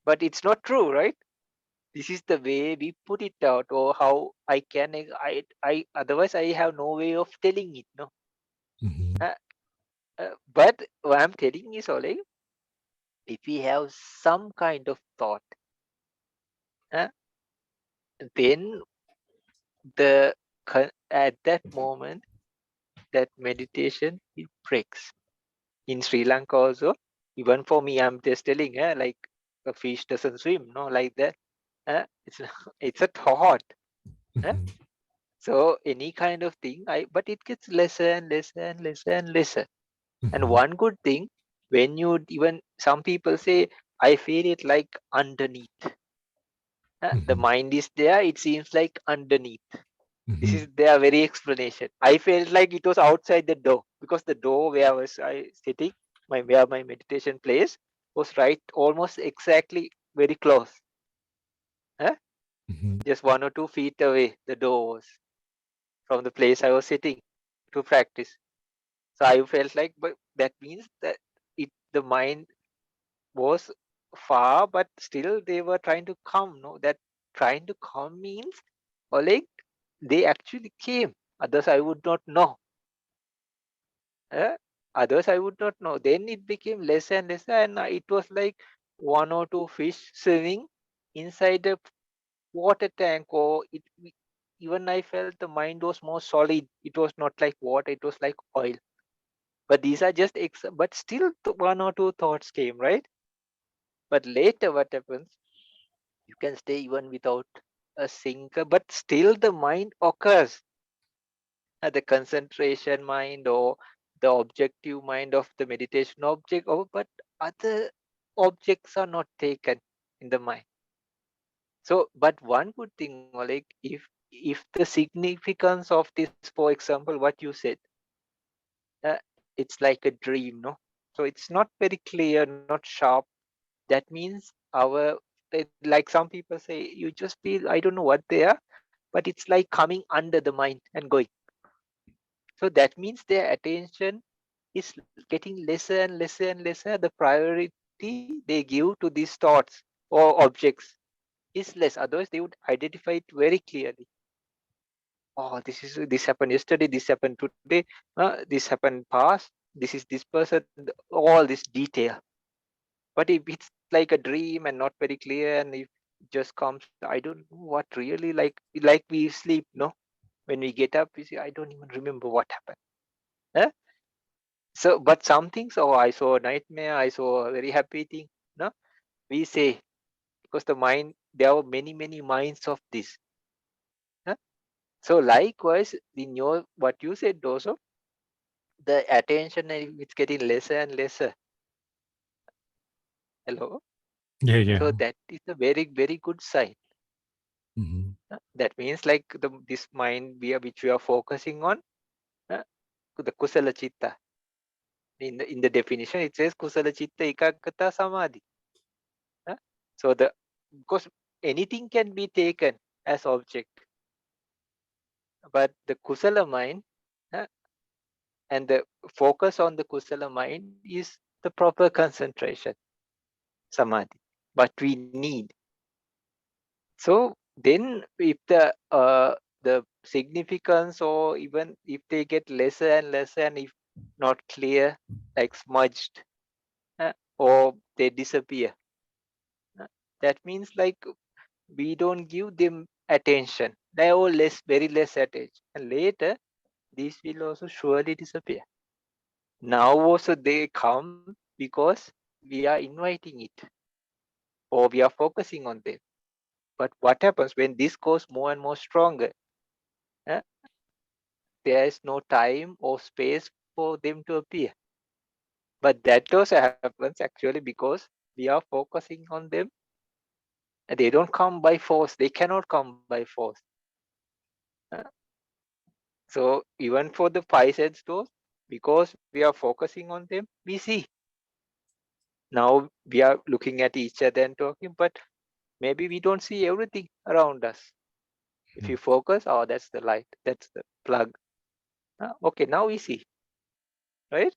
But it's not true, right? This is the way we put it out, or how I can, I otherwise I have no way of telling it, no. Мгм. Uh, but what I'm telling is only if we have some kind of thought, uh, then at that moment that meditation it breaks. In Sri Lanka also, even for me, I'm just telling, like a fish doesn't swim, no, like that. It's it's a thought. Uh, Мгм. so any kind of thing, but it gets lesser and lesser and lesser and lesser. And Мгм. one good thing, when you even some people say, I feel it like underneath. The Мгм. mind is there, it seems like underneath. This Мгм. is their very explanation. I felt like it was outside the door because the door where I sitting, where my meditation place was right almost exactly very close. Huh? Мгм. Just 1 or 2 feet away, the door was from the place I was sitting to practice. So I felt like, but that means that the mind was far, but still they were trying to come. No, that trying to come means, or like they actually came. Others I would not know. Eh? Others I would not know. Then it became less and less, and it was like one or two fish swimming inside a water tank, or even I felt the mind was more solid. It was not like water; it was like oil. But these are just but still one or two thoughts came, right? But later, what happens? You can stay even without a sinker, but still the mind occurs. The concentration mind or the objective mind of the meditation object, but other objects are not taken in the mind. So, but one good thing, like if the significance of this, for example, what you said, it's like a dream, no? So it's not very clear, not sharp. That means like some people say, you just feel, I don't know what they are, but it's like coming under the mind and going. So that means their attention is getting lesser and lesser and lesser. The priority they give to these thoughts or objects is less. Otherwise, they would identify it very clearly. Oh, this happened yesterday, this happened today, this happened past, this is this person, all this detail. But if it's like a dream and not very clear, and if it just comes, I don't know what really, like we sleep, no? When we get up, we say, I don't even remember what happened. Huh? So, but some things, oh, I saw a nightmare, I saw a very happy thing. No, we say, because the mind, there are many, many minds of this. Huh? So likewise, in your, what you said also, the attention, it's getting lesser and lesser. Hello? Yeah. So that is a very, very good sign. That means like this mind which we are focusing on, the kusala chitta. In the definition, it says kusala chitta ekaggata samadhi. So because anything can be taken as object, but the kusala mind and the focus on the kusala mind is the proper concentration, samadhi. But we need. So then, if the significance, or even if they get lesser and lesser, and if not clear, like smudged, or they disappear, that means like we don't give them attention. They are very less attention, and later these will also surely disappear. Now also they come because we are inviting it, or we are focusing on them. But what happens when this goes more and more stronger? eh, there is no time or space for them to appear. But that also happens actually because we are focusing on them, and they don't come by force. They cannot come by force. So even for the five sense doors, because we are focusing on them, we see. Now we are looking at each other and talking, but maybe we don't see everything around us. If you focus, oh, that's the light, that's the plug. Okay, now we see, right?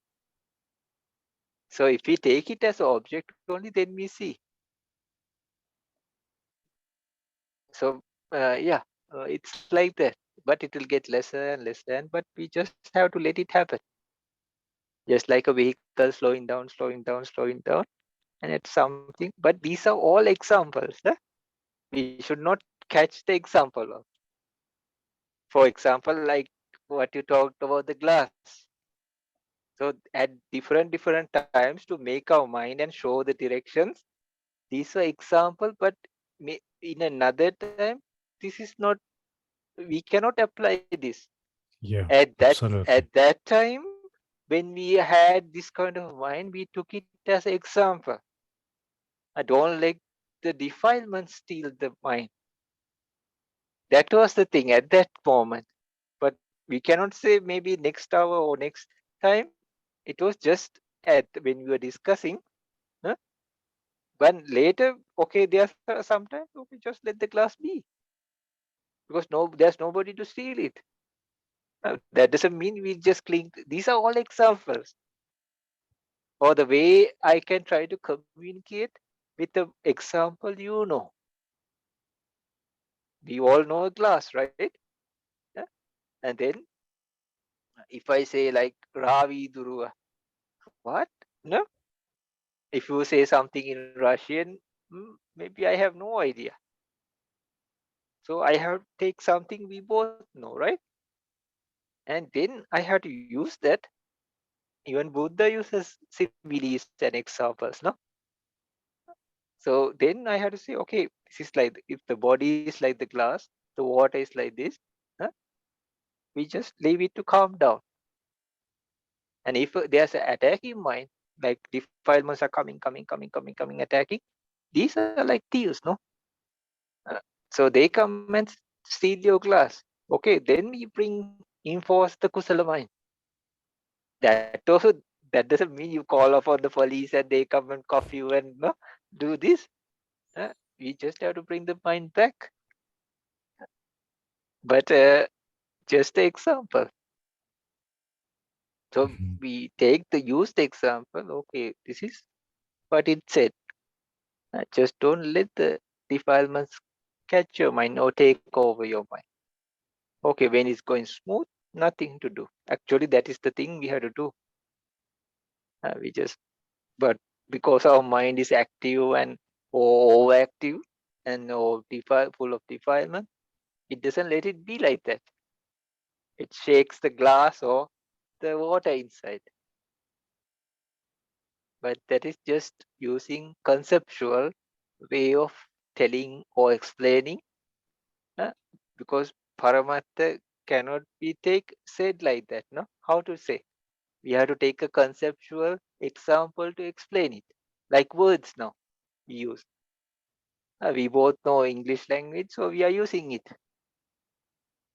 So if we take it as an object only, then we see. So it's like that, but it will get lesser and lesser, but we just have to let it happen. Just like a vehicle slowing down, slowing down, slowing down, and it's something. But these are all examples. We should not catch the example of. For example, like what you talked about the glass. So at different times, to make our mind and show the directions, these are example, but in another time, this is not, we cannot apply this. Yeah, At absolutely. that time, when we had this kind of mind, we took it as an example. I don't let the defilement steal the mind. That was the thing at that moment. But we cannot say maybe next hour or next time. It was just at when we were discussing. Huh? But later, okay, there's sometimes, okay, just let the glass be, because there's nobody to steal it. That doesn't mean we just cling. These are all examples, or the way I can try to communicate with the example. We all know a glass, right? Yeah? And then if I say like Ravi Durua, what? No. If you say something in Russian, maybe I have no idea. So I have to take something we both know, right? And then I have to use that. Even Buddha uses similes and examples, no? So then I have to say, okay, this is like, if the body is like the glass, the water is like this, huh? We just leave it to calm down. And if there's an attacking mind, like defilements are coming, attacking, these are like thieves, no? So they come and steal your glass. Okay, then we enforce the kusala mind. That also, That doesn't mean you call upon the police and they come and cuff you and do this. We just have to bring the mind back. But just an example. So we take the used example. Okay, this is what it said. Just don't let the defilements catch your mind or take over your mind. Okay, when it's going smooth, nothing to do. Actually, that is the thing we have to do. But because our mind is active and overactive and full of defilement, it doesn't let it be like that. It shakes the glass or the water inside. But that is just using conceptual way of telling or explaining, because Paramatta cannot be said like that. No, how to say? We have to take a conceptual example to explain it, like words. Now we use. We both know English language, so we are using it.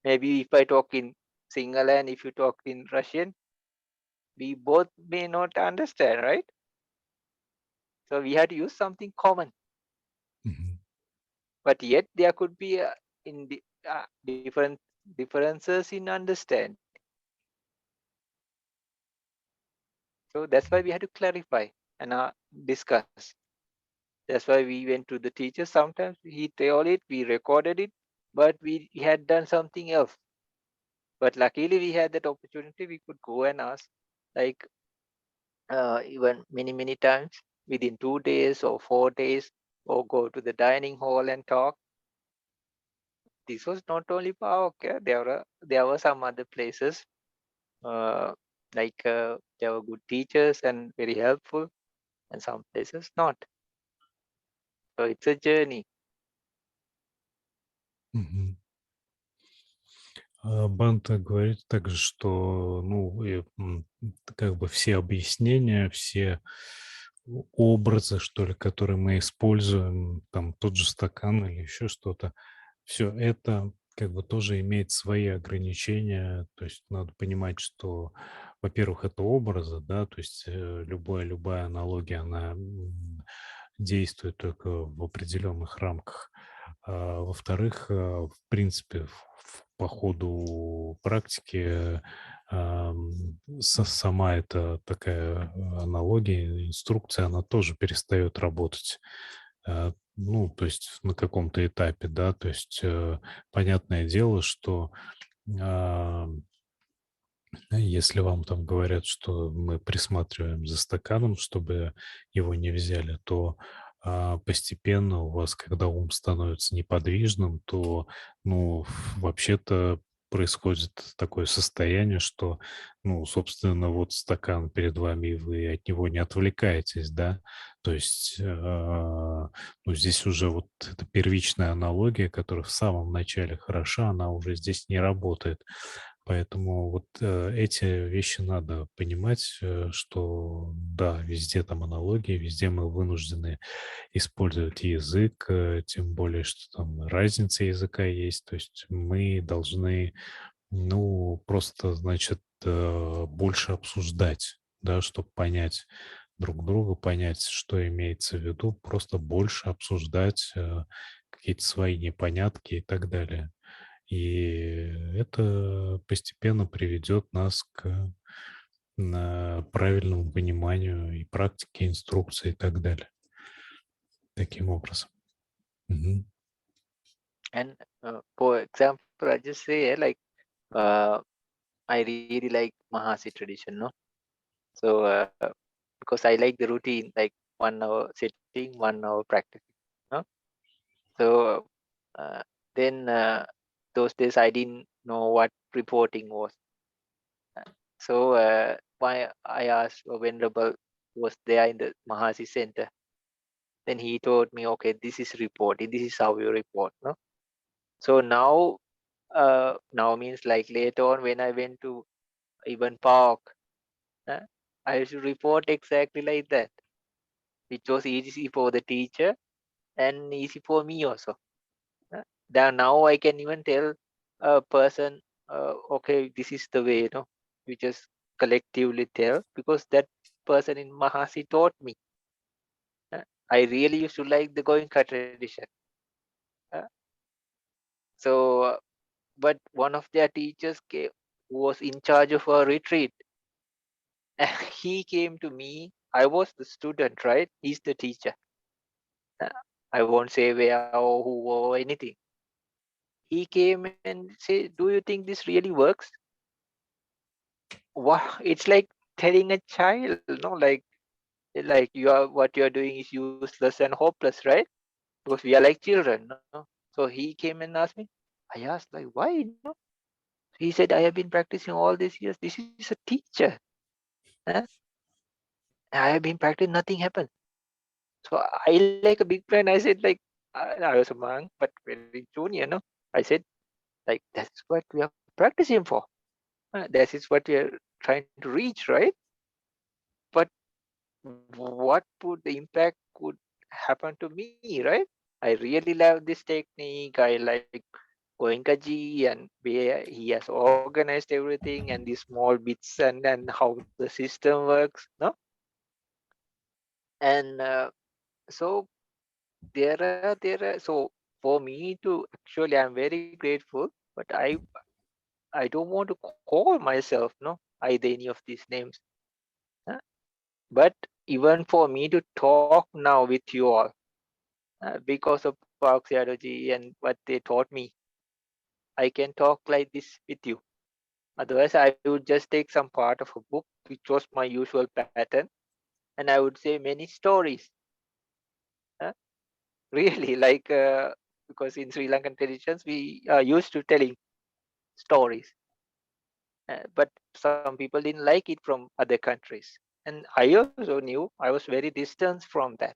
Maybe if I talk in Sinhala and if you talk in Russian, we both may not understand, right? So we had to use something common. But yet there could be different differences in understanding. So that's why we had to clarify and discuss. That's why we went to the teacher. Sometimes he told it, we recorded it, but we had done something else. But luckily we had that opportunity. We could go and ask, like even many times within 2 days or 4 days, or go to the dining hall and talk. This was not only Pa Auk, there were some other places, there were good teachers and very helpful, and some places not. So it's a journey. Бханте говорит также, что, ну, как бы все объяснения, все образы, что ли, которые мы используем, там тот же стакан или еще что-то, все это как бы тоже имеет свои ограничения. То есть надо понимать, что, во-первых, это образы, да, то есть любая аналогия, она действует только в определенных рамках. Во-вторых, в принципе, по ходу практики сама эта такая аналогия, инструкция, она тоже перестает работать. Ну, то есть на каком-то этапе, да, то есть понятное дело, что если вам там говорят, что мы присматриваем за стаканом, чтобы его не взяли, то постепенно у вас, когда ум становится неподвижным, то, ну, вообще-то происходит такое состояние, что, ну, собственно, вот стакан перед вами, и вы от него не отвлекаетесь, да, то есть, ну, здесь уже вот эта первичная аналогия, которая в самом начале хороша, она уже здесь не работает. Поэтому вот эти вещи надо понимать, что да, везде там аналогии, везде мы вынуждены использовать язык, тем более, что там разница языка есть. То есть мы должны, ну, просто, значит, больше обсуждать, да, чтобы понять друг друга, понять, что имеется в виду, просто больше обсуждать какие-то свои непонятки и так далее. И это постепенно приведет нас к правильному пониманию и практике, инструкции и так далее. Таким образом. And for example, I just say like I really like Mahasi tradition, no? So because I like the routine, like 1 hour sitting, 1 hour practicing, no? So then those days I didn't know what reporting was. So why I asked a venerable was there in the Mahasi center. Then he told me, okay, this is reporting. This is how you report, no? So now means like later on when I went to even park, I should report exactly like that, which was easy for the teacher and easy for me also. Now I can even tell a person, okay, this is the way, you just collectively tell, because that person in Mahasi taught me. I really used to like the Goenka tradition. Uh, so, but one of their teachers came, who was in charge of a retreat. He came to me. I was the student, right? He's the teacher. Uh, I won't say where or who or anything. He came and said, "Do you think this really works?" Wow, it's like telling a child, no, like what you are doing is useless and hopeless, right? Because we are like children, no? So he came and asked me. I asked, like, why, no? He said, I have been practicing all these years. This is a teacher. Huh? I have been practicing, nothing happened. So I, like a big friend, I said, like, I was a monk, but very junior, no? I said, like, that's what we are practicing for. That is what we are trying to reach, right? But what would the impact could happen to me, right? I really love this technique. I like Goenkaji and where he has organized everything and the small bits and how the system works, no? And so so for me to actually, I'm very grateful, but I don't want to call myself, no, either any of these names. uh, But even for me to talk now with you all, because of Pa Auk Saядо and what they taught me, I can talk like this with you. Otherwise, I would just take some part of a book, which was my usual pattern, and I would say many stories. uh, Really, like, because in Sri Lankan traditions, we are used to telling stories. But some people didn't like it from other countries. And I also knew I was very distant from that.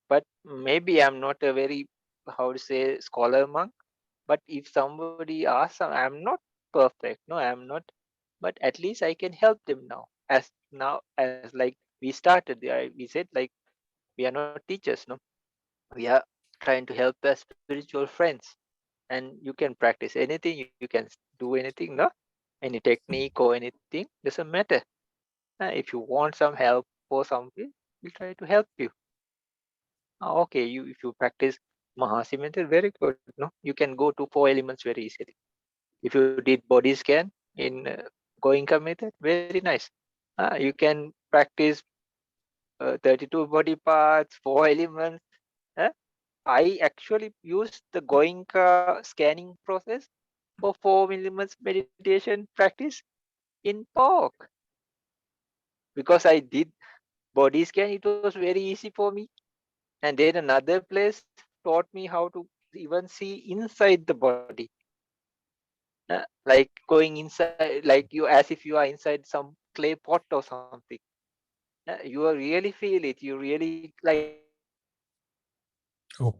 But maybe I'm not a very, how to say, scholar monk. But if somebody asks, I'm not perfect. No, I'm not. But at least I can help them now as like we started. We said, like, we are not teachers. No, we are trying to help the spiritual friends. And you can practice anything. You can do anything. No, any technique or anything doesn't matter. If you want some help or something, we'll try to help you. Okay, you if you practice Mahasi method, very good. No, you can go to 4 elements very easily. If you did body scan in Goenka method, very nice. You can practice 32 body parts, 4 elements. Uh, I actually used the Goenka scanning process for 4 elements meditation practice in Pa Auk, because I did body scan. It was very easy for me. And then another place taught me how to even see inside the body. Like going inside, like you, as if you are inside some clay pot or something. You really feel it. You really like Oh,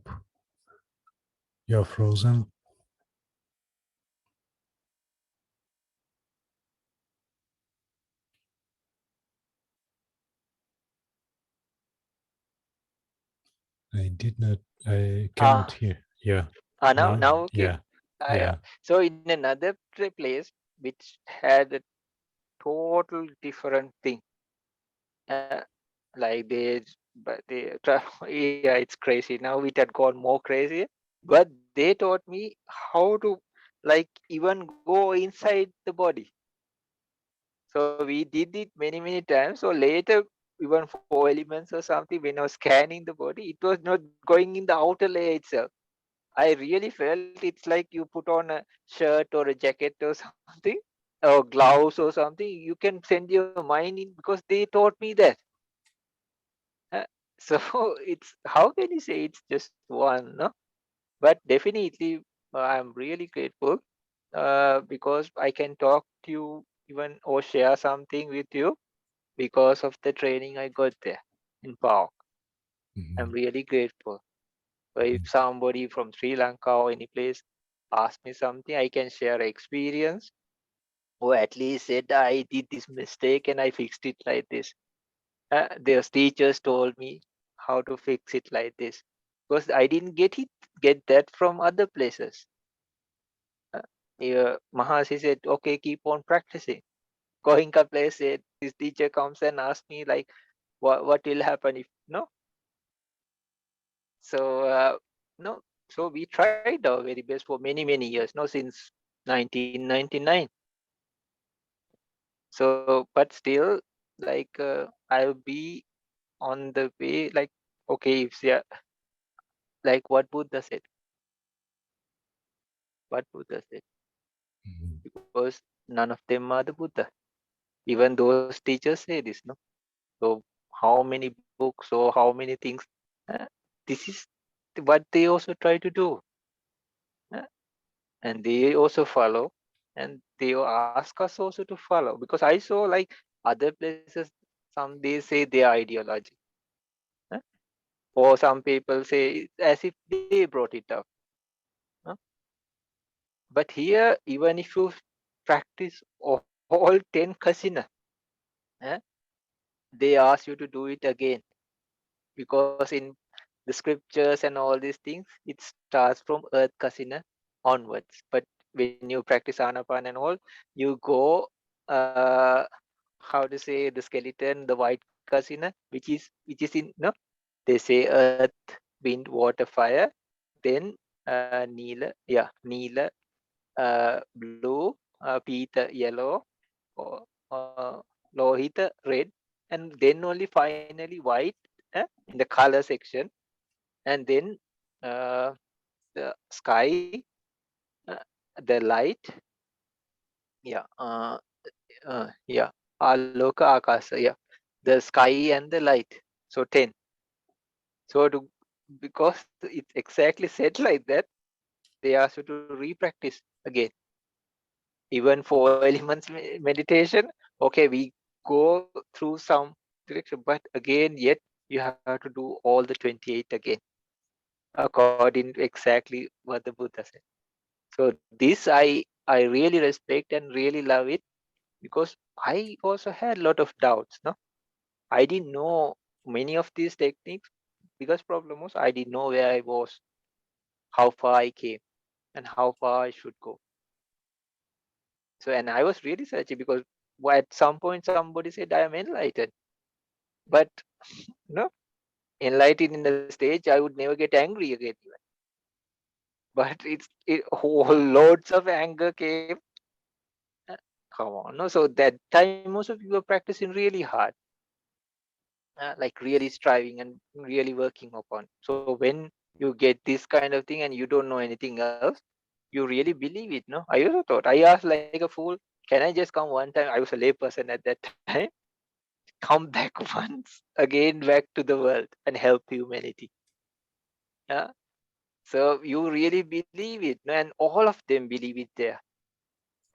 you're frozen. I did not. I cannot ah hear. Yeah. now Now. now okay. Yeah. Yeah. Yeah. So in another place which had a total different thing, uh, like yeah, it's crazy. Now it had gone more crazy, but they taught me how to, like, even go inside the body. So we did it many times. So later, even 4 elements or something, when I was scanning the body, it was not going in the outer layer itself. I really felt it's like you put on a shirt or a jacket or something, or gloves or something. You can send your mind in, because they taught me that. Uh, so it's, how can you say it's just one, no? But definitely, I'm really grateful, because I can talk to you even or share something with you because of the training I got there in Pa Auk. I'm Mhm. really grateful. So if somebody from Sri Lanka or any place asks me something, I can share experience, or at least said I did this mistake and I fixed it like this. Their teachers told me how to fix it like this, because I didn't get that from other places. Yeah, Mahasi said, okay, keep on practicing. Goenka place said, this teacher comes and asks me like, what will happen if no? So no, so we tried our very best for many years, no, since 1999. So, but still, like I'll be on the way, like, okay, if they are, like what Buddha said, because none of them are the Buddha. Even those teachers say this, no? So how many books or how many things, this is what they also try to do. And they also follow, and they ask us also to follow, because I saw like other places, some they say their ideology, or some people say as if they brought it up. But here, even if you practice all 10 kasina, they ask you to do it again, because in the scriptures and all these things, it starts from earth kasina onwards. But when you practice Anapan and all, you go, how to say, the skeleton, the white kasina, which is in, no, they say earth, wind, water, fire, then Neela, blue, Pita, yellow, or Lohita, red, and then only finally white in the color section, and then the sky, uh, the light, yeah, Aloka, Akasa, yeah, the sky and the light. So 10. So because it's exactly said like that, they ask you to re-practice again. Even 4 elements meditation, okay, we go through some direction, but again, yet you have to do all the 28 again, according to exactly what the Buddha said. So this I really respect and really love it, because I also had a lot of doubts. No, I didn't know many of these techniques. Biggest problem was I didn't know where I was, how far I came, and how far I should go. So, and I was really searching, because at some point somebody said I am enlightened, but no, enlightened in the stage I would never get angry again. But loads of anger came. uh, Come on, no. So that time most of you were practicing really hard, like really striving and really working upon. So when you get this kind of thing and you don't know anything else, you really believe it. No, I also thought, I asked like a fool, can I just come one time? I was a lay person at that time. Come back once again, back to the world and help humanity. Yeah. So you really believe it, no? And all of them believe it there.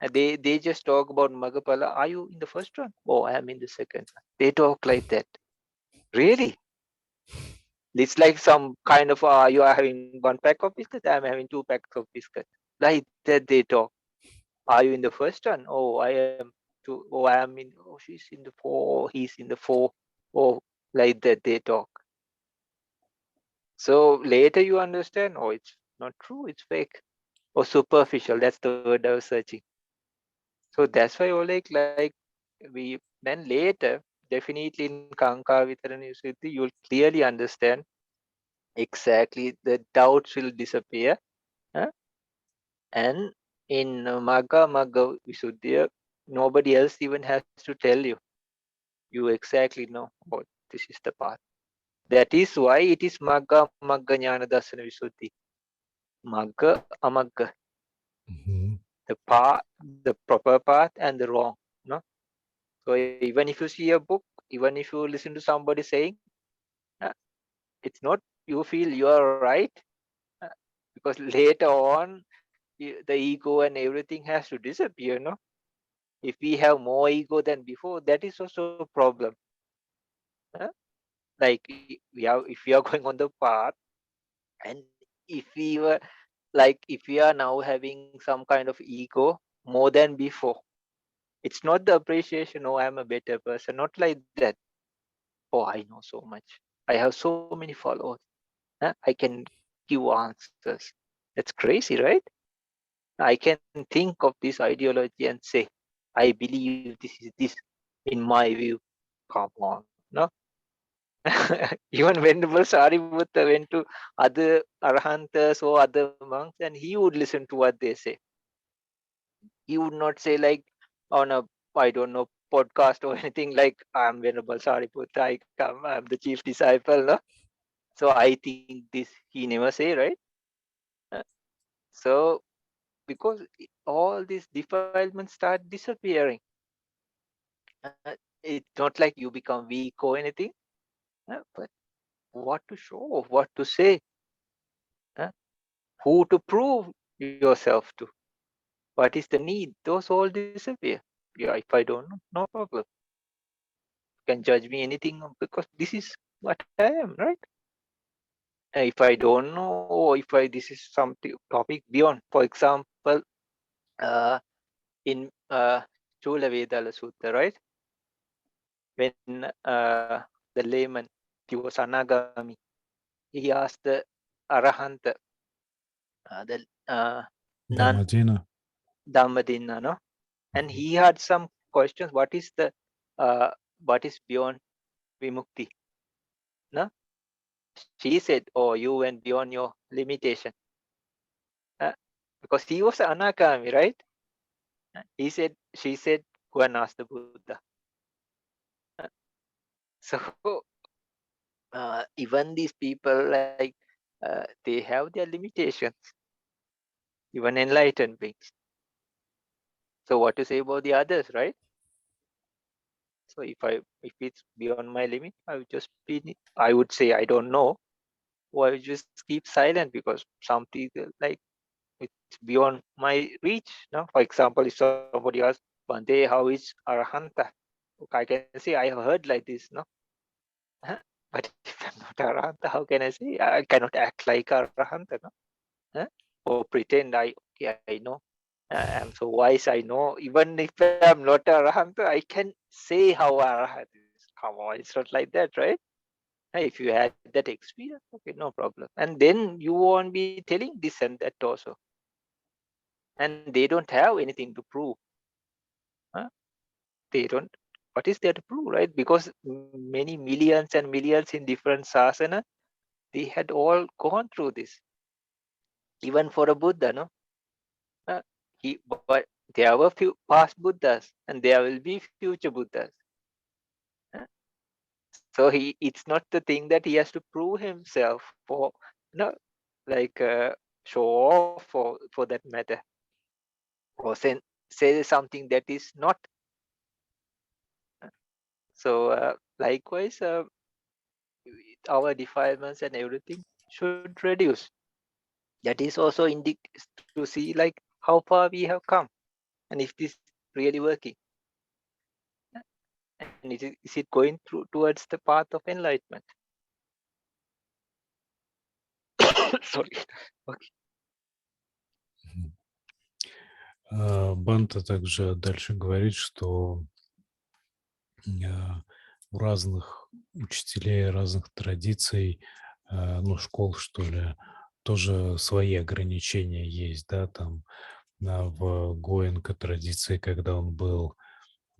And they just talk about Magapala. Are you in the first one? Oh, I am in the second one. They talk like that. Really? It's like some kind of you are having 1 pack of biscuit, I'm having 2 packs of biscuit. Like that they talk. Are you in the first one? Oh, I am two. Oh, I am in. Oh, she's in the 4. He's in the 4. Oh, like that they talk. So later you understand, oh, it's not true, it's fake. Or superficial, that's the word I was searching. So that's why like we then later, definitely in Kanka Vitarana Yusiddhi, you'll clearly understand exactly the doubts will disappear. Huh? And in Magga Visuddhya, nobody else even has to tell you. You exactly know, oh, this is the path. That is why it is Magga Jnana Darsana Visuddhi. Magga Amagga. The path, the proper path and the wrong. No? So even if you see a book, even if you listen to somebody saying, uh, it's not you feel you are right, uh, because later on the ego and everything has to disappear. No, if we have more ego than before, that is also a problem. uh, like if we are going on the path, and if we were like if we are now having some kind of ego more than before, it's not the appreciation, oh, I'm a better person, not like that. Oh, I know so much, I have so many followers, I can give answers. That's crazy, right? I can think of this ideology and say. I believe this is this in my view. Come on, no? Even Venerable Sariputta went to other Arhantas or other monks and he would listen to what they say. He would not say like on a, I don't know, podcast or anything like, I'm Venerable Sariputta, I'm the chief disciple, no? So I think this, he never say, right? Uh, So because all these defilements start disappearing. It's not like you become weak or anything, but what to show, what to say, uh, who to prove yourself to, what is the need, those all disappear. Yeah, if I don't know, no problem. You can judge me anything because this is what I am, right? If I don't know, or if this is some topic beyond, for example, uh, in Chula Vedala Sutta, right? When the layman, he was Anagami, he asked the Arahanta, the nun Дамадина. Dhammadinna, no? And he had some questions. What is beyond vimukti? No? She said, oh, you went beyond your limitation. Because he was Anagami, right? She said, go and ask the Buddha. So even these people, like, they have their limitations, even enlightened beings. So what to say about the others, right? So if it's beyond my limit, I would say I don't know, or I would just keep silent because something like it's beyond my reach. No, for example, if somebody asks, Bhante, how is Arahanta? I can say I have heard like this, no? But if I'm not Arahanta, how can I say? I cannot act like Arahanta, no? Or pretend I know. I'm so wise, I know. Even if I'm not Arahanta, I can say how Arahant is. Come on, it's not like that, right? If you had that experience, okay, no problem. And then you won't be telling this and that also. And they don't have anything to prove. They don't. What is there to prove, right? Because many millions and millions in different sasana, they had all gone through this. Even for a Buddha, no? But there were few past Buddhas and there will be future Buddhas. So it's not the thing that he has to prove himself for, no, like show off for that matter, or say something that is not. So likewise, our defilements and everything should reduce. That is also to see like how far we have come and if this really working. And is it going towards the path of enlightenment? Sorry. Okay. Бханте также дальше говорит, что у разных учителей, разных традиций, ну, школ, что ли, тоже свои ограничения есть, да, там в Гоенко традиции, когда он был,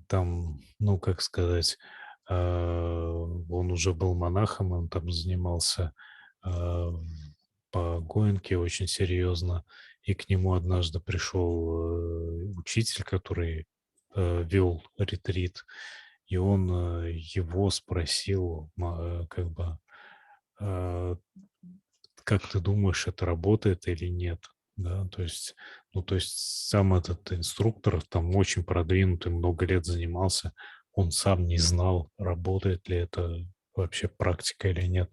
там, ну, как сказать, он уже был монахом, он там занимался по Гоенке очень серьезно, и к нему однажды пришел учитель, который вел ретрит, и он его спросил, как бы, как ты думаешь, это работает или нет? Да, то есть, ну, то есть сам этот инструктор там очень продвинутый, много лет занимался, он сам не знал, работает ли это вообще практика или нет.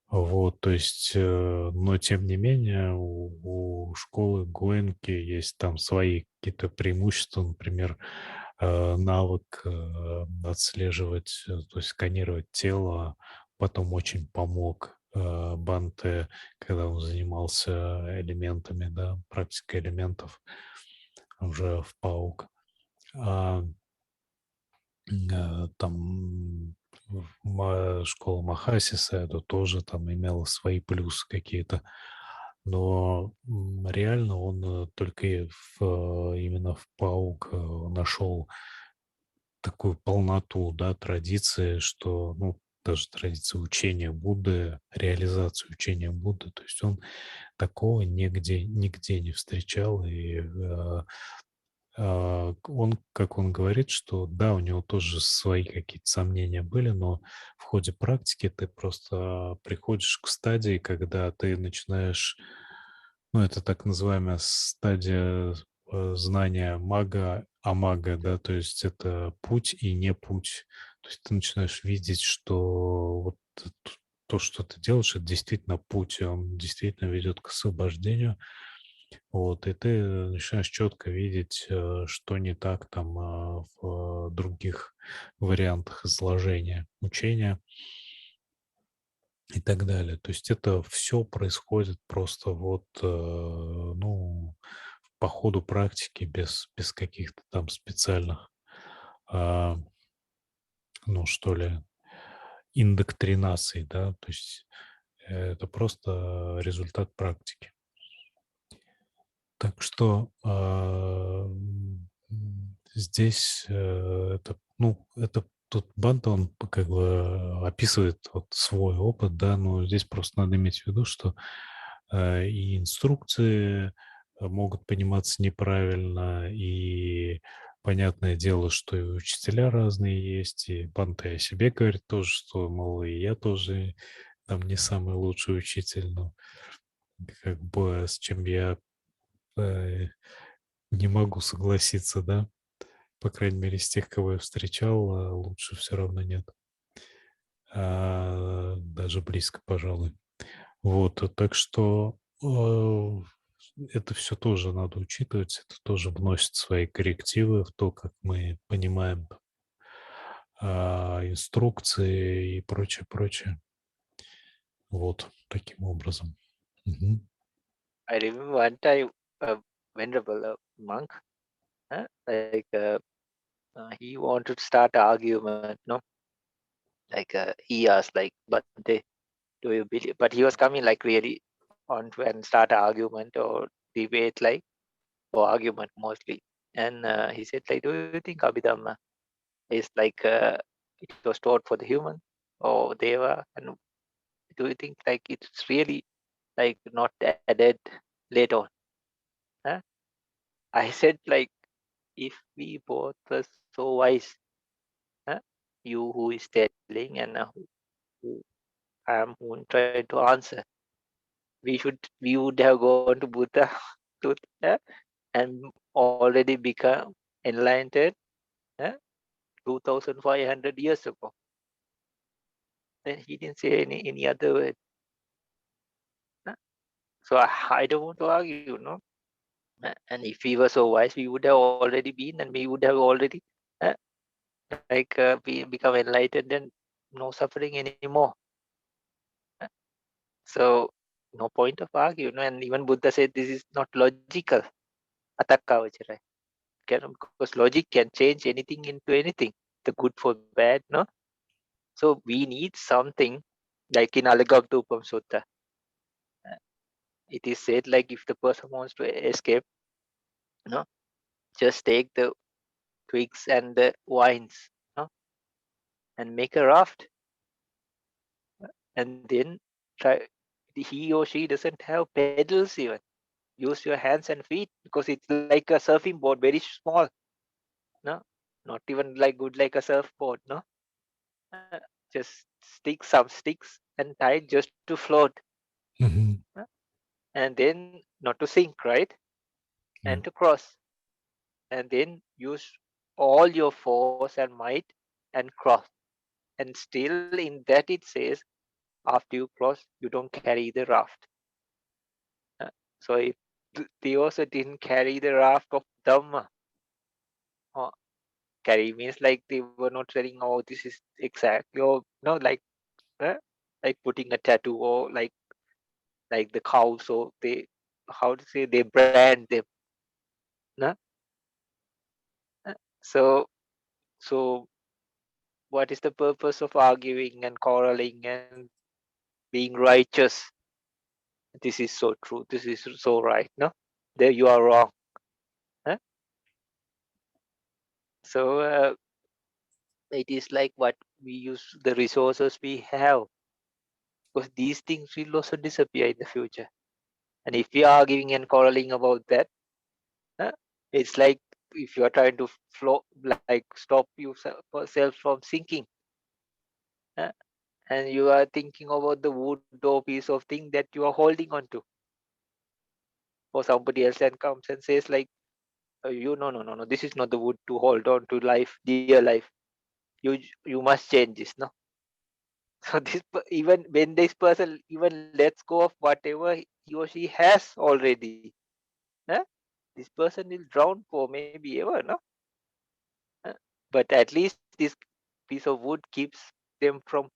Вот, то есть, но тем не менее у школы Гоэнки есть там свои какие-то преимущества, например, навык отслеживать, то есть сканировать тело, потом очень помог Бханте, когда он занимался элементами, да, практикой элементов уже в Па Аук. Там школа Махаси Саядо тоже там имела свои плюсы какие-то. но реально он только именно в Па Аук нашел такую полноту, да, традиции, что, ну, даже традиция учения Будды, реализацию учения Будды, то есть он такого нигде не встречал, и он, как он говорит, что да, у него тоже свои какие-то сомнения были, но в ходе практики ты просто приходишь к стадии, когда ты начинаешь, ну, это так называемая стадия знания мага о мага, да, то есть это путь и не путь. То есть ты начинаешь видеть, что вот то, что ты делаешь, это действительно путь, и он действительно ведет к освобождению. Вот, и ты начинаешь четко видеть, что не так там в других вариантах изложения учения и так далее. То есть это все происходит просто вот, ну, по ходу практики, без каких-то там специальных, а, ну, что ли, индоктринаций, да, то есть это просто результат практики. Так что здесь это, ну, это тут Банта, он как бы описывает вот свой опыт, да, но здесь просто надо иметь в виду, что и инструкции могут пониматься неправильно, и понятное дело, что и учителя разные есть, и Банта и о себе говорит тоже, что, мол, и я тоже там не самый лучший учитель, но как бы с чем я э, не могу согласиться, да. По крайней мере, из тех, кого я встречал, лучше все равно нет. Даже близко, пожалуй. Вот, так что это все тоже надо учитывать, это тоже вносит свои коррективы в то, как мы понимаем инструкции и прочее, прочее. Вот, таким образом. Мгм. I remember one time a venerable monk, like he wanted to start an argument, no? Like he asked, like, but do you believe? But he was coming like really on to and start an argument or debate, like, or argument mostly. And he said, like, do you think Abhidhamma is like it was taught for the human or Deva? And do you think like it's really like not added later on? Huh? I said, like, if we both were so wise, huh? You who is telling and who I am who am trying to answer, we would have gone to Buddha to, and already become enlightened, uh, 2,500 years ago. Then he didn't say any other word. uh. So I don't want to argue, no. And if we were so wise, we would have already been, and we would have already uh, like we become enlightened and no suffering anymore. Uh, So no point of argue, no. And even Buddha said this is not logical. Atakka because logic can change anything into anything, the good for bad, no. So we need something like in Alagabdupam Sutta. uh, It is said like if the person wants to escape, no, just take the twigs and the vines, no, and make a raft, and then try. He or she doesn't have pedals even. Use your hands and feet because it's like a surfing board, very small, no, not even like good like a surfboard, no. Uh, just stick some sticks and tie it just to float, Мгм. and then not to sink, right? Да. And to cross, and then use all your force and might and cross. And still in that it says, after you cross, you don't carry the raft. Uh, so if they also didn't carry the raft of Dhamma, uh, carry means like they were not telling, oh, this is exactly, or no, uh, like putting a tattoo or like the cow. So they, how to say, they brand them. No? So so what is the purpose of arguing and quarreling and being righteous? this is so true, this is so right, no? There you are wrong. So it is like what we use, the resources we have, because these things will also disappear in the future. And if we are giving and quarreling about that, it's like if you are trying to like stop yourself from sinking, and you are thinking about the wood or piece of thing that you are holding on to, or somebody else and comes and says like, no, this is not the wood to hold on to life, dear life. You must change this, no? So even when this person even lets go of whatever he or she has already, this person will drown for maybe ever, no? Uh, but at least this piece of wood keeps them from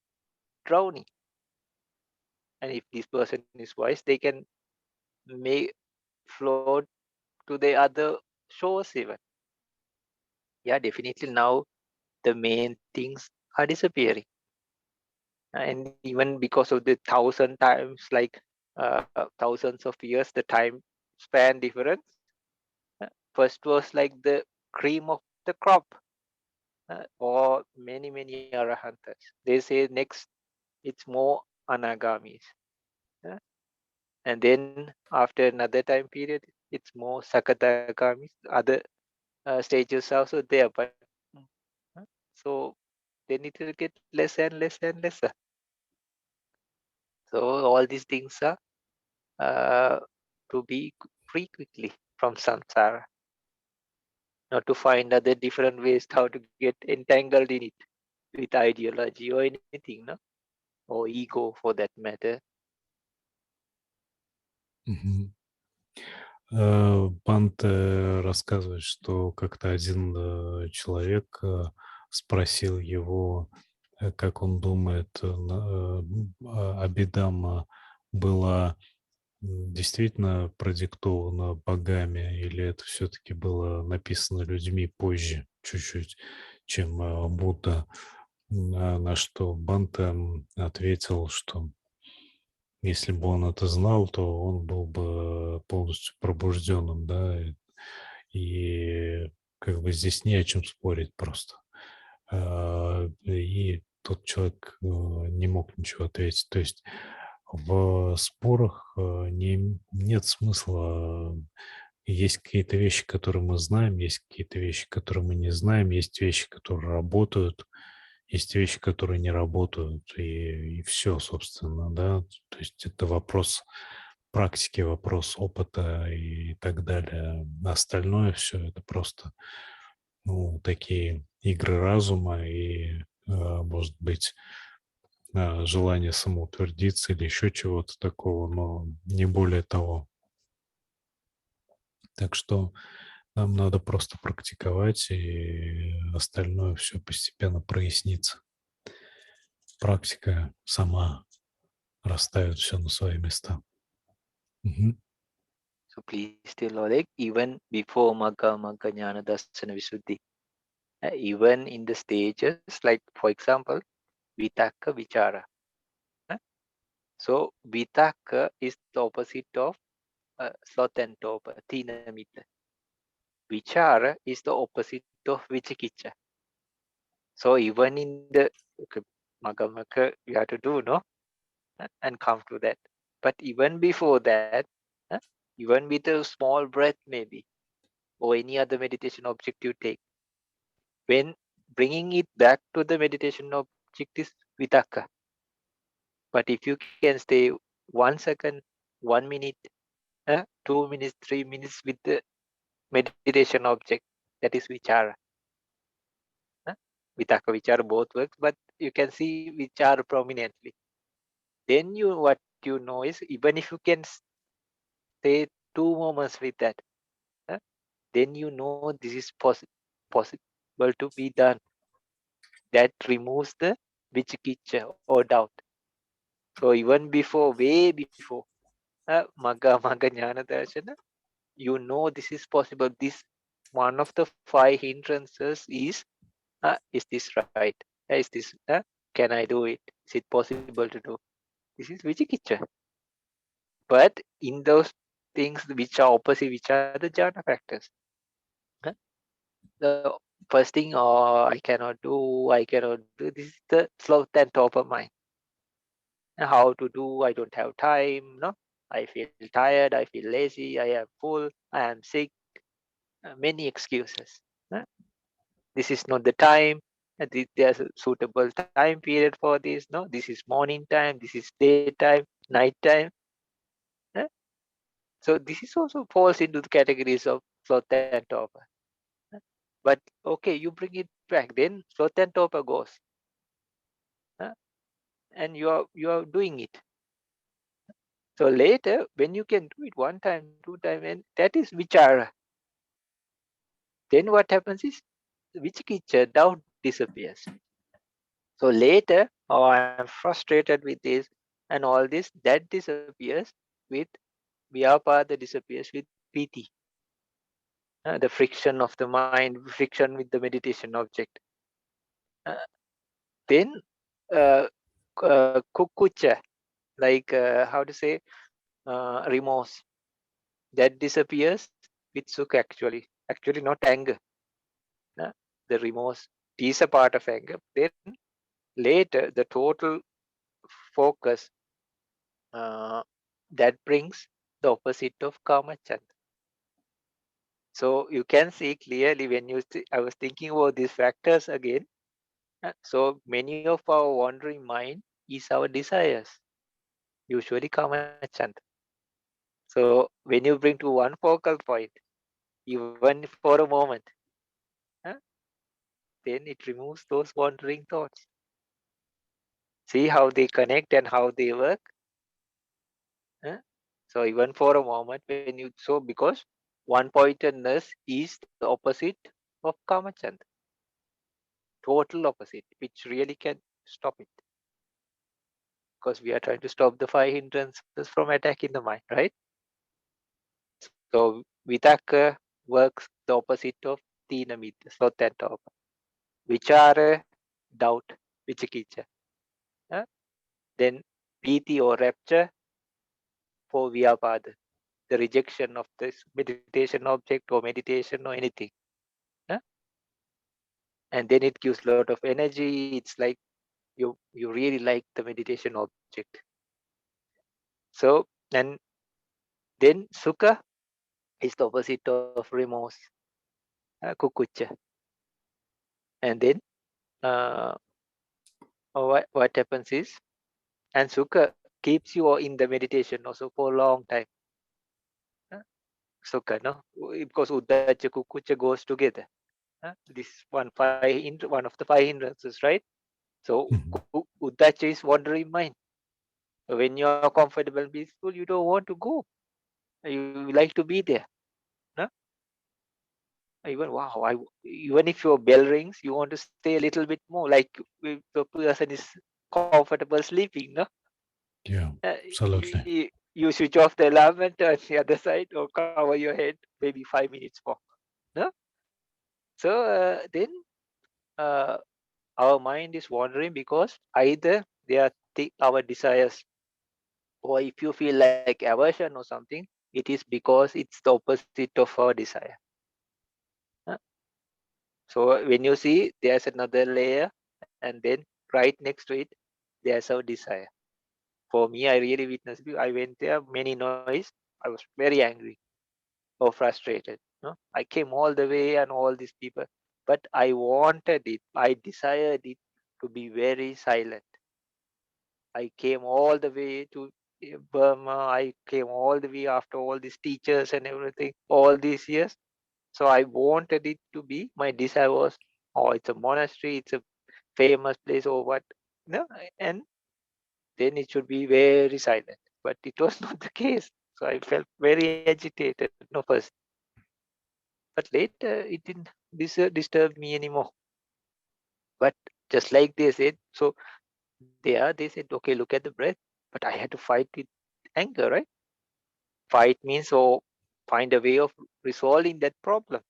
drowning. And if this person is wise, they can make float to the other shores even. Yeah, definitely now the main things are disappearing. And even because of the 1,000 times, like thousands of years, the time span difference. First was like the cream of the crop, or many arahantas. They say next it's more anagamis. And then after another time period, it's more sakatagamis. Other stages are also there, but uh, so then it will get less and less and lesser. So all these things are to be free quickly from samsara, not to find other different ways how to get entangled in it with ideology or anything, no? Or ego for that matter. Бханте рассказывает, что как-то один человек спросил его, как он думает, Абхидhamма была действительно продиктовано богами, или это все-таки было написано людьми позже, чуть-чуть, чем Будда, на что Бханте ответил, что если бы он это знал, то он был бы полностью пробужденным, да, и как бы здесь не о чем спорить просто. И тот человек не мог ничего ответить. То есть в спорах нет смысла. Есть какие-то вещи, которые мы знаем, есть какие-то вещи, которые мы не знаем, есть вещи, которые работают, есть вещи, которые не работают, и все, собственно, да. То есть это вопрос практики, вопрос опыта и так далее. Остальное все это просто, ну, такие игры разума и, может быть, желание самоутвердиться или еще чего-то такого, но не более того. Так что нам надо просто практиковать, и остальное все постепенно прояснится. Практика сама расставит все на свои места. So please tell Oleg, even before Magga Jnana Darsana Visuddhi, even in the stages, like for example, Vitakka Vichara. So Vitakka is the opposite of sloth and torpor, Tina Mita. Vichara is the opposite of Vichikicha. So even in the Magga you have to do, no? And come to that. But even before that, even with a small breath maybe, or any other meditation object you take, when bringing it back to the meditation object is vitakka. But if you can stay 1 second, 1 minute, 2 minutes, 3 minutes with the meditation object, that is vichara. Vitakka, vichara both works, but you can see vichara prominently. Then what you know is, even if you can stay 2 moments with that, then you know this is possible to be done. That removes the vichikicha or doubt. So even before, way before Magga Jnana Darshana, you know this is possible. This one of the 5 hindrances is this right? Is this can I do it? Is it possible to do? This is vichikicha. But in those things which are opposite, which are the jhana factors. The first thing, oh, I cannot do. This is the sloth and torpor mind. And how to do? I don't have time. No, I feel tired. I feel lazy. I am full. I am sick. Many excuses. This is not the time. There's a suitable time period for this. No, this is morning time. This is daytime, night time. So this is also falls into the categories of sloth and torpor. But okay, you bring it back, then sloth and torpor goes, and you are doing it. So later, when you can do it one time, two time, and that is vichara. Then what happens is vichikicha, doubt disappears. So later, oh, I'm frustrated with this and all this, that disappears with vyapada, disappears with piti. The friction of the mind, friction with the meditation object. Then kukucha, like how to say, remorse, that disappears with sukha. Actually not anger. The remorse is a part of anger. Then later the total focus that brings the opposite of kamachanda. So you can see clearly when you I was thinking about these factors again. So many of our wandering mind is our desires, usually kamachanda. So when you bring to one focal point, even for a moment, then it removes those wandering thoughts. See how they connect and how they work. So even for a moment, when you because one-pointedness is the opposite of kamachanda, total opposite, which really can stop it, because we are trying to stop the 5 hindrances from attacking the mind, right? So vitaka works the opposite of tina mita, sloth and torpor. Vichara, doubt, vichikicha. Then piti or rapture for vyapada, the rejection of this meditation object or meditation or anything. And then it gives a lot of energy. It's like you really like the meditation object. So, and then sukha is the opposite of remorse, kukucha. And then what happens is, and sukha keeps you in the meditation also for a long time. Sukha, no, because uddhacha kukucha goes together. This one of the 5 hindrances, right? So uddhacha is wandering mind. When you are comfortable and peaceful, you don't want to go. You like to be there. No? Even even if your bell rings, you want to stay a little bit more. Like if the person is comfortable sleeping, no? Yeah, absolutely. You switch off the alarm and turn the other side or cover your head maybe 5 minutes more. No? So then uh, our mind is wandering because either they are our desires, or if you feel like aversion or something, it is because it's the opposite of our desire. So when you see there's another layer, and then right next to it, there's our desire. For me, I really witnessed it. I went there, many noise. I was very angry or frustrated. No? I came all the way and all these people, but I wanted it. I desired it to be very silent. I came all the way to Burma. I came all the way after all these teachers and everything, all these years. So I wanted it to be, my desire was, oh, it's a monastery, it's a famous place or what. No? And then it should be very silent. But it was not the case. So I felt very agitated, no, first. But later it didn't disturb me anymore. But just like they said, so they said, okay, look at the breath. But I had to fight with anger, right? Fight means, so find a way of resolving that problem.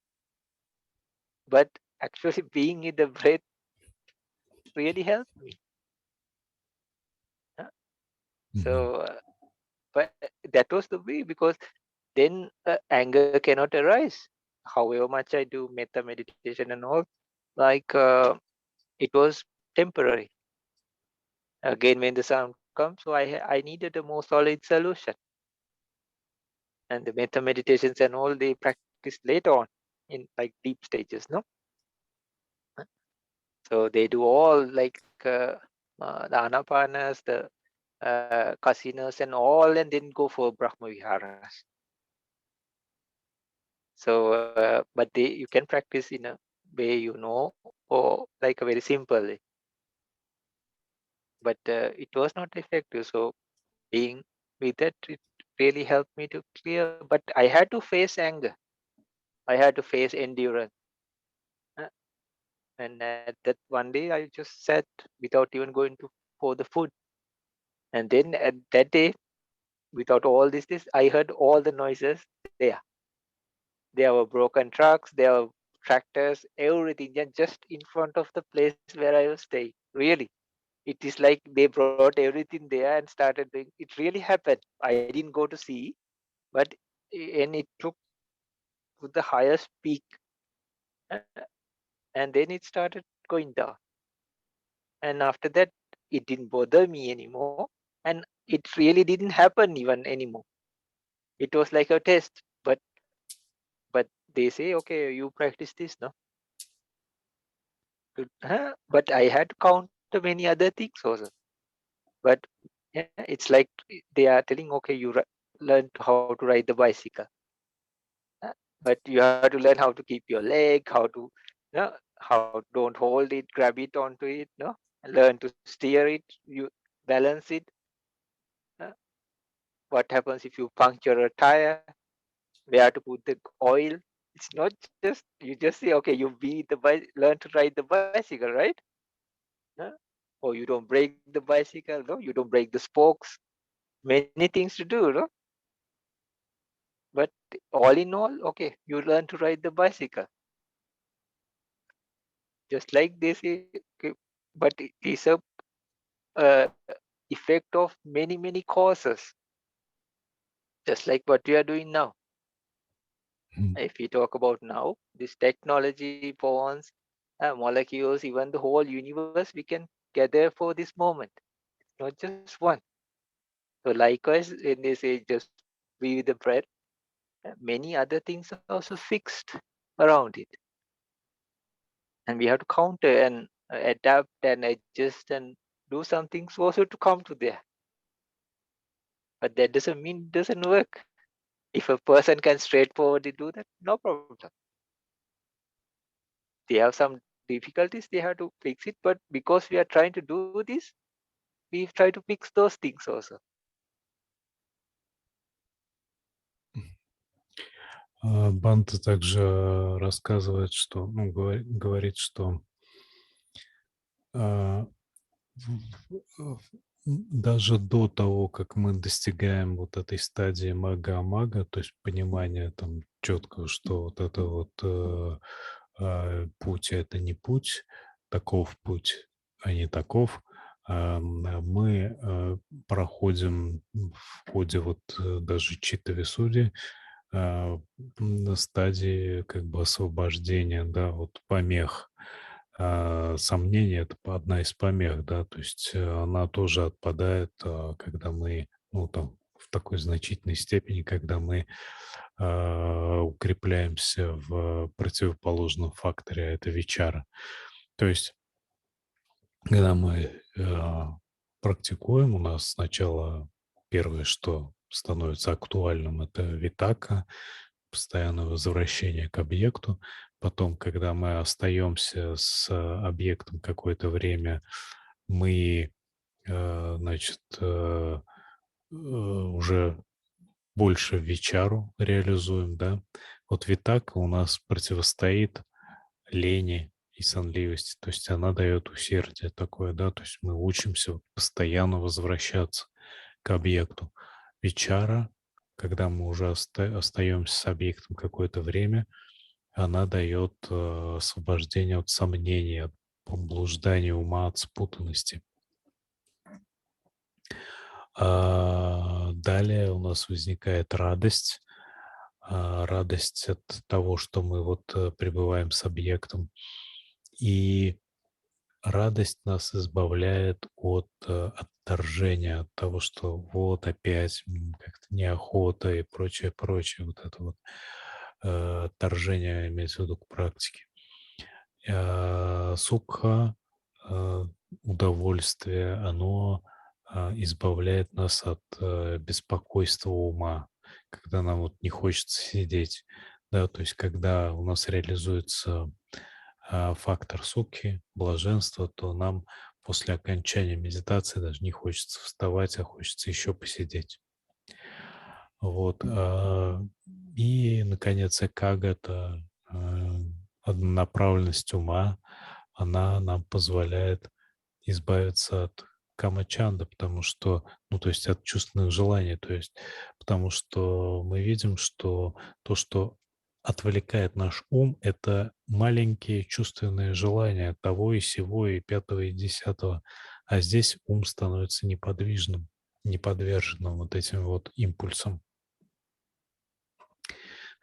But actually being in the breath really helped me. So But that was the way, because then anger cannot arise. However much I do metta meditation and all, like it was temporary. Again, when the sound comes, so I needed a more solid solution. And the metta meditations and all, they practice later on in like deep stages, no? So they do all like the anapanas, the kasinas and all, and then go for Brahma Viharas. So, but you can practice in a way, or like a very simple way. But it was not effective. So being with it, it really helped me to clear. But I had to face anger. I had to face endurance. Uh, And at that one day, I just sat without even going to for the food. And then at that day, without all this, I heard all the noises there. There were broken trucks, there were tractors, everything just in front of the place where I was staying. Really. It is like they brought everything there and started doing it. Really happened. I didn't go to see, but and it took to the highest peak, uh, and then it started going down. And after that, it didn't bother me anymore, and it really didn't happen even anymore. It was like a test, but they say, okay, you practice this, no? But I had to counter many other things also. But yeah, it's like they are telling, okay, you learn how to ride the bicycle. Uh, but you have to learn how to keep your leg, how to, how don't hold it, grab it onto it, no, learn to steer it, you balance it. uh, what happens if you puncture a tire? Where to put the oil? It's not just you just say, okay, you be the learn to ride the bicycle, right? Uh, or you don't break the bicycle, no, you don't break the spokes. Many things to do, no. But all in all, okay, you learn to ride the bicycle. Just like they say, okay, but it is a effect of many causes, just like what we are doing now. If we talk about now, this technology, phones, molecules, even the whole universe, we can gather for this moment, not just one. So likewise, when they say just be with the breath, many other things are also fixed around it, and we have to counter and adapt and adjust and do some things also to come to there. But that doesn't mean it doesn't work. If a person can straightforwardly do that, no problem. They have some difficulties, they have to fix it. But because we are trying to do this, we try to fix those things also. Бханте также рассказывает, что, ну, говорит, что даже до того, как мы достигаем вот этой стадии мага-мага, то есть понимания там четко, что вот это вот путь — это не путь, таков путь, а не таков, мы проходим в ходе вот даже читтависудди на стадии как бы освобождения, да, вот помех. Сомнение — это одна из помех, да, то есть она тоже отпадает, когда мы, ну, там, в такой значительной степени, когда мы укрепляемся в противоположном факторе, а это вичара. То есть, когда мы практикуем, у нас сначала первое, что становится актуальным, это витака, постоянное возвращение к объекту. Потом, когда мы остаемся с объектом какое-то время, мы, значит, уже больше вичару реализуем, да. Вот витака у нас противостоит лени и сонливости, то есть она дает усердие такое, да, то есть мы учимся вот постоянно возвращаться к объекту. Вичара, когда мы уже остаемся с объектом какое-то время, она дает освобождение от сомнений, от блуждания ума, от спутанности. Далее у нас возникает радость. Радость от того, что мы вот пребываем с объектом. И радость нас избавляет от отторжения, от того, что вот опять как-то неохота и прочее, прочее. Вот это вот отторжение имеется в виду к практике. Сукха, э, удовольствие, оно избавляет нас от беспокойства ума, когда нам вот не хочется сидеть. Да, то есть когда у нас реализуется фактор сукхи, блаженства, то нам после окончания медитации даже не хочется вставать, а хочется еще посидеть. Вот. И, наконец, экагата, однонаправленность ума, она нам позволяет избавиться от камачанда, потому что, ну, то есть от чувственных желаний, то есть, потому что мы видим, что то, что отвлекает наш ум, это маленькие чувственные желания того и сего, и пятого, и десятого, а здесь ум становится неподвижным, неподверженным вот этим вот импульсам.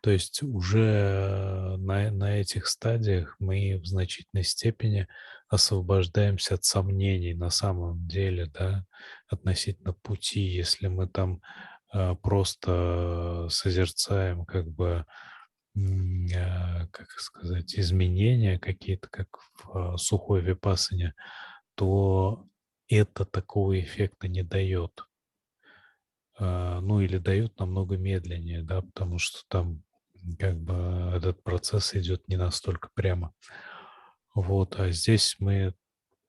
То есть уже на этих стадиях мы в значительной степени освобождаемся от сомнений на самом деле, да, относительно пути. Если мы там просто созерцаем как бы, как сказать, изменения какие-то, как в сухой випассане, то это такого эффекта не дает. Ну, или дает намного медленнее, да, потому что там как бы этот процесс идет не настолько прямо. Вот, а здесь мы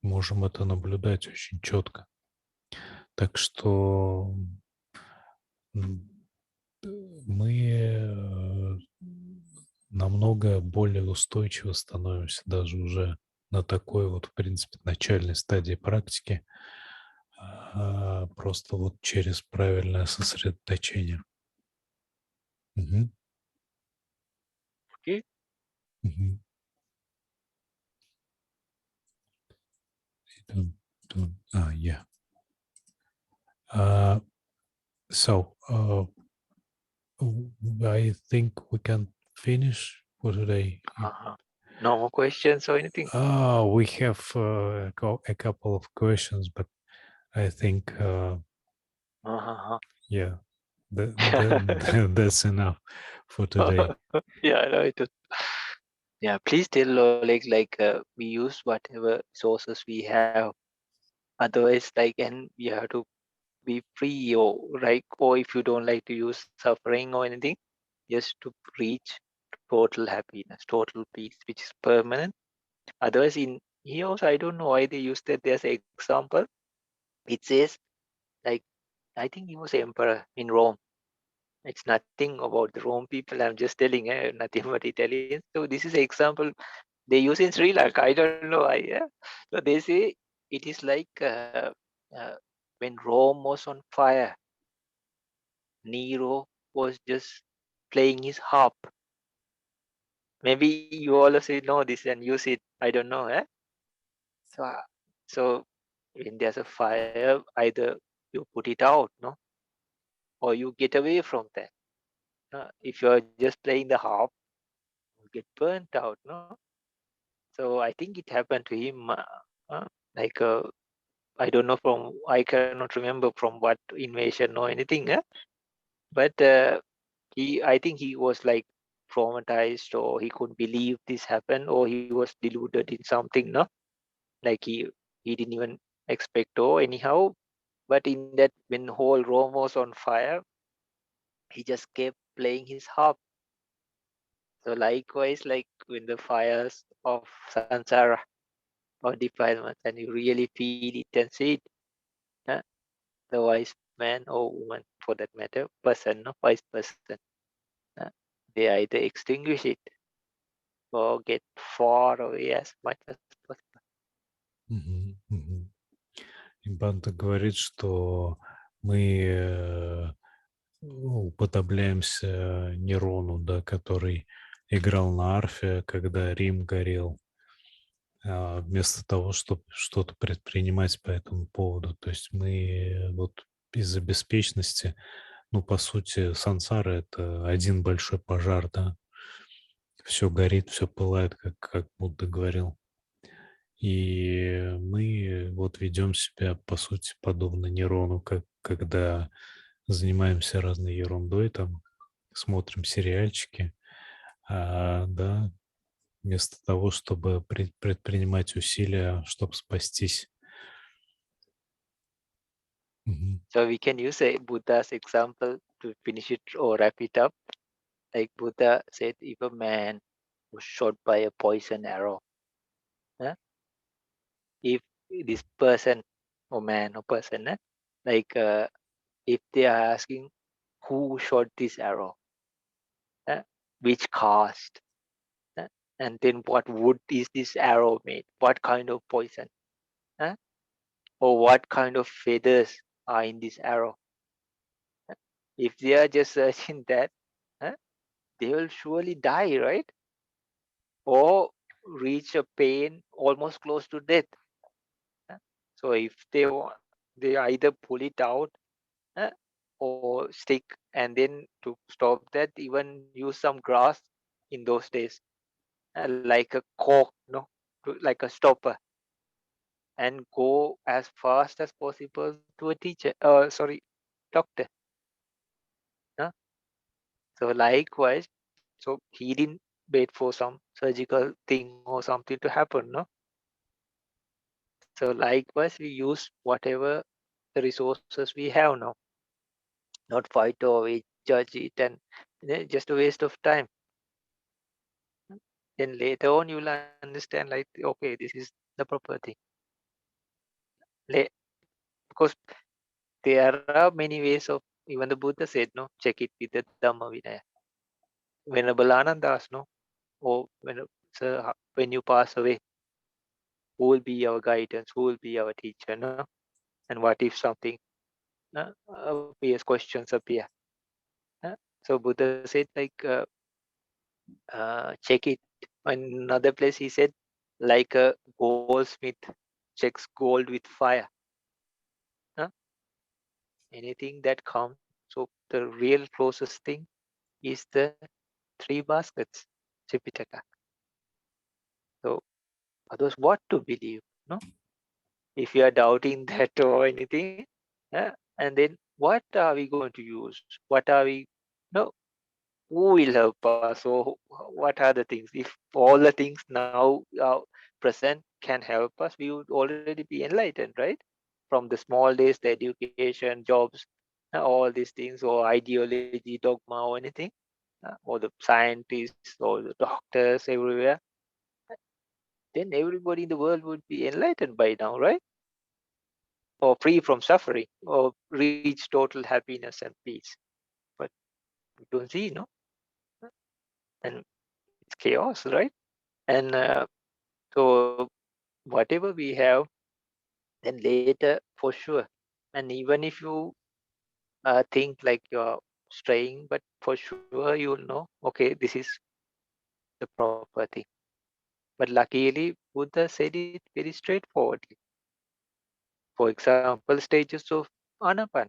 можем это наблюдать очень четко. Так что м, мы намного более устойчиво становимся даже уже на такой вот, в принципе, начальной стадии практики, просто вот через правильное сосредоточение. Мгм. Okay. Мгм. Yeah. Uh, so I think we can finish for today. No more questions or anything? We have a couple of questions, but I think, yeah, that's enough for today. Yeah, I know it. Yeah, please tell Oleg, we use whatever sources we have. Otherwise, and we have to be free, or or if you don't like to use suffering or anything, just to reach total happiness, total peace, which is permanent. Otherwise, in here also, I don't know why they use that as an example. It says, like, I think he was emperor in Rome. It's nothing about the Rome people. I'm just telling, nothing about Italians. So this is an example they use in Sri Lanka. I don't know why. Yeah? So they say it is like when Rome was on fire, Nero was just playing his harp. Maybe you all say know this and use it. I don't know. So, so when there's a fire, either you put it out, no, or you get away from that. If you're just playing the harp, you get burnt out, no. So I think it happened to him. Like I don't know from, I cannot remember from what invasion or anything. But I think he was like traumatized, or he couldn't believe this happened, or he was deluded in something, no? Like he didn't even expect, or anyhow. But in that, when whole Rome was on fire, he just kept playing his harp. So likewise, like when the fires of samsara or defilement, and you really feel it and see it, uh, the wise man or woman, for that matter, person, no wise person, uh, they either extinguish it or get far away as much as possible. Мгм, мгм. И Бханте говорит, что мы уподобляемся Нерону, да, который играл на арфе, когда Рим горел, вместо того, чтобы что-то предпринимать по этому поводу. То есть мы вот из-за беспечности. Ну, по сути, сансара — это один большой пожар, да. Все горит, все пылает, как Будда говорил. И мы вот ведем себя, по сути, подобно нейрону, когда занимаемся разной ерундой, там, смотрим сериальчики, да, вместо того, чтобы предпринимать усилия, чтобы спастись. So we can use a Buddha's example to finish it or wrap it up. Like Buddha said, if a man was shot by a poison arrow, if this person or man or person, if they are asking who shot this arrow, which caste, and then what wood is this arrow made, what kind of poison, or what kind of feathers are in this arrow. If they are just searching that, they will surely die, right? Or reach a pain almost close to death. So if they either pull it out or stick, and then to stop that, even use some grass in those days, like a cork, like a stopper, and go as fast as possible to a teacher. Doctor. So likewise, so he didn't wait for some surgical thing or something to happen, no? So likewise, we use whatever the resources we have now, not fight over it, judge it, and just a waste of time. Then later on, you will understand, like, okay, this is the proper thing. Because there are many ways of, even the Buddha said, no, check it with the Dhamma Vinaya. Venerable Ananda asked, no, or when you pass away, who will be our guidance, who will be our teacher, no? And what if something appears, questions appear? So Buddha said, like, check it. In another place, he said, like a goldsmith checks gold with fire. Anything that comes. So the real closest thing is the 3 baskets, Tripitaka. So others, what to believe? No, if you are doubting that or anything, and then what are we going to use? What are we? No, who will help us? So what are the things? If all the things now present can help us, we would already be enlightened, right? From the small days, the education, jobs, all these things, or ideology, dogma, or anything, or the scientists, or the doctors everywhere, then everybody in the world would be enlightened by now, right? Or free from suffering, or reach total happiness and peace. But we don't see, no? And it's chaos, right? And so whatever we have, then later for sure. And even if you think like you're straying, but for sure you'll know, okay, this is the proper thing. But luckily, Buddha said it very straightforwardly. For example, stages of Anapana.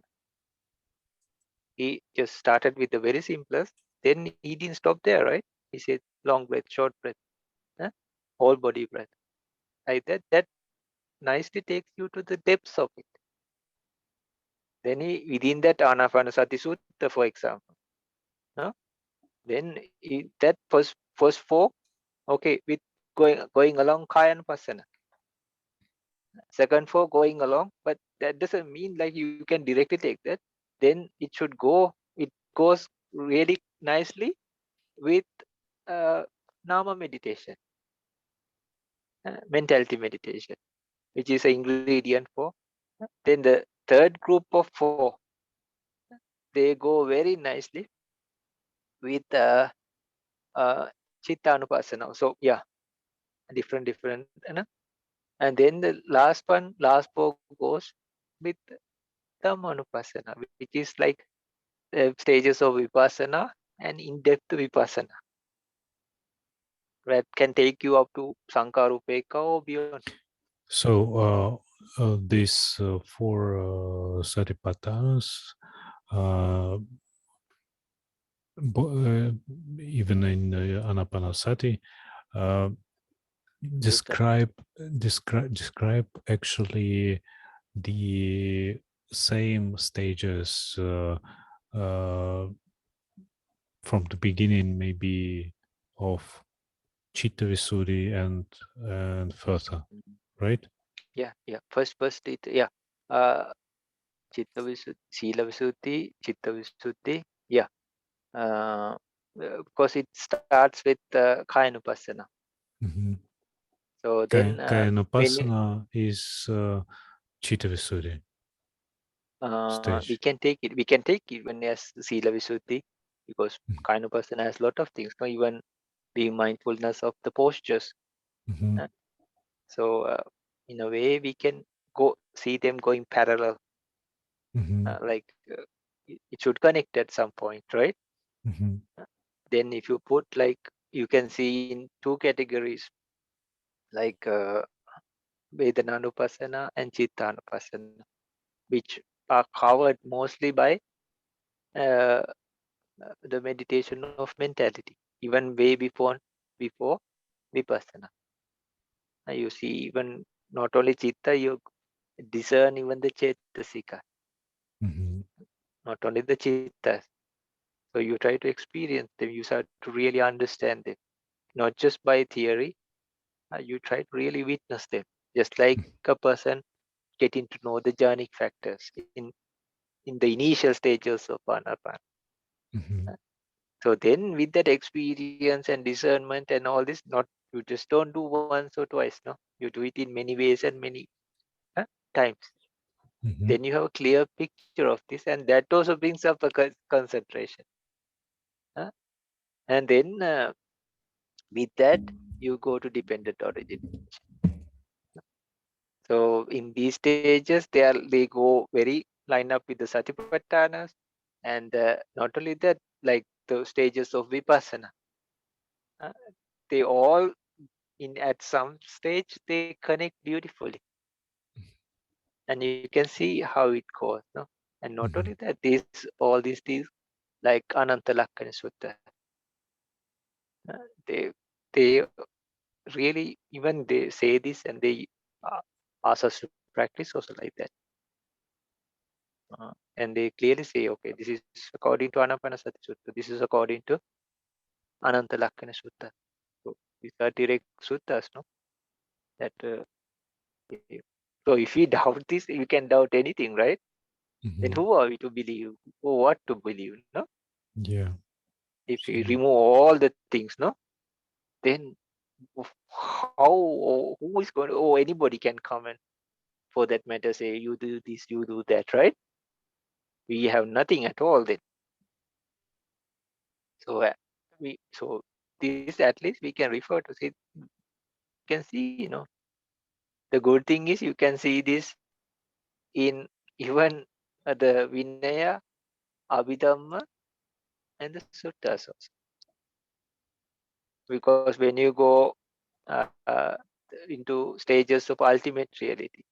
He just started with the very simplest, then he didn't stop there, right? He said long breath, short breath, whole body breath. Like that nicely takes you to the depths of it. Then within that Anapanasati Sutta, for example, then that first 4, okay, with going along Kayanupasana. Second 4 going along, but that doesn't mean like you can directly take that. Then it goes really nicely with Nama meditation, mentality meditation, which is an ingredient for. Then the third group of 4, they go very nicely with Chitta Anupasana. So yeah, different, and then the last 4 goes with Dhamma Anupasana, which is like stages of Vipassana and in-depth Vipassana that can take you up to Sankarupeka or beyond. So these four satipatthanas, even in Anapanasati, describe actually the same stages from the beginning, maybe of Chitta Visuddhi and further, right? Yeah. First it, yeah. Chitta Visuddhi, Sila Visuddhi, Chitta Visuddhi. Yeah. Because it starts with Kayanupassana. Mm-hmm. So then when you, Kayanupassana is Chitta Visuddhi we stage. can take even as Sila Visuddhi, because Kayanupassana has a lot of things. No, even being mindfulness of the postures. Mm-hmm. So in a way, we can go see them going parallel. Mm-hmm. Like it should connect at some point, right? Mm-hmm. Then if you put, like, you can see in two categories, like Vedananupasana and Chittanupassana, which are covered mostly by uh, the meditation of mentality, even way before Vipassana. You see, even not only Chitta, you discern even the Chetasika, Mm-hmm. not only the Chittas. So you try to experience them, you start to really understand them, not just by theory. You try to really witness them, just like a person getting to know the jhanic factors in the initial stages of Anapana. Mm-hmm. So then with that experience and discernment and all this, not, you just don't do once or twice, no? You do it in many ways and many uh, times. Mm-hmm. Then you have a clear picture of this, and that also brings up a concentration. uh, and then with that, you go to dependent origin. So in these stages, they go very line up with the Satipatthanas, and not only that, like the stages of Vipassana, uh, they all, in at some stage, they connect beautifully, and you can see how it goes, no? And not Mm-hmm. only that, all these things, like Ananta Lakkana Sutta, uh, they they really, even they say this, and they uh, ask us to practice also like that. And they clearly say, okay, this is according to Anapanasati Sutta, this is according to Ananta Lakkana Sutta. So these are direct suttas, no? That so if we doubt this, you can doubt anything, right? Then Mm-hmm. who are we to believe? Or what to believe, no? Yeah. If we So, remove all the things, no, then how, or who is going to, or anybody can come and, for that matter, say, you do this, you do that, right? We have nothing at all then. So so this, at least we can refer to, see, you can see, the good thing is you can see this in even the Vinaya, Abhidhamma, and the Suttas also. Because when you go into stages of ultimate reality,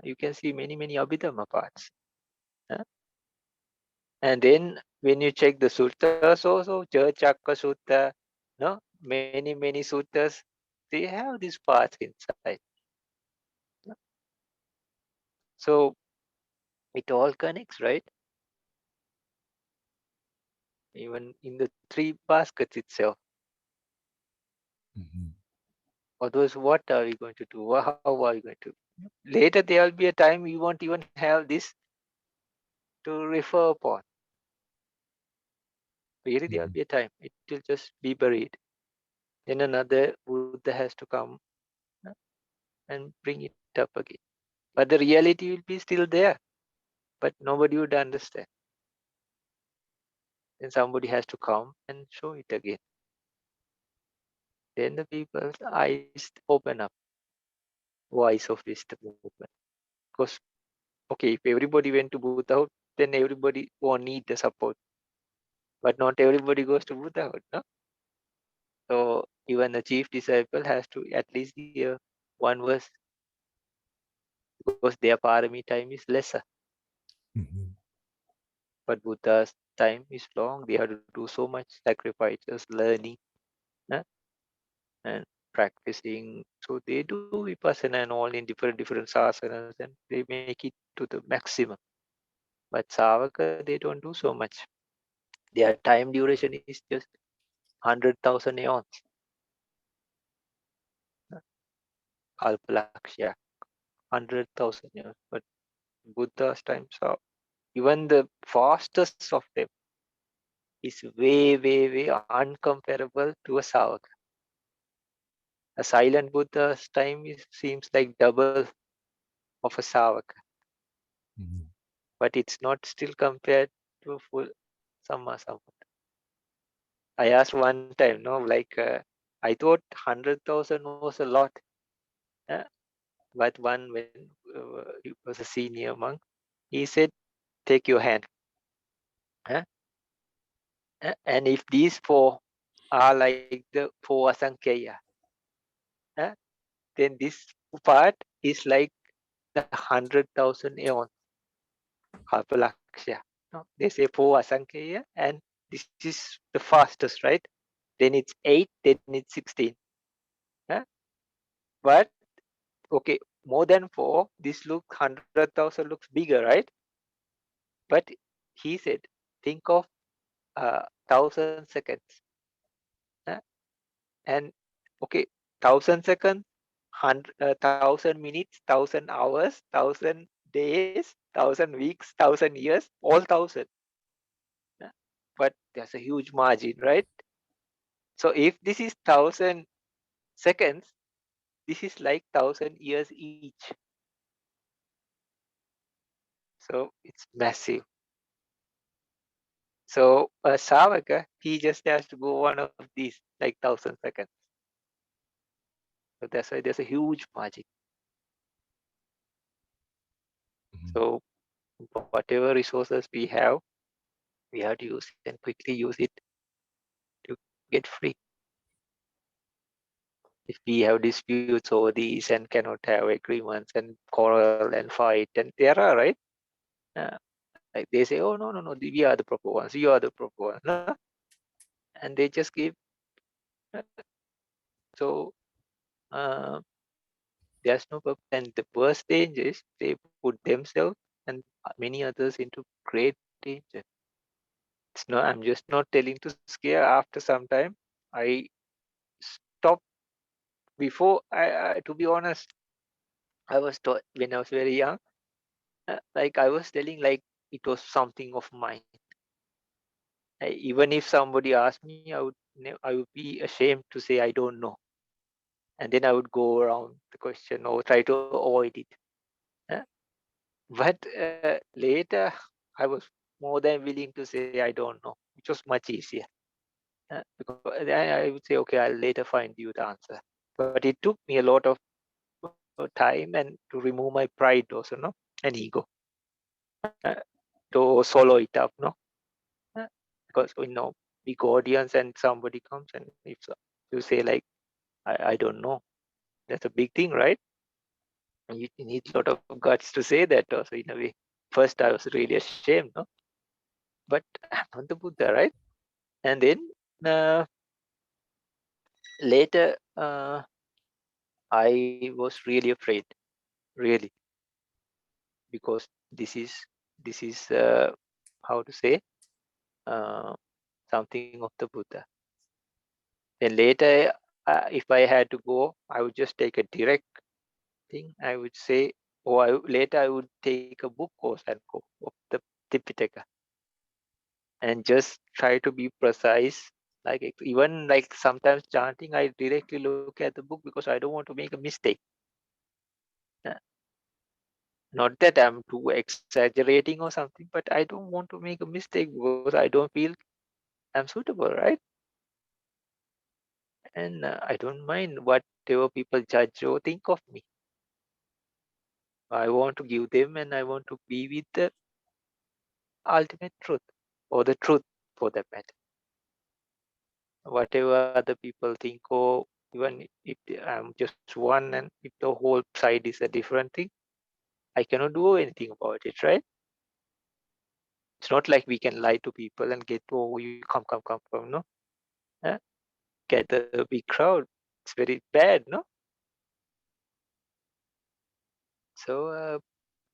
you can see many Abhidhamma parts. uh, and then when you check the suttas also, Chaka Sutta, no, many suttas, they have these parts inside. So it all connects, right? Even in the three baskets itself. mm-hmm. Otherwise, what are we going to do? How are we going to? Later, there will be a time you won't even have this to refer upon. Really, there will Mm-hmm. be a time. It will just be buried. Then another Buddha has to come uh, and bring it up again. But the reality will be still there. But nobody would understand. Then somebody has to come and show it again. Then the people's eyes open up, voice of wisdom open. Because, okay, if everybody went to Buddhahood, then everybody won't need the support. But not everybody goes to Buddhahood, no? So even the chief disciple has to at least hear one verse because their parami time is lesser. But Buddha's time is long. They have to do so much sacrifices, learning, and practicing. So they do vipassana and all in different sasanas, and they make it to the maximum. But Savaka, they don't do so much. Their time duration is just 100,000 aeons. Kalpalakshya, 100,000 years. But Buddha's times are even the fastest of them is way, way, way uncomparable to a Savaka. A silent Buddha's time seems like double of a Savaka. But it's not still compared to a full Samma Sambuddha. I asked one time, I thought 100,000 was a lot. But when he was a senior monk, he said, take your hand. And if these four are like the four Asankhya, then this part is like the 100,000 aeons, Kalpalakshya. No? They say four Asankhya, and this is the fastest, right? Then it's 8, then it's 16. But, okay, more than 4, this looks 100,000 looks bigger, right? But he said, think of 1,000 seconds. And, okay, 1,000 seconds, 1,000 minutes, 1,000 hours, 1,000 days, 1,000 weeks, 1,000 years, all 1,000. But there's a huge margin, right? So if this is 1,000 seconds, this is like 1,000 years each. So it's massive. So a Savaka, he just has to go one of these, like 1,000 seconds. So that's why there's a huge margin. So whatever resources we have to use it and quickly use it to get free. If we have disputes over these and cannot have agreements and quarrel and fight, and there are, right? Like they say, oh, no, we are the proper ones, you are the proper ones. No? And they just give. So there's no purpose. And the worst danger is they put themselves and many others into great danger. It's not, I'm just not telling to scare. After some time, I stopped. Before, I to be honest, I was taught when I was very young, like I was telling, like it was something of mine. Even if somebody asked me, I would be ashamed to say I don't know, and then I would go around the question or try to avoid it. But later, I was more than willing to say I don't know, which was much easier. Because I would say, okay, I'll later find you the answer. But it took me a lot of time and to remove my pride also, no, and ego, to swallow it up, no, because big audience and somebody comes and if you say like I don't know, that's a big thing, right? And you need a lot of guts to say that also in a way. First, I was really ashamed, no, but I'm not the Buddha, right? And then later, I was really afraid, really, because this is how to say something of the Buddha. Then later, if I had to go, I would just take a direct thing. I would say, or later I would take a book course and go of the Tipitaka, and just try to be precise. Like even like sometimes chanting, I directly look at the book because I don't want to make a mistake. Not that I'm too exaggerating or something, but I don't want to make a mistake because I don't feel I'm suitable, right? And I don't mind whatever people judge or think of me. I want to give them and I want to be with the ultimate truth or the truth for that matter. Whatever other people think, or even if I'm just one and if the whole side is a different thing, I cannot do anything about it, right? It's not like we can lie to people and get, oh, you come, no? Get a big crowd. It's very bad, no? So,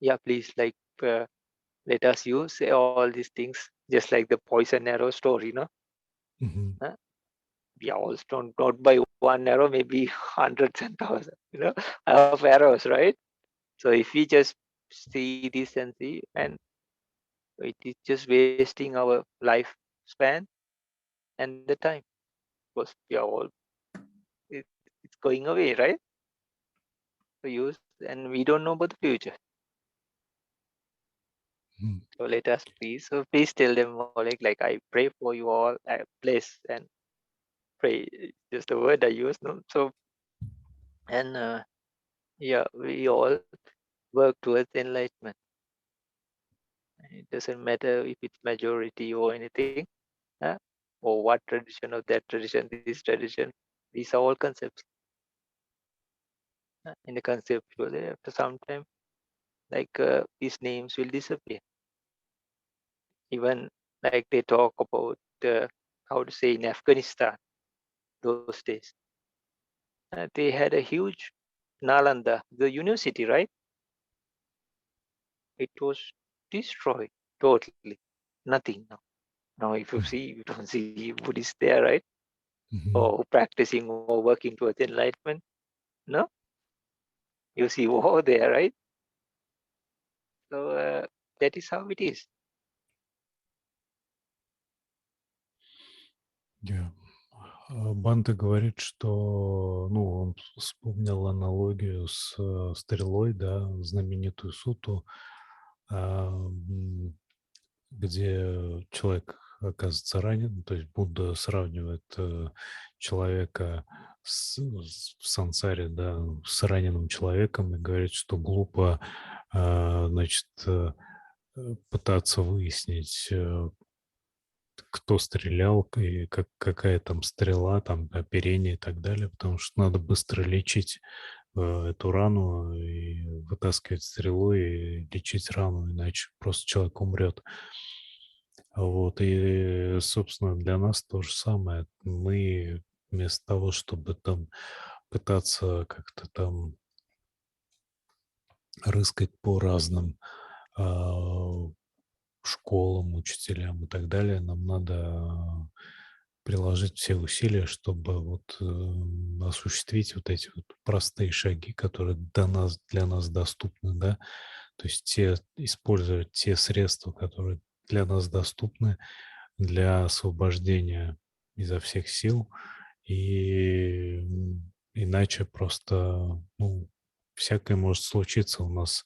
yeah, please, like, let us use all these things, just like the poison arrow story, no? We also not by one arrow, maybe hundreds and thousands, of arrows, right? So if we just see this and see, and it is just wasting our lifespan and the time, because we are all it's going away, right? To use, and we don't know about the future. So let us please, so please tell them more like I pray for you all, I bless and pray. Just the word I use, no? So and yeah, we all work towards enlightenment. It doesn't matter if it's majority or anything, or what tradition or that tradition, this tradition. These are all concepts. In the conceptual, after some time, like these names will disappear. Even like they talk about how to say in Afghanistan those days, they had a huge Nalanda, the university, right? It was destroyed totally. Nothing now. Now, if you see, you don't see Buddhists there, right? Or practicing or working towards enlightenment. No, you see war there, right? So that is how it is. Yeah. Бханте говорит, что, он вспомнил аналогию с стрелой, да, знаменитую суту, где человек оказывается ранен, то есть Будда сравнивает человека в сансаре, да, с раненым человеком и говорит, что глупо, значит, пытаться выяснить, кто стрелял, и какая там стрела, там оперение и так далее, потому что надо быстро лечить эту рану и вытаскивать стрелу и лечить рану, иначе просто человек умрет. Вот, и, собственно, для нас то же самое. Мы вместо того, чтобы там пытаться как-то там рыскать по разным школам, учителям и так далее, нам надо приложить все усилия, чтобы вот осуществить вот эти вот простые шаги, которые для нас доступны, да, то есть использовать те средства, которые для нас доступны для освобождения изо всех сил, и иначе просто, всякое может случиться. У нас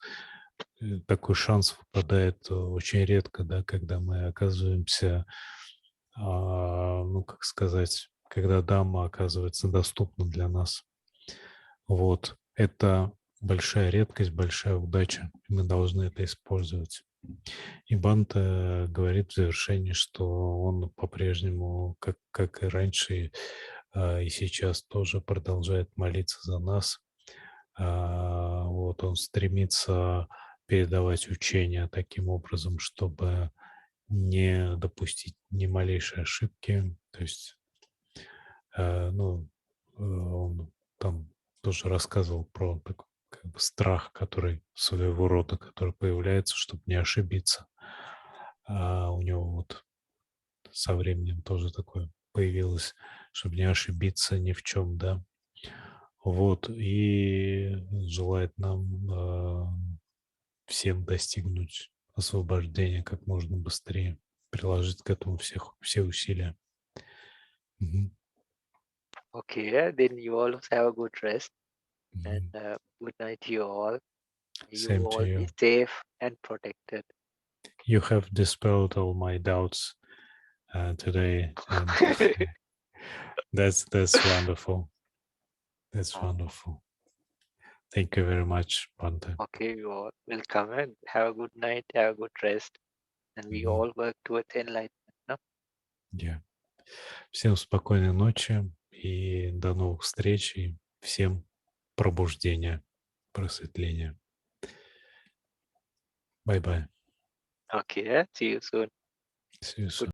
такой шанс выпадает очень редко, да, когда мы оказываемся, как сказать, когда Дhamma оказывается доступна для нас. Вот. Это большая редкость, большая удача. Мы должны это использовать. И Бханте говорит в завершении, что он по-прежнему, как и раньше, и сейчас тоже продолжает молиться за нас. Вот он стремится передавать учения таким образом, чтобы не допустить ни малейшей ошибки. То есть, он там тоже рассказывал про такой как бы страх, который своего рода, который появляется, чтобы не ошибиться. У него вот со временем тоже такое появилось, чтобы не ошибиться ни в чем, да. Вот, и желает нам всем достигнуть освобождения как можно быстрее, приложить к этому все усилия. Okay, then you all have a good rest and good night to you all. You Same to all be you. safe and protected. You have dispelled all my doubts today, and that's wonderful. That's wonderful. Thank you very much, Bhante. Okay, you all welcome and have a good night, have a good rest, and we all work towards enlightenment. No? Yeah. Всем спокойной ночи и до новых встреч, и всем пробуждения, просветления. Bye-bye. Okay, see you soon. See you soon.